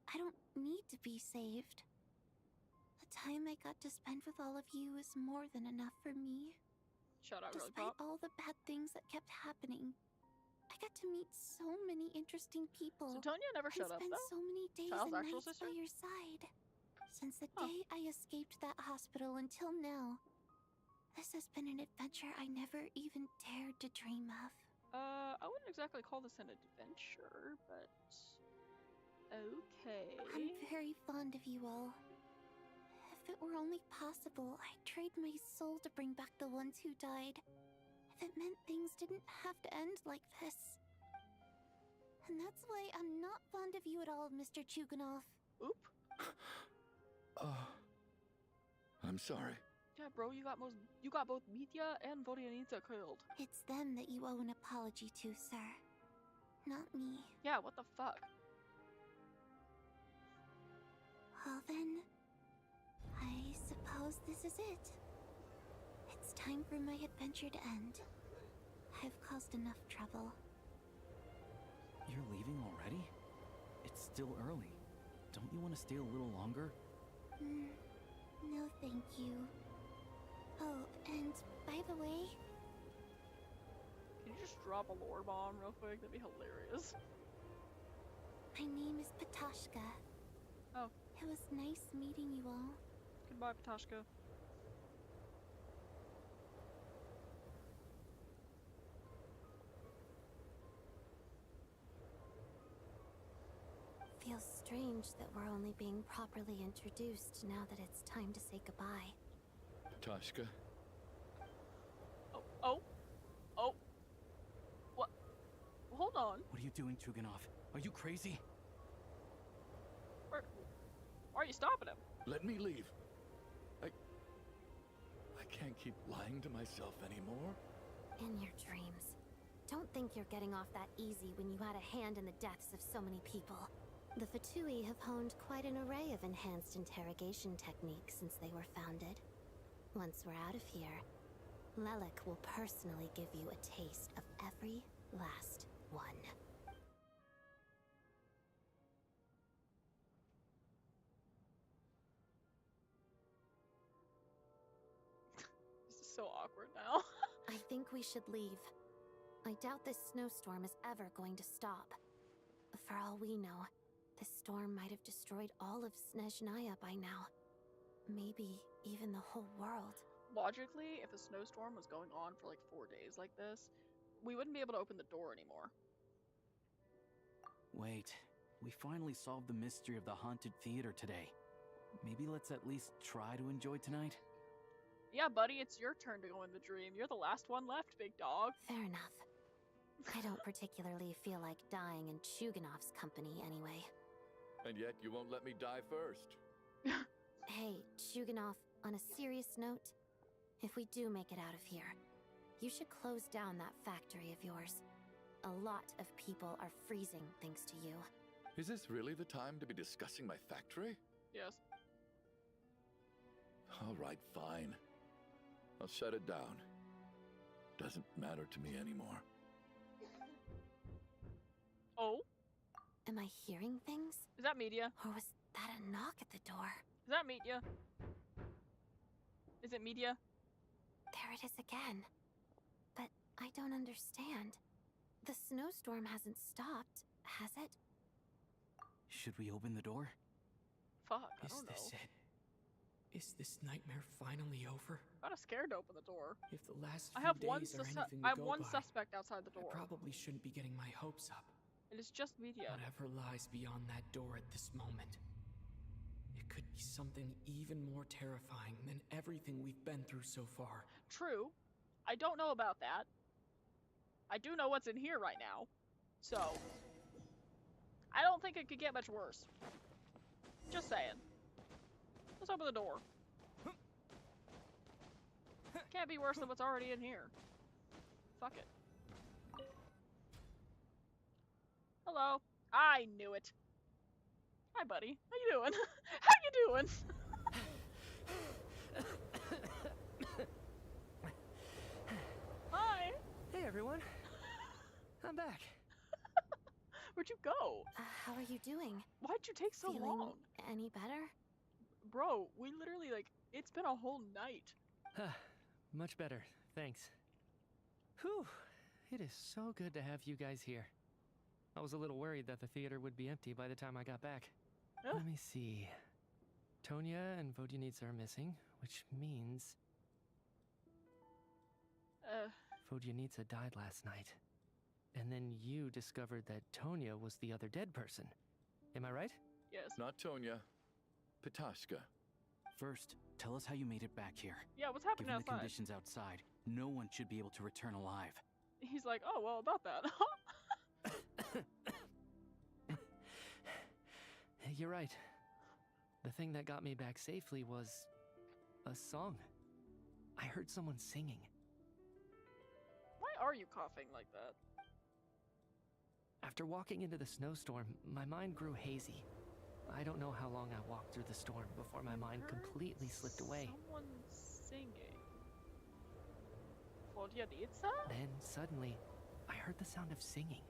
I don't need to be saved. The time I got to spend with all of you is more than enough for me. Shut up, really Despite pop. all the bad things that kept happening, I got to meet so many interesting people. So Tonya never and shut up, spend though? so many days Child's and actual nights sister? by your side. Since the Huh. day I escaped that hospital until now, this has been an adventure I never even dared to dream of. I wouldn't exactly call this an adventure, but... Okay. I'm very fond of you all. If it were only possible, I'd trade my soul to bring back the ones who died. If it meant things didn't have to end like this. And that's why I'm not fond of you at all, Mr. Chuganov. Oop. I'm sorry. Yeah, bro, you got both Mitya and Vodyanita killed. It's them that you owe an apology to, sir. Not me. Yeah, what the fuck? Well then, I suppose this is it. It's time for my adventure to end. I've caused enough trouble. You're leaving already? It's still early. Don't you want to stay a little longer? No, thank you. Oh, and by the way... Can you just drop a lore bomb real quick? That'd be hilarious. My name is Patashka. Oh. It was nice meeting you all. Goodbye, Patashka. Feels strange that we're only being properly introduced now that it's time to say goodbye. Tashka? Oh. What? Hold on. What are you doing, Tuganov? Are you crazy? Why are you stopping him? Let me leave. I can't keep lying to myself anymore. In your dreams. Don't think you're getting off that easy when you had a hand in the deaths of so many people. The Fatui have honed quite an array of enhanced interrogation techniques since they were founded. Once we're out of here, Lelik will personally give you a taste of every last one. This is so awkward now. I think we should leave. I doubt this snowstorm is ever going to stop. For all we know, this storm might have destroyed all of Snezhnaya by now. Maybe even the whole world. Logically, if a snowstorm was going on for like 4 days like this, we wouldn't be able to open the door anymore. Wait, we finally solved the mystery of the haunted theater today. Maybe let's at least try to enjoy tonight? Yeah, buddy, it's your turn to go in the dream. You're the last one left, big dog. Fair enough. I don't particularly feel like dying in Chuganov's company anyway. And yet you won't let me die first. Hey, Chuganov, on a serious note, if we do make it out of here, you should close down that factory of yours. A lot of people are freezing thanks to you. Is this really the time to be discussing my factory? Yes. All right, fine. I'll shut it down. Doesn't matter to me anymore. Oh? Am I hearing things? Is that media? Or was that a knock at the door? Is that media? Is it media? There it is again. But I don't understand. The snowstorm hasn't stopped, has it? Should we open the door? Fuck, I Is don't know. this it? Is this nightmare finally over? I'm kind of scared to open the door. If the last I few have one days are anything to I have go one by, suspect outside the I door. probably shouldn't be getting my hopes up. It is just media. Whatever lies beyond that door at this moment, it could be something even more terrifying than everything we've been through so far. True. I don't know about that. I do know what's in here right now. So, I don't think it could get much worse. Just saying. Let's open the door. Can't be worse than what's already in here. Fuck it. Hello. I knew it. Hi, buddy. How you doing? How you doing? Hi. Hey, everyone. I'm back. Where'd you go? How are you doing? Why'd you take so Feeling long? any better? Bro, we literally, like, it's been a whole night. Much better, thanks. Whew, it is so good to have you guys here. I was a little worried that the theater would be empty by the time I got back. Let me see. Tonya and Vodyanitsa are missing, which means... Vodyanitsa died last night. And then you discovered that Tonya was the other dead person. Am I right? Yes. Not Tonya. Patashka. First, tell us how you made it back here. Yeah, what's happening Given the outside? conditions outside, no one should be able to return alive. He's like, oh, well, about that. You're right. The thing that got me back safely was... a song. I heard someone singing. Why are you coughing like that? After walking into the snowstorm, my mind grew hazy. I don't know how long I walked through the storm before my mind completely slipped away. Someone singing. Vodyanitsa? Then, suddenly, I heard the sound of singing.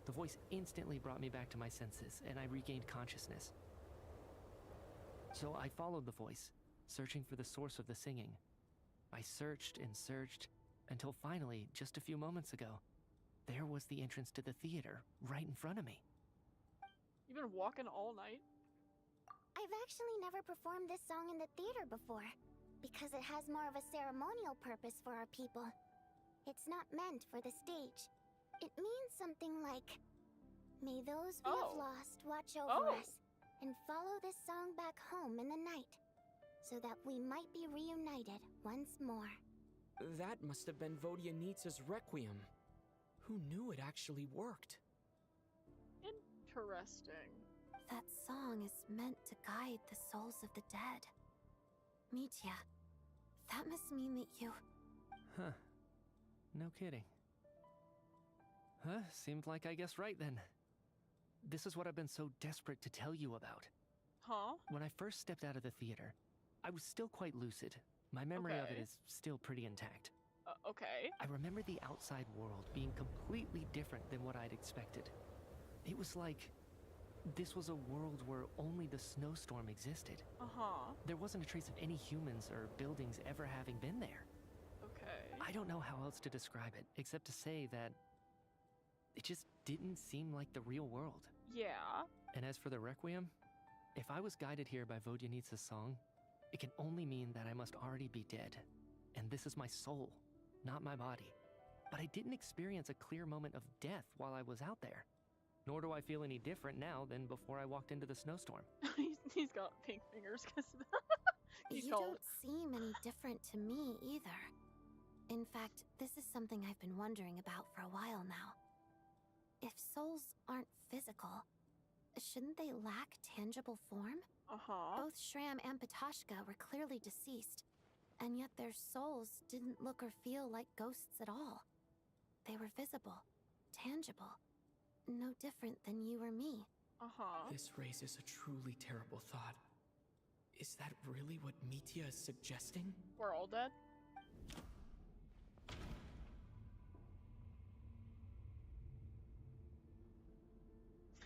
The voice instantly brought me back to my senses, and I regained consciousness. So I followed the voice, searching for the source of the singing. I searched and searched, until finally, just a few moments ago, there was the entrance to the theater, right in front of me. You've been walking all night? I've actually never performed this song in the theater before, because it has more of a ceremonial purpose for our people. It's not meant for the stage. It means something like, may those we have lost watch over us, and follow this song back home in the night, so that we might be reunited once more. That must have been Vodyanitsa's Requiem. Who knew it actually worked? Interesting. That song is meant to guide the souls of the dead. Mitya, that must mean that you... Huh. No kidding. Huh, seemed like I guessed right then. This is what I've been so desperate to tell you about. Huh? When I first stepped out of the theater, I was still quite lucid. My memory of it is still pretty intact. Okay. I remember the outside world being completely different than what I'd expected. It was like this was a world where only the snowstorm existed. Uh-huh. There wasn't a trace of any humans or buildings ever having been there. Okay. I don't know how else to describe it, except to say that it just didn't seem like the real world. Yeah. And as for the Requiem, if I was guided here by Vodyanitsa's song, it can only mean that I must already be dead. And this is my soul, not my body. But I didn't experience a clear moment of death while I was out there. Nor do I feel any different now than before I walked into the snowstorm. He's got pink fingers because You don't seem any different to me either. In fact, this is something I've been wondering about for a while now. If souls aren't physical, shouldn't they lack tangible form? Uh-huh. Both Shram and Patashka were clearly deceased, and yet their souls didn't look or feel like ghosts at all. They were visible, tangible, no different than you or me. Uh-huh. This raises a truly terrible thought. Is that really what Mitya is suggesting? We're all dead?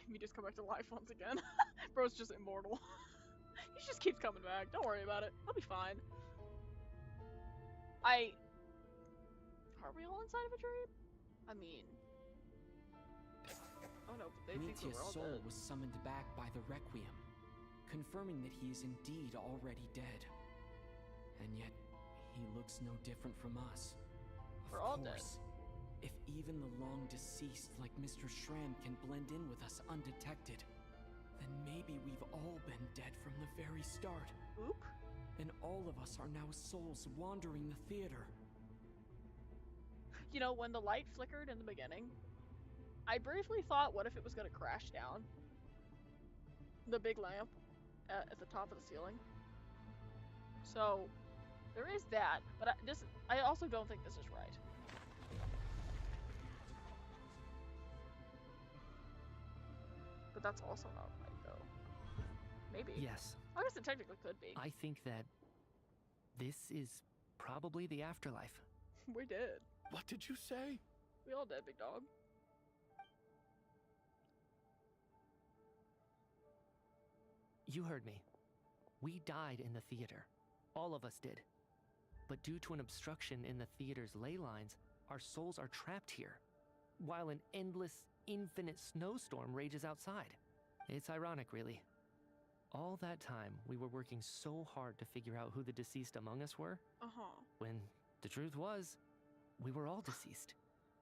You just come back to life once again. Bro's just immortal. He just keeps coming back. Don't worry about it. He'll be fine. Are we all inside of a dream? I mean... Oh no, but they think Mitya's we're all soul dead. was summoned back by the Requiem, confirming that he is indeed already dead. And yet, he looks no different from us. We're all dead. If even the long deceased like Mr. Shram can blend in with us undetected, then maybe we've all been dead from the very start. Oop. And all of us are now souls wandering the theater. You know, when the light flickered in the beginning, I briefly thought, what if it was going to crash down? The big lamp at the top of the ceiling. So, there is that, but I also don't think this is right. But that's also not right, though. Maybe. Yes. I guess it technically could be. I think that this is probably the afterlife. We did. What did you say? We all did, big dog. You heard me. We died in the theater. All of us did. But due to an obstruction in the theater's ley lines, our souls are trapped here, while an endless, infinite snowstorm rages outside. It's ironic, really. All that time, we were working so hard to figure out who the deceased among us were, when the truth was, we were all deceased.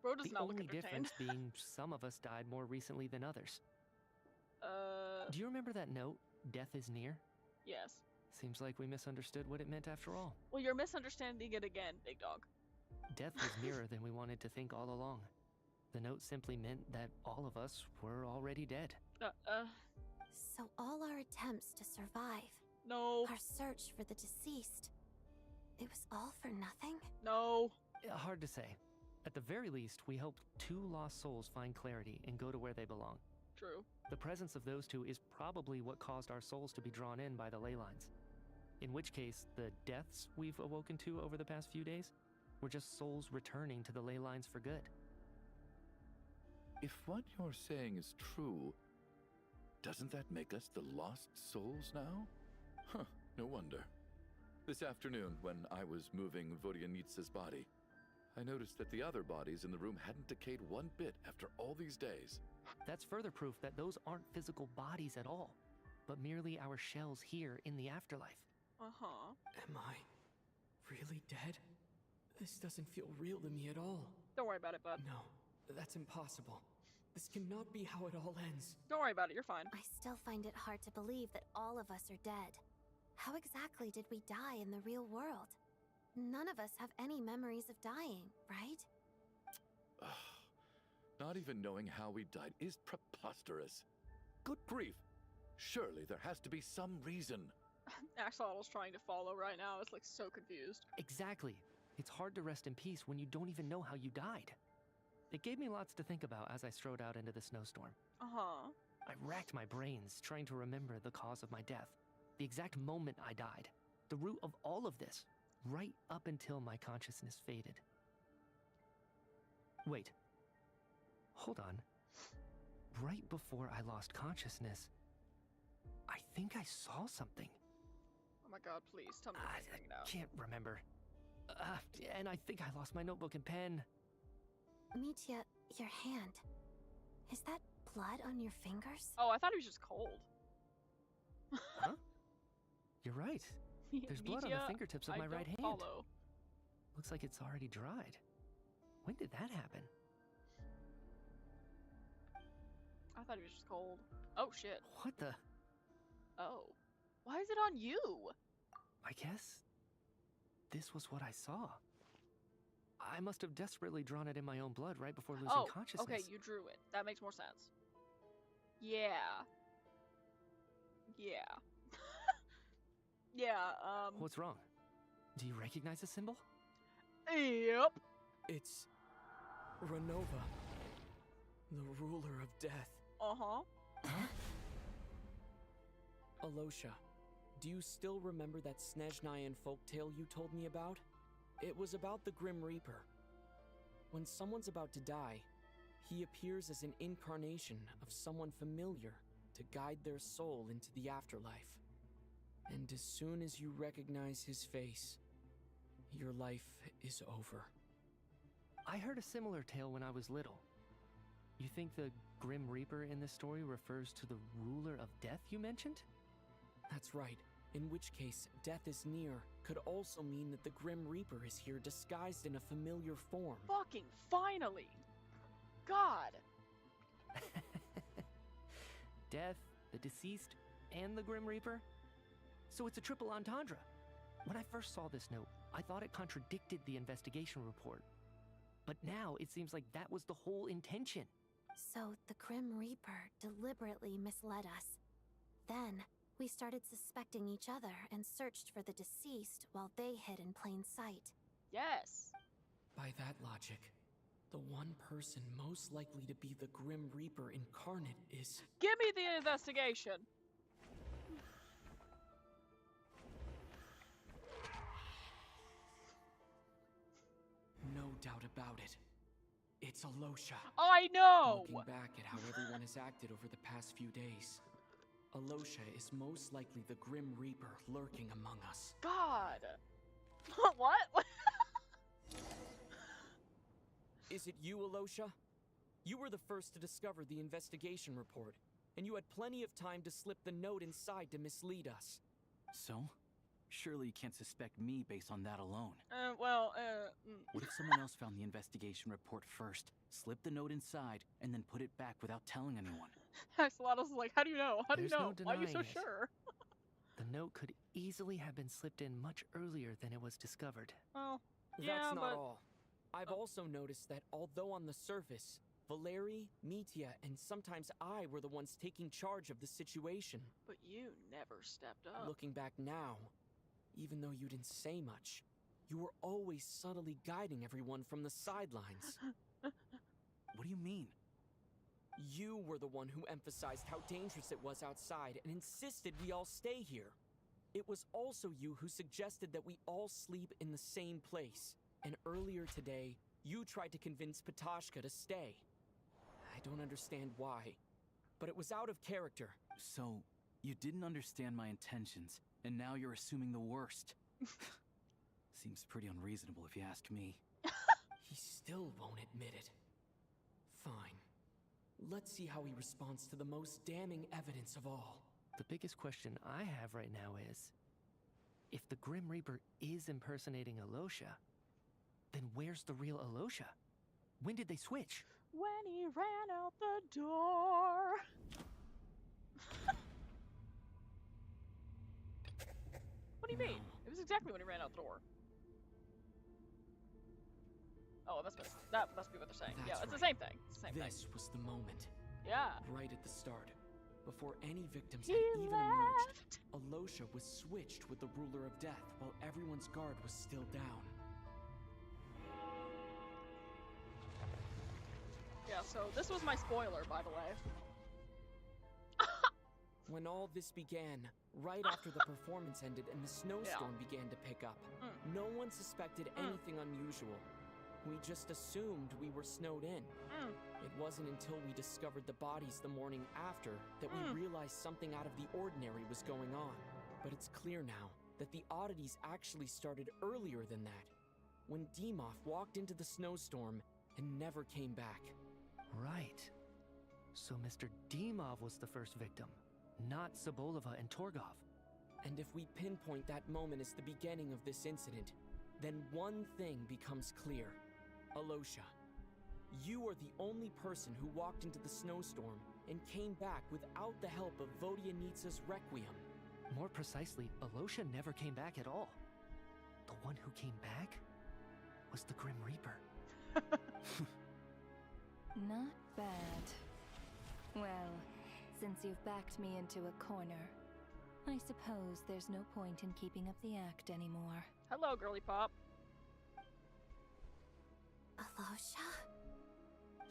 Bro does the not look only entertained. difference being some of us died more recently than others. Do you remember that note, "Death is near"? Yes. Seems like we misunderstood what it meant after all. Well, you're misunderstanding it again, big dog. Death was nearer than we wanted to think all along. The note simply meant that all of us were already dead. So all our attempts to survive, no, our search for the deceased, it was all for nothing? No. Hard to say. At the very least, we hoped 2 lost souls find clarity and go to where they belong. True. The presence of those 2 is probably what caused our souls to be drawn in by the ley lines. In which case, the deaths we've awoken to over the past few days were just souls returning to the ley lines for good. If what you're saying is true, doesn't that make us the lost souls now? Huh, no wonder. This afternoon, when I was moving Vodyanitsa's body, I noticed that the other bodies in the room hadn't decayed one bit after all these days. That's further proof that those aren't physical bodies at all, but merely our shells here in the afterlife. Uh-huh. Am I really dead? This doesn't feel real to me at all. Don't worry about it, bud. No, that's impossible. This cannot be how it all ends. Don't worry about it, you're fine. I still find it hard to believe that all of us are dead. How exactly did we die in the real world? None of us have any memories of dying, right? Not even knowing how we died is preposterous. Good grief. Surely there has to be some reason. Axolotl's trying to follow right now. It's like so confused. Exactly. It's hard to rest in peace when you don't even know how you died. It gave me lots to think about as I strode out into the snowstorm. Uh-huh. I racked my brains trying to remember the cause of my death, the exact moment I died, the root of all of this, right up until my consciousness faded. Wait. Hold on. Right before I lost consciousness, I think I saw something. Oh my god, please, tell me you're figuring it out. I can't remember. And I think I lost my notebook and pen. Mitya, your hand. Is that blood on your fingers? Oh, I thought he was just cold. Huh? You're right. There's blood on the fingertips of my right hand. Follow. Looks like it's already dried. When did that happen? I thought he was just cold. Oh, shit. What the? Oh. Why is it on you? I guess this was what I saw. I must have desperately drawn it in my own blood right before losing consciousness. Okay, you drew it. That makes more sense. Yeah. Yeah. Yeah, What's wrong? Do you recognize the symbol? Yep. It's Renova, the ruler of death. Uh-huh. Alosha, do you still remember that Snezhnayan folktale you told me about? It was about the Grim Reaper. When someone's about to die, he appears as an incarnation of someone familiar to guide their soul into the afterlife. And as soon as you recognize his face, your life is over. I heard a similar tale when I was little. You think the Grim Reaper in this story refers to the ruler of death you mentioned? That's right. In which case, death is near could also mean that the Grim Reaper is here disguised in a familiar form. Fucking finally! God! Death, the deceased, and the Grim Reaper? So it's a triple entendre. When I first saw this note, I thought it contradicted the investigation report. But now it seems like that was the whole intention. So the Grim Reaper deliberately misled us. Then, we started suspecting each other and searched for the deceased while they hid in plain sight. Yes. By that logic, the one person most likely to be the Grim Reaper incarnate is... Give me the investigation! No doubt about it. It's Alosha. I know! Looking back at how everyone has acted over the past few days, Alosha is most likely the Grim Reaper lurking among us. God! What? Is it you, Alosha? You were the first to discover the investigation report, and you had plenty of time to slip the note inside to mislead us. So? Surely you can't suspect me based on that alone. What if someone else found the investigation report first, slipped the note inside, and then put it back without telling anyone? Axolotl is like, how do you know? How do you There's know? no Why are you so denying it. sure? The note could easily have been slipped in much earlier than it was discovered. Well, yeah, That's not but... all. I've also noticed that although on the surface, Valeri, Mitya, and sometimes I were the ones taking charge of the situation. But you never stepped up. Looking back now, even though you didn't say much, you were always subtly guiding everyone from the sidelines. What do you mean? You were the one who emphasized how dangerous it was outside and insisted we all stay here. It was also you who suggested that we all sleep in the same place. And earlier today, you tried to convince Patashka to stay. I don't understand why, but it was out of character. So, you didn't understand my intentions, and now you're assuming the worst. Seems pretty unreasonable if you ask me. He still won't admit it. Fine. Let's see how he responds to the most damning evidence of all. The biggest question I have right now is, if the Grim Reaper is impersonating Alosha, then where's the real Alosha? When did they switch? When he ran out the door. What do you mean? It was exactly when he ran out the door. Oh, that must be what they're saying. That's yeah, it's the right. same thing. It's the same thing. This was the moment. Yeah. Right at the start. Before any victims He had even emerged, left. Alosha was switched with the Ruler of Death while everyone's guard was still down. Yeah, so this was my spoiler, by the way. When all this began, right after the performance ended and the snowstorm began to pick up, no one suspected anything unusual. We just assumed we were snowed in. It wasn't until we discovered the bodies the morning after that we realized something out of the ordinary was going on. But it's clear now that the oddities actually started earlier than that, when Demoff walked into the snowstorm and never came back. Right. So Mr. Demoff was the first victim, not Sobolova and Torgov. And if we pinpoint that moment as the beginning of this incident, then one thing becomes clear. Alosha, you are the only person who walked into the snowstorm and came back without the help of Vodyanitsa's Requiem. More precisely, Alosha never came back at all. The one who came back was the Grim Reaper. Not bad. Well, since you've backed me into a corner, I suppose there's no point in keeping up the act anymore. Hello, girly pop. Alosha?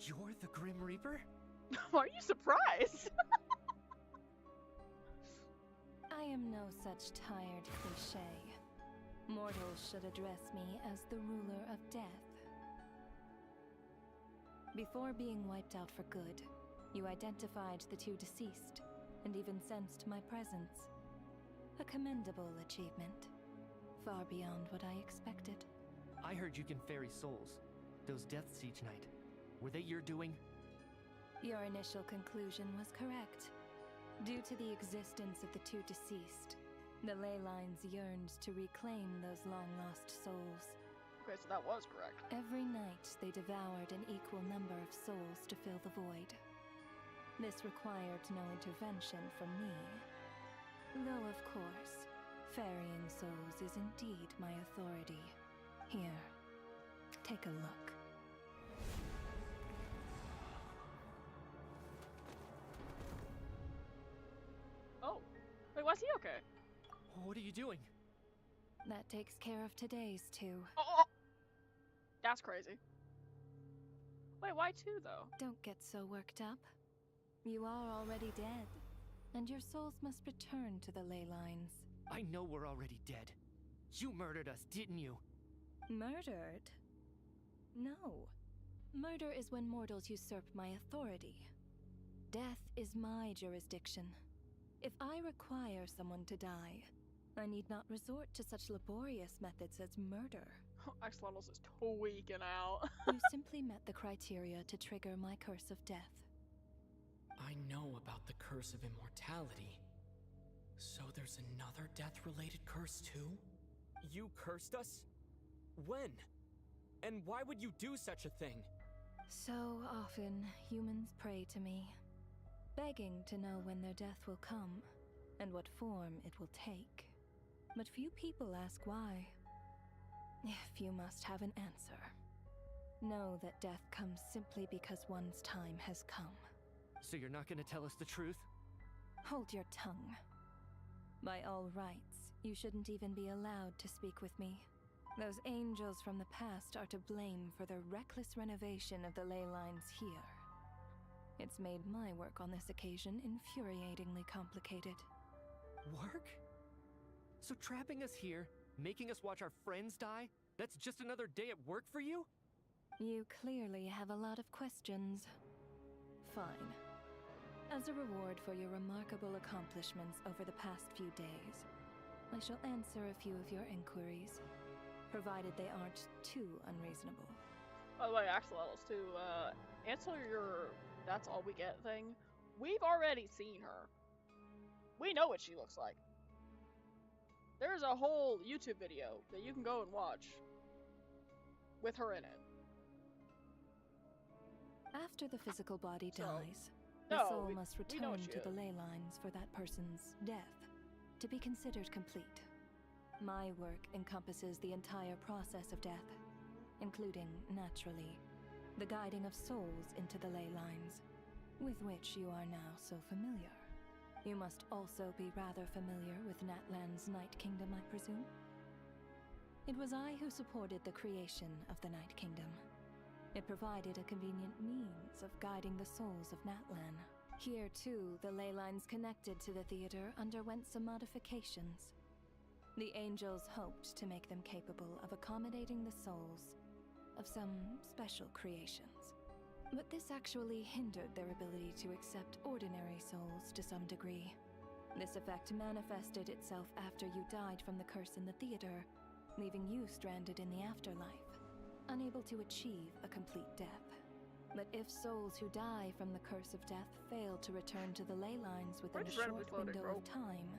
You're the Grim Reaper? Why are you surprised? I am no such tired cliché. Mortals should address me as the ruler of death. Before being wiped out for good, you identified the two deceased, and even sensed my presence. A commendable achievement. Far beyond what I expected. I heard you can ferry souls. Those deaths each night. Were they your doing? Your initial conclusion was correct. Due to the existence of the two deceased, the ley lines yearned to reclaim those long-lost souls. Okay, so that was correct. Every night, they devoured an equal number of souls to fill the void. This required no intervention from me. Though, of course, ferrying souls is indeed my authority. Here, take a look. Oh. Wait, why is he okay? What are you doing? That takes care of today's two. Oh! That's crazy. Wait, why two, though? Don't get so worked up. You are already dead, and your souls must return to the ley lines. I know we're already dead. You murdered us, didn't you? Murdered? No. Murder is when mortals usurp my authority. Death is my jurisdiction. If I require someone to die, I need not resort to such laborious methods as murder. Axolotls is tweaking out. You simply met the criteria to trigger my curse of death. I know about the curse of immortality. So there's another death-related curse too? You cursed us? When? And why would you do such a thing? So often, humans pray to me, begging to know when their death will come, and what form it will take. But few people ask why. If you must have an answer, know that death comes simply because one's time has come. So you're not gonna tell us the truth? Hold your tongue. By all rights, you shouldn't even be allowed to speak with me. Those angels from the past are to blame for the reckless renovation of the ley lines here. It's made my work on this occasion infuriatingly complicated. Work? So trapping us here, making us watch our friends die, that's just another day at work for you? You clearly have a lot of questions. Fine. As a reward for your remarkable accomplishments over the past few days, I shall answer a few of your inquiries, provided they aren't too unreasonable. By the way, Axolotls, to answer your "that's all we get" thing, we've already seen her. We know what she looks like. There's a whole YouTube video that you can go and watch with her in it. After the physical body dies, no, the soul must return to the is. ley lines for that person's death to be considered complete. My work encompasses the entire process of death, including, naturally, the guiding of souls into the ley lines, with which you are now so familiar. You must also be rather familiar with Natlan's Night Kingdom, I presume? It was I who supported the creation of the Night Kingdom. It provided a convenient means of guiding the souls of Natlan. Here, too, the ley lines connected to the theater underwent some modifications. The angels hoped to make them capable of accommodating the souls of some special creations. But this actually hindered their ability to accept ordinary souls to some degree. This effect manifested itself after you died from the curse in the theater, leaving you stranded in the afterlife, unable to achieve a complete death. But if souls who die from the curse of death fail to return to the ley lines within a short window of time,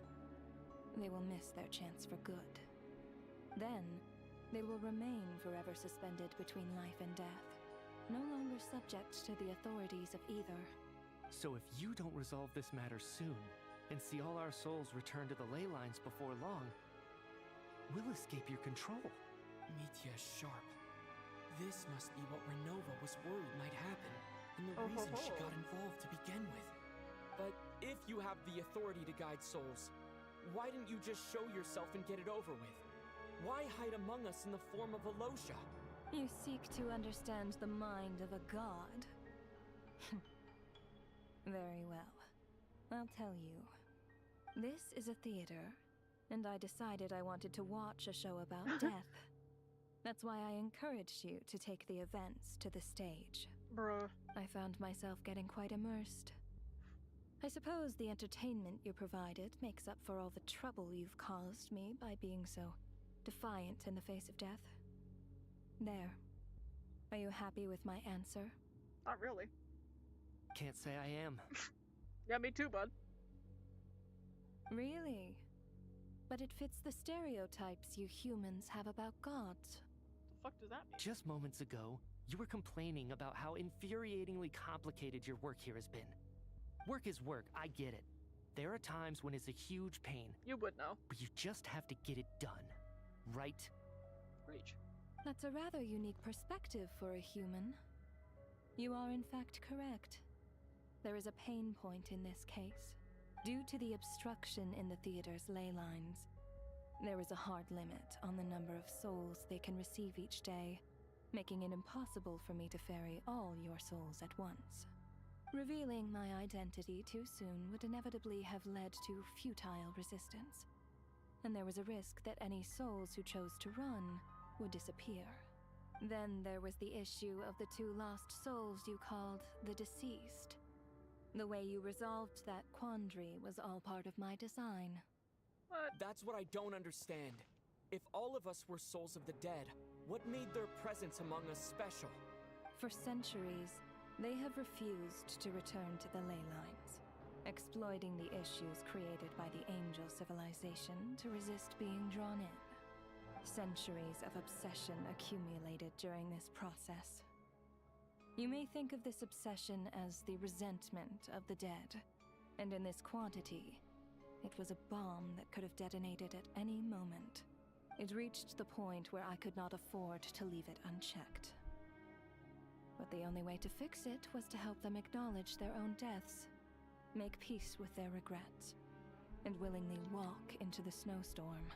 they will miss their chance for good. Then, they will remain forever suspended between life and death, no longer subject to the authorities of either. So if you don't resolve this matter soon, and see all our souls return to the ley lines before long, we'll escape your control. Mitya is sharp. This must be what Renova was worried might happen, and the reason she got involved to begin with. But if you have the authority to guide souls, why didn't you just show yourself and get it over with? Why hide among us in the form of Alosha? You seek to understand the mind of a god. Very well. I'll tell you. This is a theater, and I decided I wanted to watch a show about death. That's why I encouraged you to take the events to the stage. Bruh. I found myself getting quite immersed. I suppose the entertainment you provided makes up for all the trouble you've caused me by being so defiant in the face of death. There. Are you happy with my answer? Not really. Can't say I am. Yeah, me too, bud. Really? But it fits the stereotypes you humans have about gods. The fuck does that mean? Just moments ago, you were complaining about how infuriatingly complicated your work here has been. Work is work, I get it. There are times when it's a huge pain. You would know. But you just have to get it done. Right? Preach. That's a rather unique perspective for a human. You are in fact correct. There is a pain point in this case. Due to the obstruction in the theater's ley lines, there is a hard limit on the number of souls they can receive each day, making it impossible for me to ferry all your souls at once. Revealing my identity too soon would inevitably have led to futile resistance, and there was a risk that any souls who chose to run would disappear. Then there was the issue of the 2 lost souls you called the deceased. The way you resolved that quandary was all part of my design. What? That's what I don't understand. If all of us were souls of the dead, what made their presence among us special? For centuries, they have refused to return to the ley lines, exploiting the issues created by the angel civilization to resist being drawn in. Centuries of obsession accumulated during this process. You may think of this obsession as the resentment of the dead, and in this quantity, it was a bomb that could have detonated at any moment. It reached the point where I could not afford to leave it unchecked. But the only way to fix it was to help them acknowledge their own deaths, make peace with their regrets, and willingly walk into the snowstorm.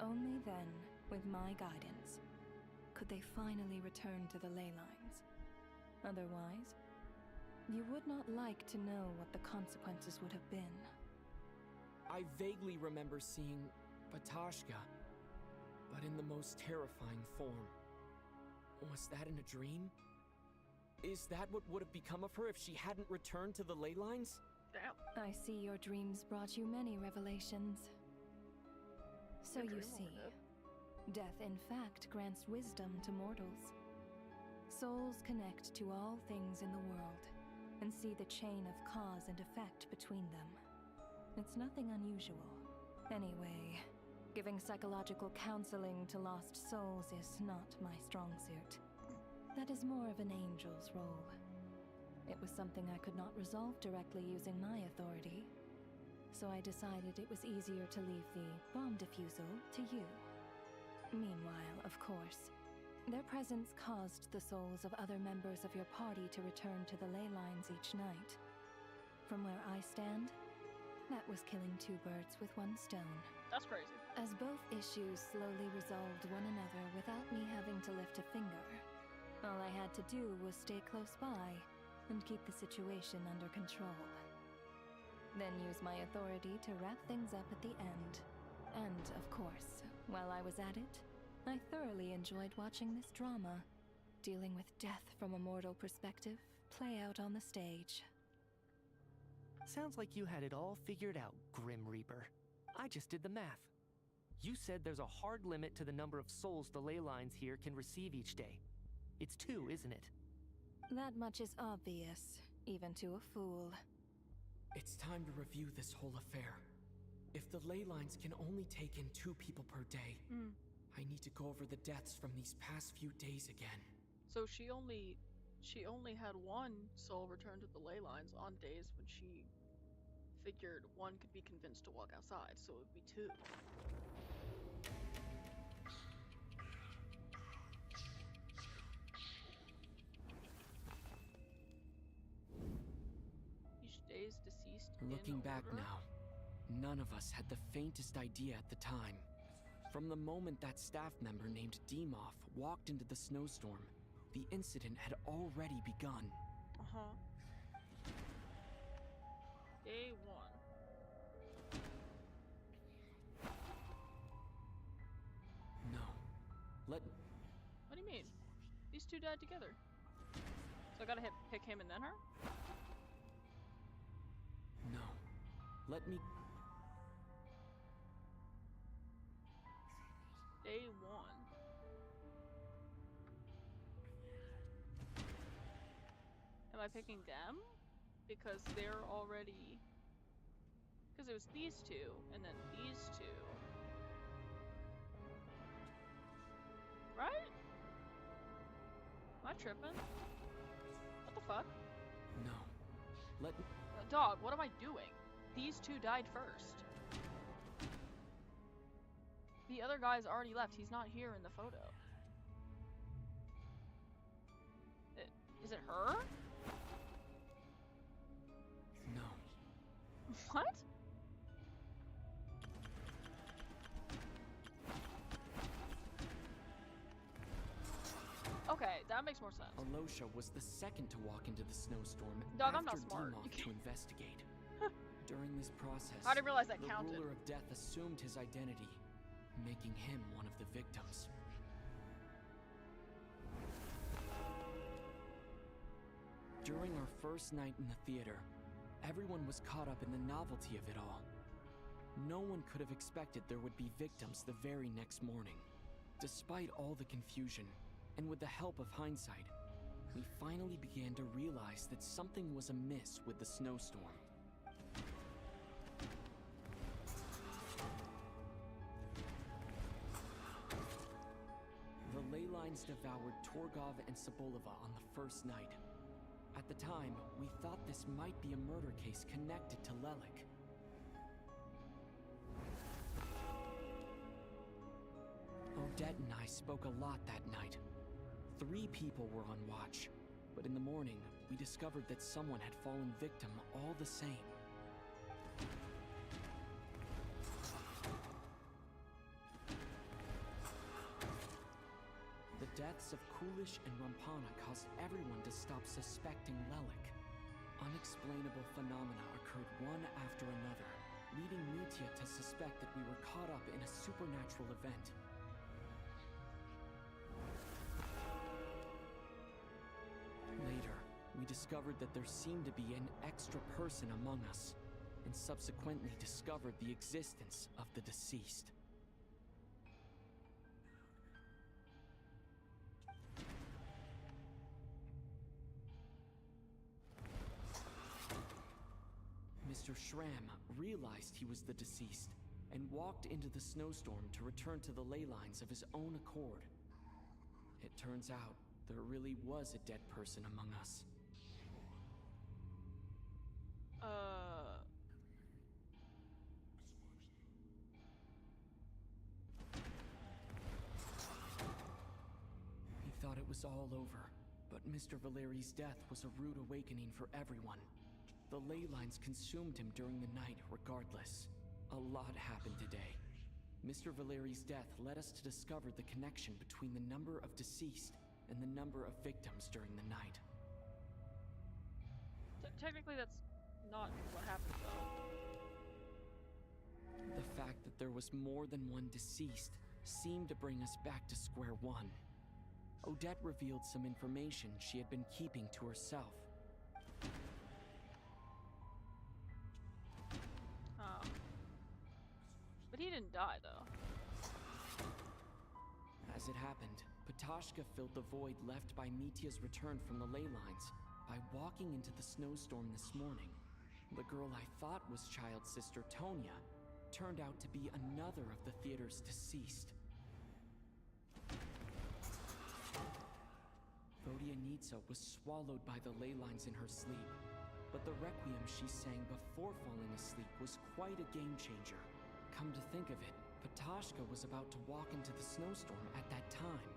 Only then, with my guidance, could they finally return to the ley lines. Otherwise, you would not like to know what the consequences would have been. I vaguely remember seeing Batashka, but in the most terrifying form. Was that in a dream? Is that what would have become of her if she hadn't returned to the ley lines? Damn. I see your dreams brought you many revelations. So you see, death in fact grants wisdom to mortals. Souls connect to all things in the world and see the chain of cause and effect between them. It's nothing unusual. Anyway, giving psychological counseling to lost souls is not my strong suit. That is more of an angel's role. It was something I could not resolve directly using my authority, so I decided it was easier to leave the bomb defusal to you. Meanwhile, of course, their presence caused the souls of other members of your party to return to the ley lines each night. From where I stand, that was killing 2 birds with 1 stone. That's crazy. As both issues slowly resolved one another without me having to lift a finger, all I had to do was stay close by and keep the situation under control. Then use my authority to wrap things up at the end. And, of course, while I was at it, I thoroughly enjoyed watching this drama, dealing with death from a mortal perspective, play out on the stage. Sounds like you had it all figured out, Grim Reaper. I just did the math. You said there's a hard limit to the number of souls the ley lines here can receive each day. It's 2, isn't it? That much is obvious, even to a fool. It's time to review this whole affair. If the ley lines can only take in 2 people per day, I need to go over the deaths from these past few days again. So she only had 1 soul return to the ley lines on days when she figured 1 could be convinced to walk outside, so it would be 2. Each day's deceased. Looking back now, none of us had the faintest idea at the time. From the moment that staff member named Demoff walked into the snowstorm, the incident had already begun. Day 1. No. What do you mean? These 2 died together. So I gotta pick him and then her? No. Let me... Day 1. Am I picking them? Because they're already... Because it was these 2, and then these 2. Right? Am I tripping? What the fuck? No. Let me... Dog, what am I doing? These 2 died first. The other guy's already left. He's not here in the photo. Is it her? No. What? Okay, that makes more sense. Alosha was the second to walk into the snowstorm Dog, after I'm not smart. Demoff to investigate. During this process, I didn't realize that the counted. ruler of death assumed his identity, making him one of the victims. During our first night in the theater, everyone was caught up in the novelty of it all. No one could have expected there would be victims the very next morning. Despite all the confusion, and with the help of hindsight, we finally began to realize that something was amiss with the snowstorm. The ley lines devoured Torgov and Sobolova on the first night. At the time, we thought this might be a murder case connected to Lelik. Odette and I spoke a lot that night. 3 people were on watch, but in the morning, we discovered that someone had fallen victim all the same. The deaths of Kulish and Rampana caused everyone to stop suspecting Lelik. Unexplainable phenomena occurred one after another, leading Mitya to suspect that we were caught up in a supernatural event. Later, we discovered that there seemed to be an extra person among us, and subsequently discovered the existence of the deceased. Mr. Schramm realized he was the deceased and walked into the snowstorm to return to the ley lines of his own accord. It turns out there really was a dead person among us. He thought it was all over, but Mr. Valeri's death was a rude awakening for everyone. The ley lines consumed him during the night regardless. A lot happened today. Mr. Valeri's death led us to discover the connection between the number of deceased and the number of victims during the night. Technically, that's not what happened, though. The fact that there was more than one deceased seemed to bring us back to square one. Odette revealed some information she had been keeping to herself. Oh. But he didn't die, though. As it happened, Patoshka filled the void left by Mitya's return from the ley lines by walking into the snowstorm this morning. The girl I thought was child's sister Tonya turned out to be another of the theater's deceased. Vodyanitsa was swallowed by the ley lines in her sleep, but the requiem she sang before falling asleep was quite a game changer. Come to think of it, Patoshka was about to walk into the snowstorm at that time,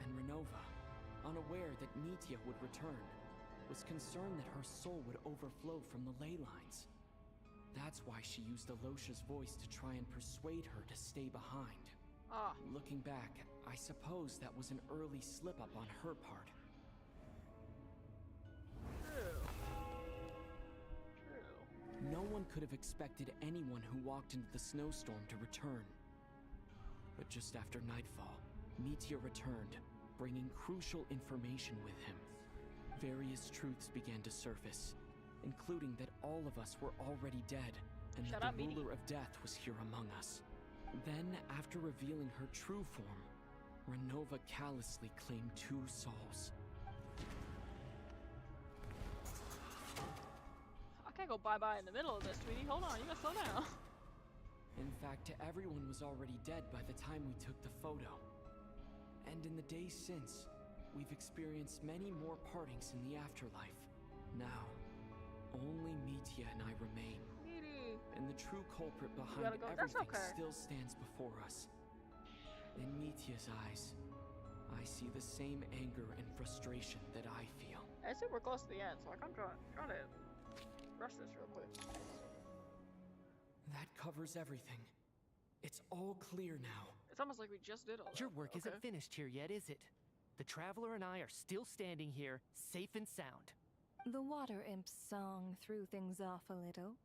and Renova, unaware that Mitya would return, was concerned that her soul would overflow from the ley lines. That's why she used Alosha's voice to try and persuade her to stay behind. Looking back, I suppose that was an early slip-up on her part. True. No one could have expected anyone who walked into the snowstorm to return. But just after nightfall, Mitya returned, bringing crucial information with him. Various truths began to surface, including that all of us were already dead, and that the ruler of death was here among us. Then, after revealing her true form, Renova callously claimed 2 souls. I can't go bye-bye in the middle of this, sweetie. Hold on, you gotta slow down. In fact, everyone was already dead by the time we took the photo. And in the days since, we've experienced many more partings in the afterlife. Now, only Mitya and I remain. And the true culprit behind everything still stands before us. In Mitya's eyes, I see the same anger and frustration that I feel. I said we're close to the end, so like, I'm trying to rush this real quick. That covers everything. It's all clear now. It's almost like we just did all that. Your work isn't finished here yet, is it? The Traveler and I are still standing here, safe and sound. The Water Imp's song threw things off a little,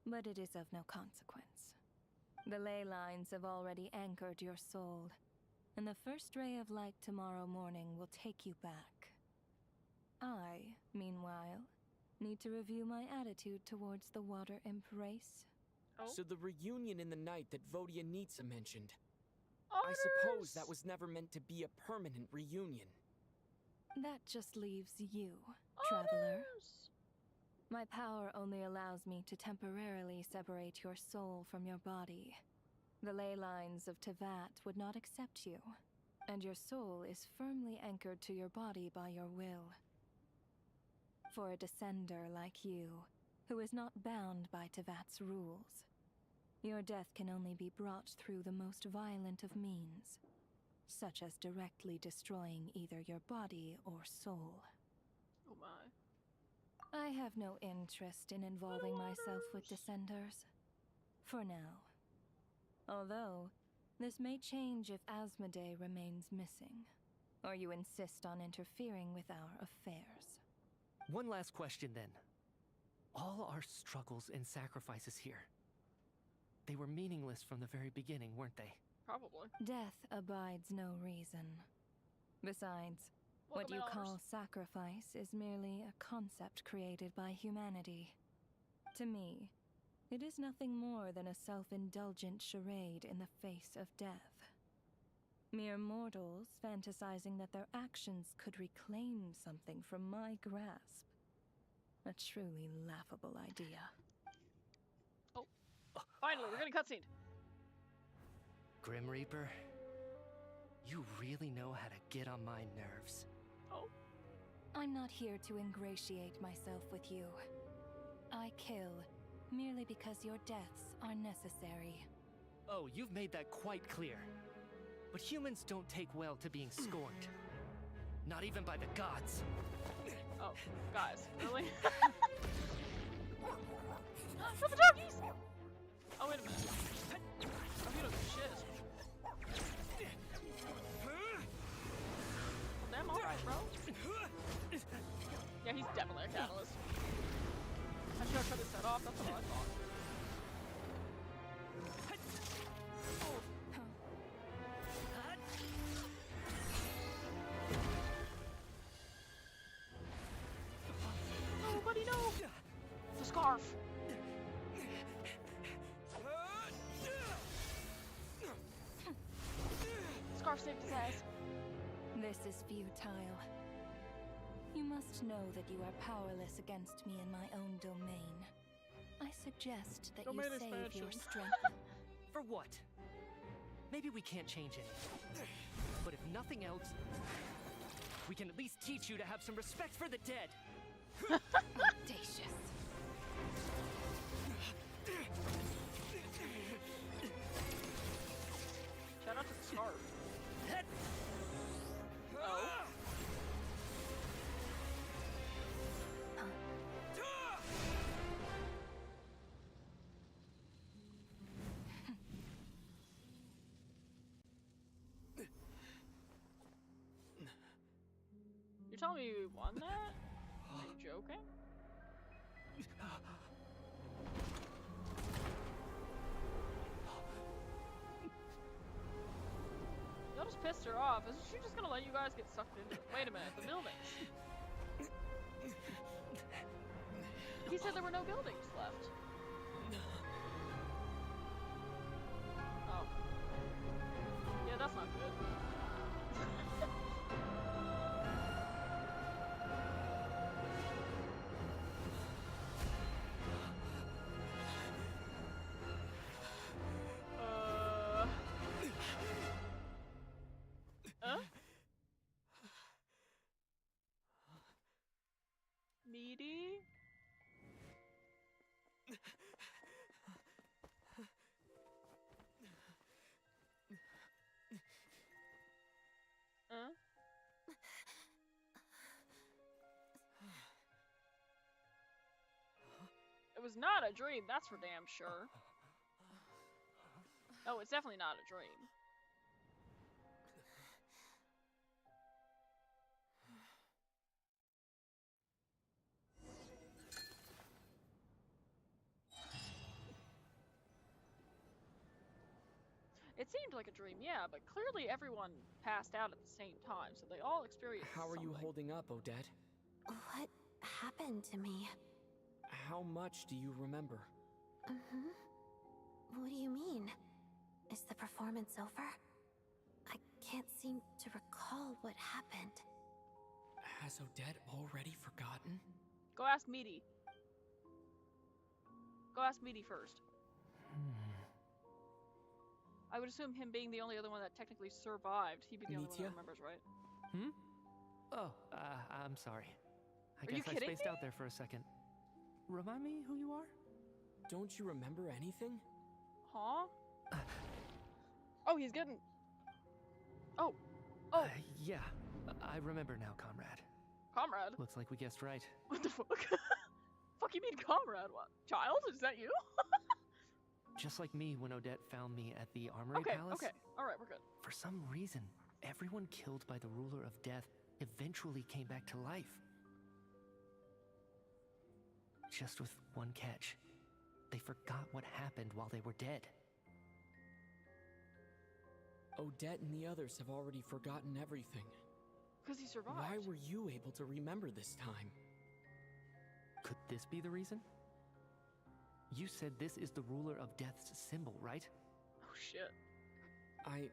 but it is of no consequence. The ley lines have already anchored your soul, and the first ray of light tomorrow morning will take you back. I, meanwhile, need to review my attitude towards the Water Imp race. So the reunion in the night that Vodyanitsa mentioned, Honors! I suppose that was never meant to be a permanent reunion. That just leaves you, Traveler. My power only allows me to temporarily separate your soul from your body. The ley lines of Tevat would not accept you, and your soul is firmly anchored to your body by your will. For a descender like you, who is not bound by Tevat's rules, your death can only be brought through the most violent of means, such as directly destroying either your body or soul. Oh my. I have no interest in involving myself with Descenders. For now. Although, this may change if Asmodee remains missing, or you insist on interfering with our affairs. One last question then. All our struggles and sacrifices here, they were meaningless from the very beginning, weren't they? Probably. Death abides no reason. Besides, what you call sacrifice is merely a concept created by humanity. To me, it is nothing more than a self-indulgent charade in the face of death. Mere mortals fantasizing that their actions could reclaim something from my grasp. A truly laughable idea. Finally, we're getting cutscene. Grim Reaper, you really know how to get on my nerves. Oh. I'm not here to ingratiate myself with you. I kill merely because your deaths are necessary. Oh, you've made that quite clear. But humans don't take well to being scorned. Not even by the gods. Oh, guys, really? Not the doggies! Oh, wait a minute. Oh, he don't give a shit. Well, damn, alright, bro. Yeah, he's definitely a catalyst. I should have cut his head off, that's what I thought. Oh, buddy, no! The scarf! Scarf saved his ass. This is futile. You must know that you are powerless against me in my own domain. I suggest that Domain you save expansion. your strength. For what? Maybe we can't change anything. But if nothing else, we can at least teach you to have some respect for the dead. Audacious. Shout out to the scarf. Oh. You're telling me you won that? Are you joking? Y'all just pissed her off. Isn't she just gonna let you guys get sucked into it? Wait a minute, the buildings. He said there were no buildings left. Oh. Yeah, that's not good. Meaty? It was not a dream, that's for damn sure. Oh, it's definitely not a dream. It seemed like a dream, yeah, but clearly everyone passed out at the same time, so they all experienced How are you something. holding up, Odette? What happened to me? How much do you remember? What do you mean? Is the performance over? I can't seem to recall what happened. Has Odette already forgotten? Go ask Meaty. Go ask Meaty first. I would assume him being the only other one that technically survived, he'd be the only one that remembers, right? Oh, I'm sorry. I Are you guess I kidding spaced me? out there for a second. Remind me who you are? Don't you remember anything? Huh? Oh, he's getting... Oh. Yeah, I remember now, comrade. Comrade? Looks like we guessed right. What the fuck? Fuck you mean comrade? What? Child? Is that you? Just like me when Odette found me at the Armory Palace. Okay, alright, we're good. For some reason, everyone killed by the Ruler of Death eventually came back to life. Just with one catch. They forgot what happened while they were dead. Odette and the others have already forgotten everything. Because he survived. Why were you able to remember this time? Could this be the reason? You said this is the Ruler of Death's symbol, right? Oh shit. I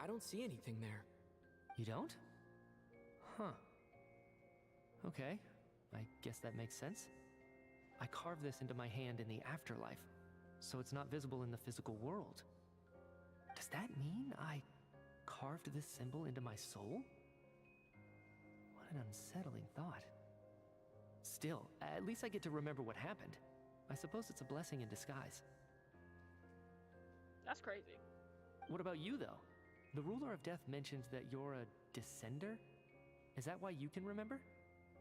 don't see anything there. You don't? Huh. Okay. I guess that makes sense. I carved this into my hand in the afterlife. so it's not visible in the physical world. Does that mean I carved this symbol into my soul? What an unsettling thought. Still, at least I get to remember what happened. I suppose it's a blessing in disguise. That's crazy. What about you, though? The Ruler of Death mentioned that you're a descender? Is that why you can remember?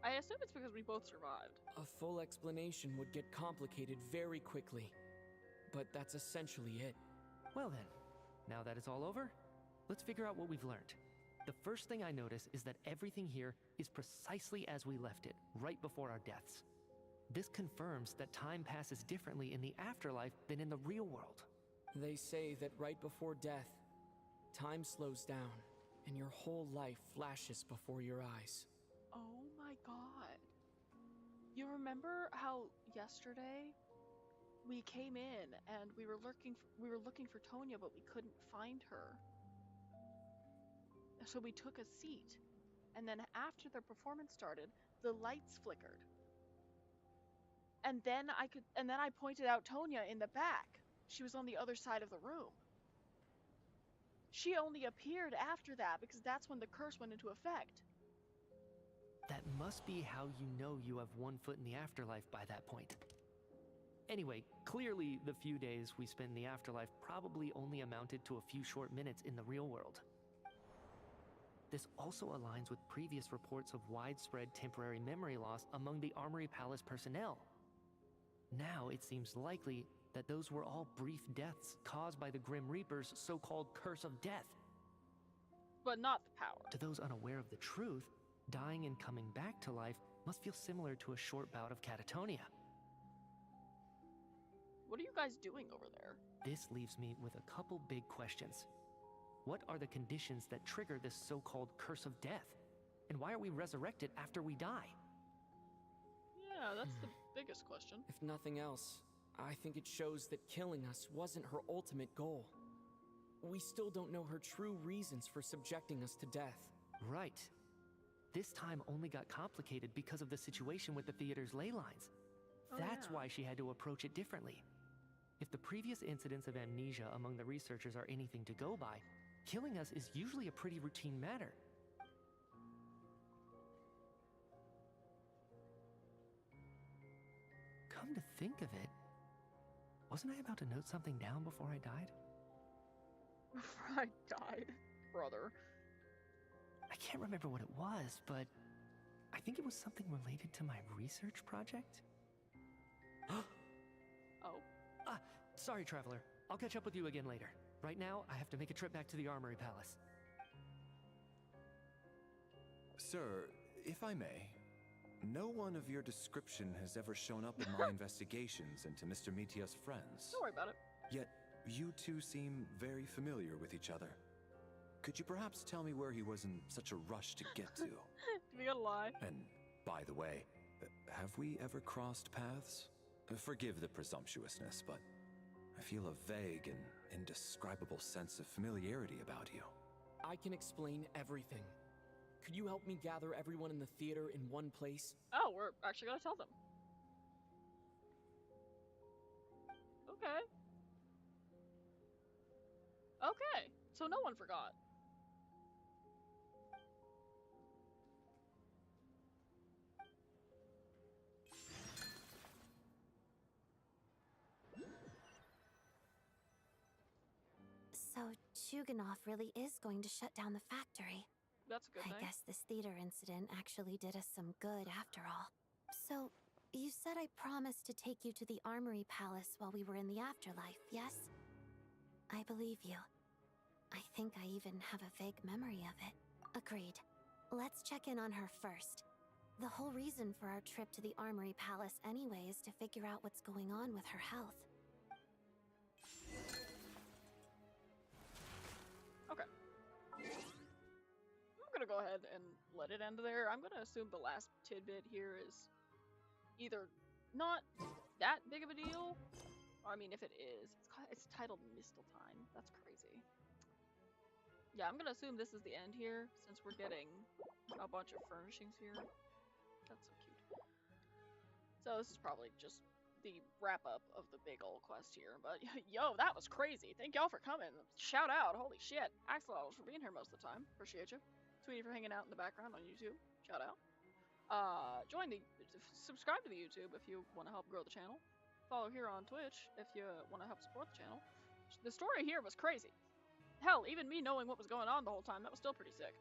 I assume it's because we both survived. A full explanation would get complicated very quickly, but that's essentially it. Well then, now that it's all over, let's figure out what we've learned. The first thing I notice is that everything here is precisely as we left it, right before our deaths. This confirms that time passes differently in the afterlife than in the real world. They say that right before death, time slows down, and your whole life flashes before your eyes. Oh my god. You remember how yesterday we came in and we were looking for Tonya, but we couldn't find her. So we took a seat, and then after the performance started, the lights flickered. And then I pointed out Tonya in the back. She was on the other side of the room. She only appeared after that because that's when the curse went into effect. That must be how you know you have one foot in the afterlife by that point. Anyway, clearly the few days we spent in the afterlife probably only amounted to a few short minutes in the real world. This also aligns with previous reports of widespread temporary memory loss among the Armory Palace personnel. Now it seems likely that those were all brief deaths caused by the Grim Reaper's so-called curse of death. But not the power. To those unaware of the truth, dying and coming back to life must feel similar to a short bout of catatonia. What are you guys doing over there? This leaves me with a couple big questions. What are the conditions that trigger this so-called curse of death? And why are we resurrected after we die? Yeah, that's the biggest question. If nothing else, I think it shows that killing us wasn't her ultimate goal. We still don't know her true reasons for subjecting us to death. Right. This time only got complicated because of the situation with the theater's ley lines. That's why she had to approach it differently. If the previous incidents of amnesia among the researchers are anything to go by, killing us is usually a pretty routine matter. Come to think of it, wasn't I about to note something down before I died? Before I died, brother. I can't remember what it was, but I think it was something related to my research project. Oh. Sorry, Traveler. I'll catch up with you again later. Right now, I have to make a trip back to the Armory Palace. Sir, if I may, no one of your description has ever shown up in my investigations into Mr. Mitia's friends. Don't worry about it. Yet, you two seem very familiar with each other. Could you perhaps tell me where he was in such a rush to get to? We gotta lie. And, by the way, have we ever crossed paths? Forgive the presumptuousness, but I feel a vague and indescribable sense of familiarity about you. I can explain everything. Could you help me gather everyone in the theater in one place? Oh, we're actually gonna tell them. Okay. Okay, so no one forgot. So, Chuganov really is going to shut down the factory. That's a good thing. I guess this theater incident actually did us some good after all. So, you said I promised to take you to the Armory Palace while we were in the afterlife, yes? I believe you. I think I even have a vague memory of it. Agreed. Let's check in on her first. The whole reason for our trip to the Armory Palace anyway is to figure out what's going on with her health. Okay. I'm gonna go ahead and let it end there. I'm gonna assume the last tidbit here is either not that big of a deal, or I mean, if it is, it's titled Misteltine. That's crazy. Yeah, I'm gonna assume this is the end here, since we're getting a bunch of furnishings here. That's so cute. So this is probably just the wrap-up of the big old quest here. But, yo, that was crazy. Thank y'all for coming. Shout out. Holy shit. Axolotls for being here most of the time. Appreciate you. Tweety for hanging out in the background on YouTube. Shout out. Subscribe to the YouTube if you want to help grow the channel. Follow here on Twitch if you want to help support the channel. The story here was crazy. Hell, even me knowing what was going on the whole time, that was still pretty sick.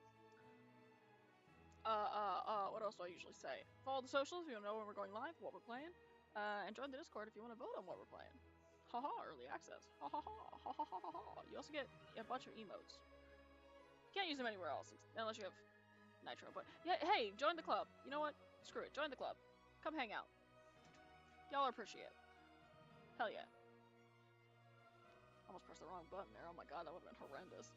What else do I usually say? Follow the socials if you want to know when we're going live, what we're playing. And join the Discord if you want to vote on what we're playing. Haha, early access. Ha ha ha, ha ha ha ha ha. You also get a bunch of emotes. Can't use them anywhere else, unless you have Nitro, but yeah, hey, join the club. You know what? Screw it, join the club. Come hang out. Y'all appreciate it. Hell yeah. Almost pressed the wrong button there. Oh my god, that would have been horrendous.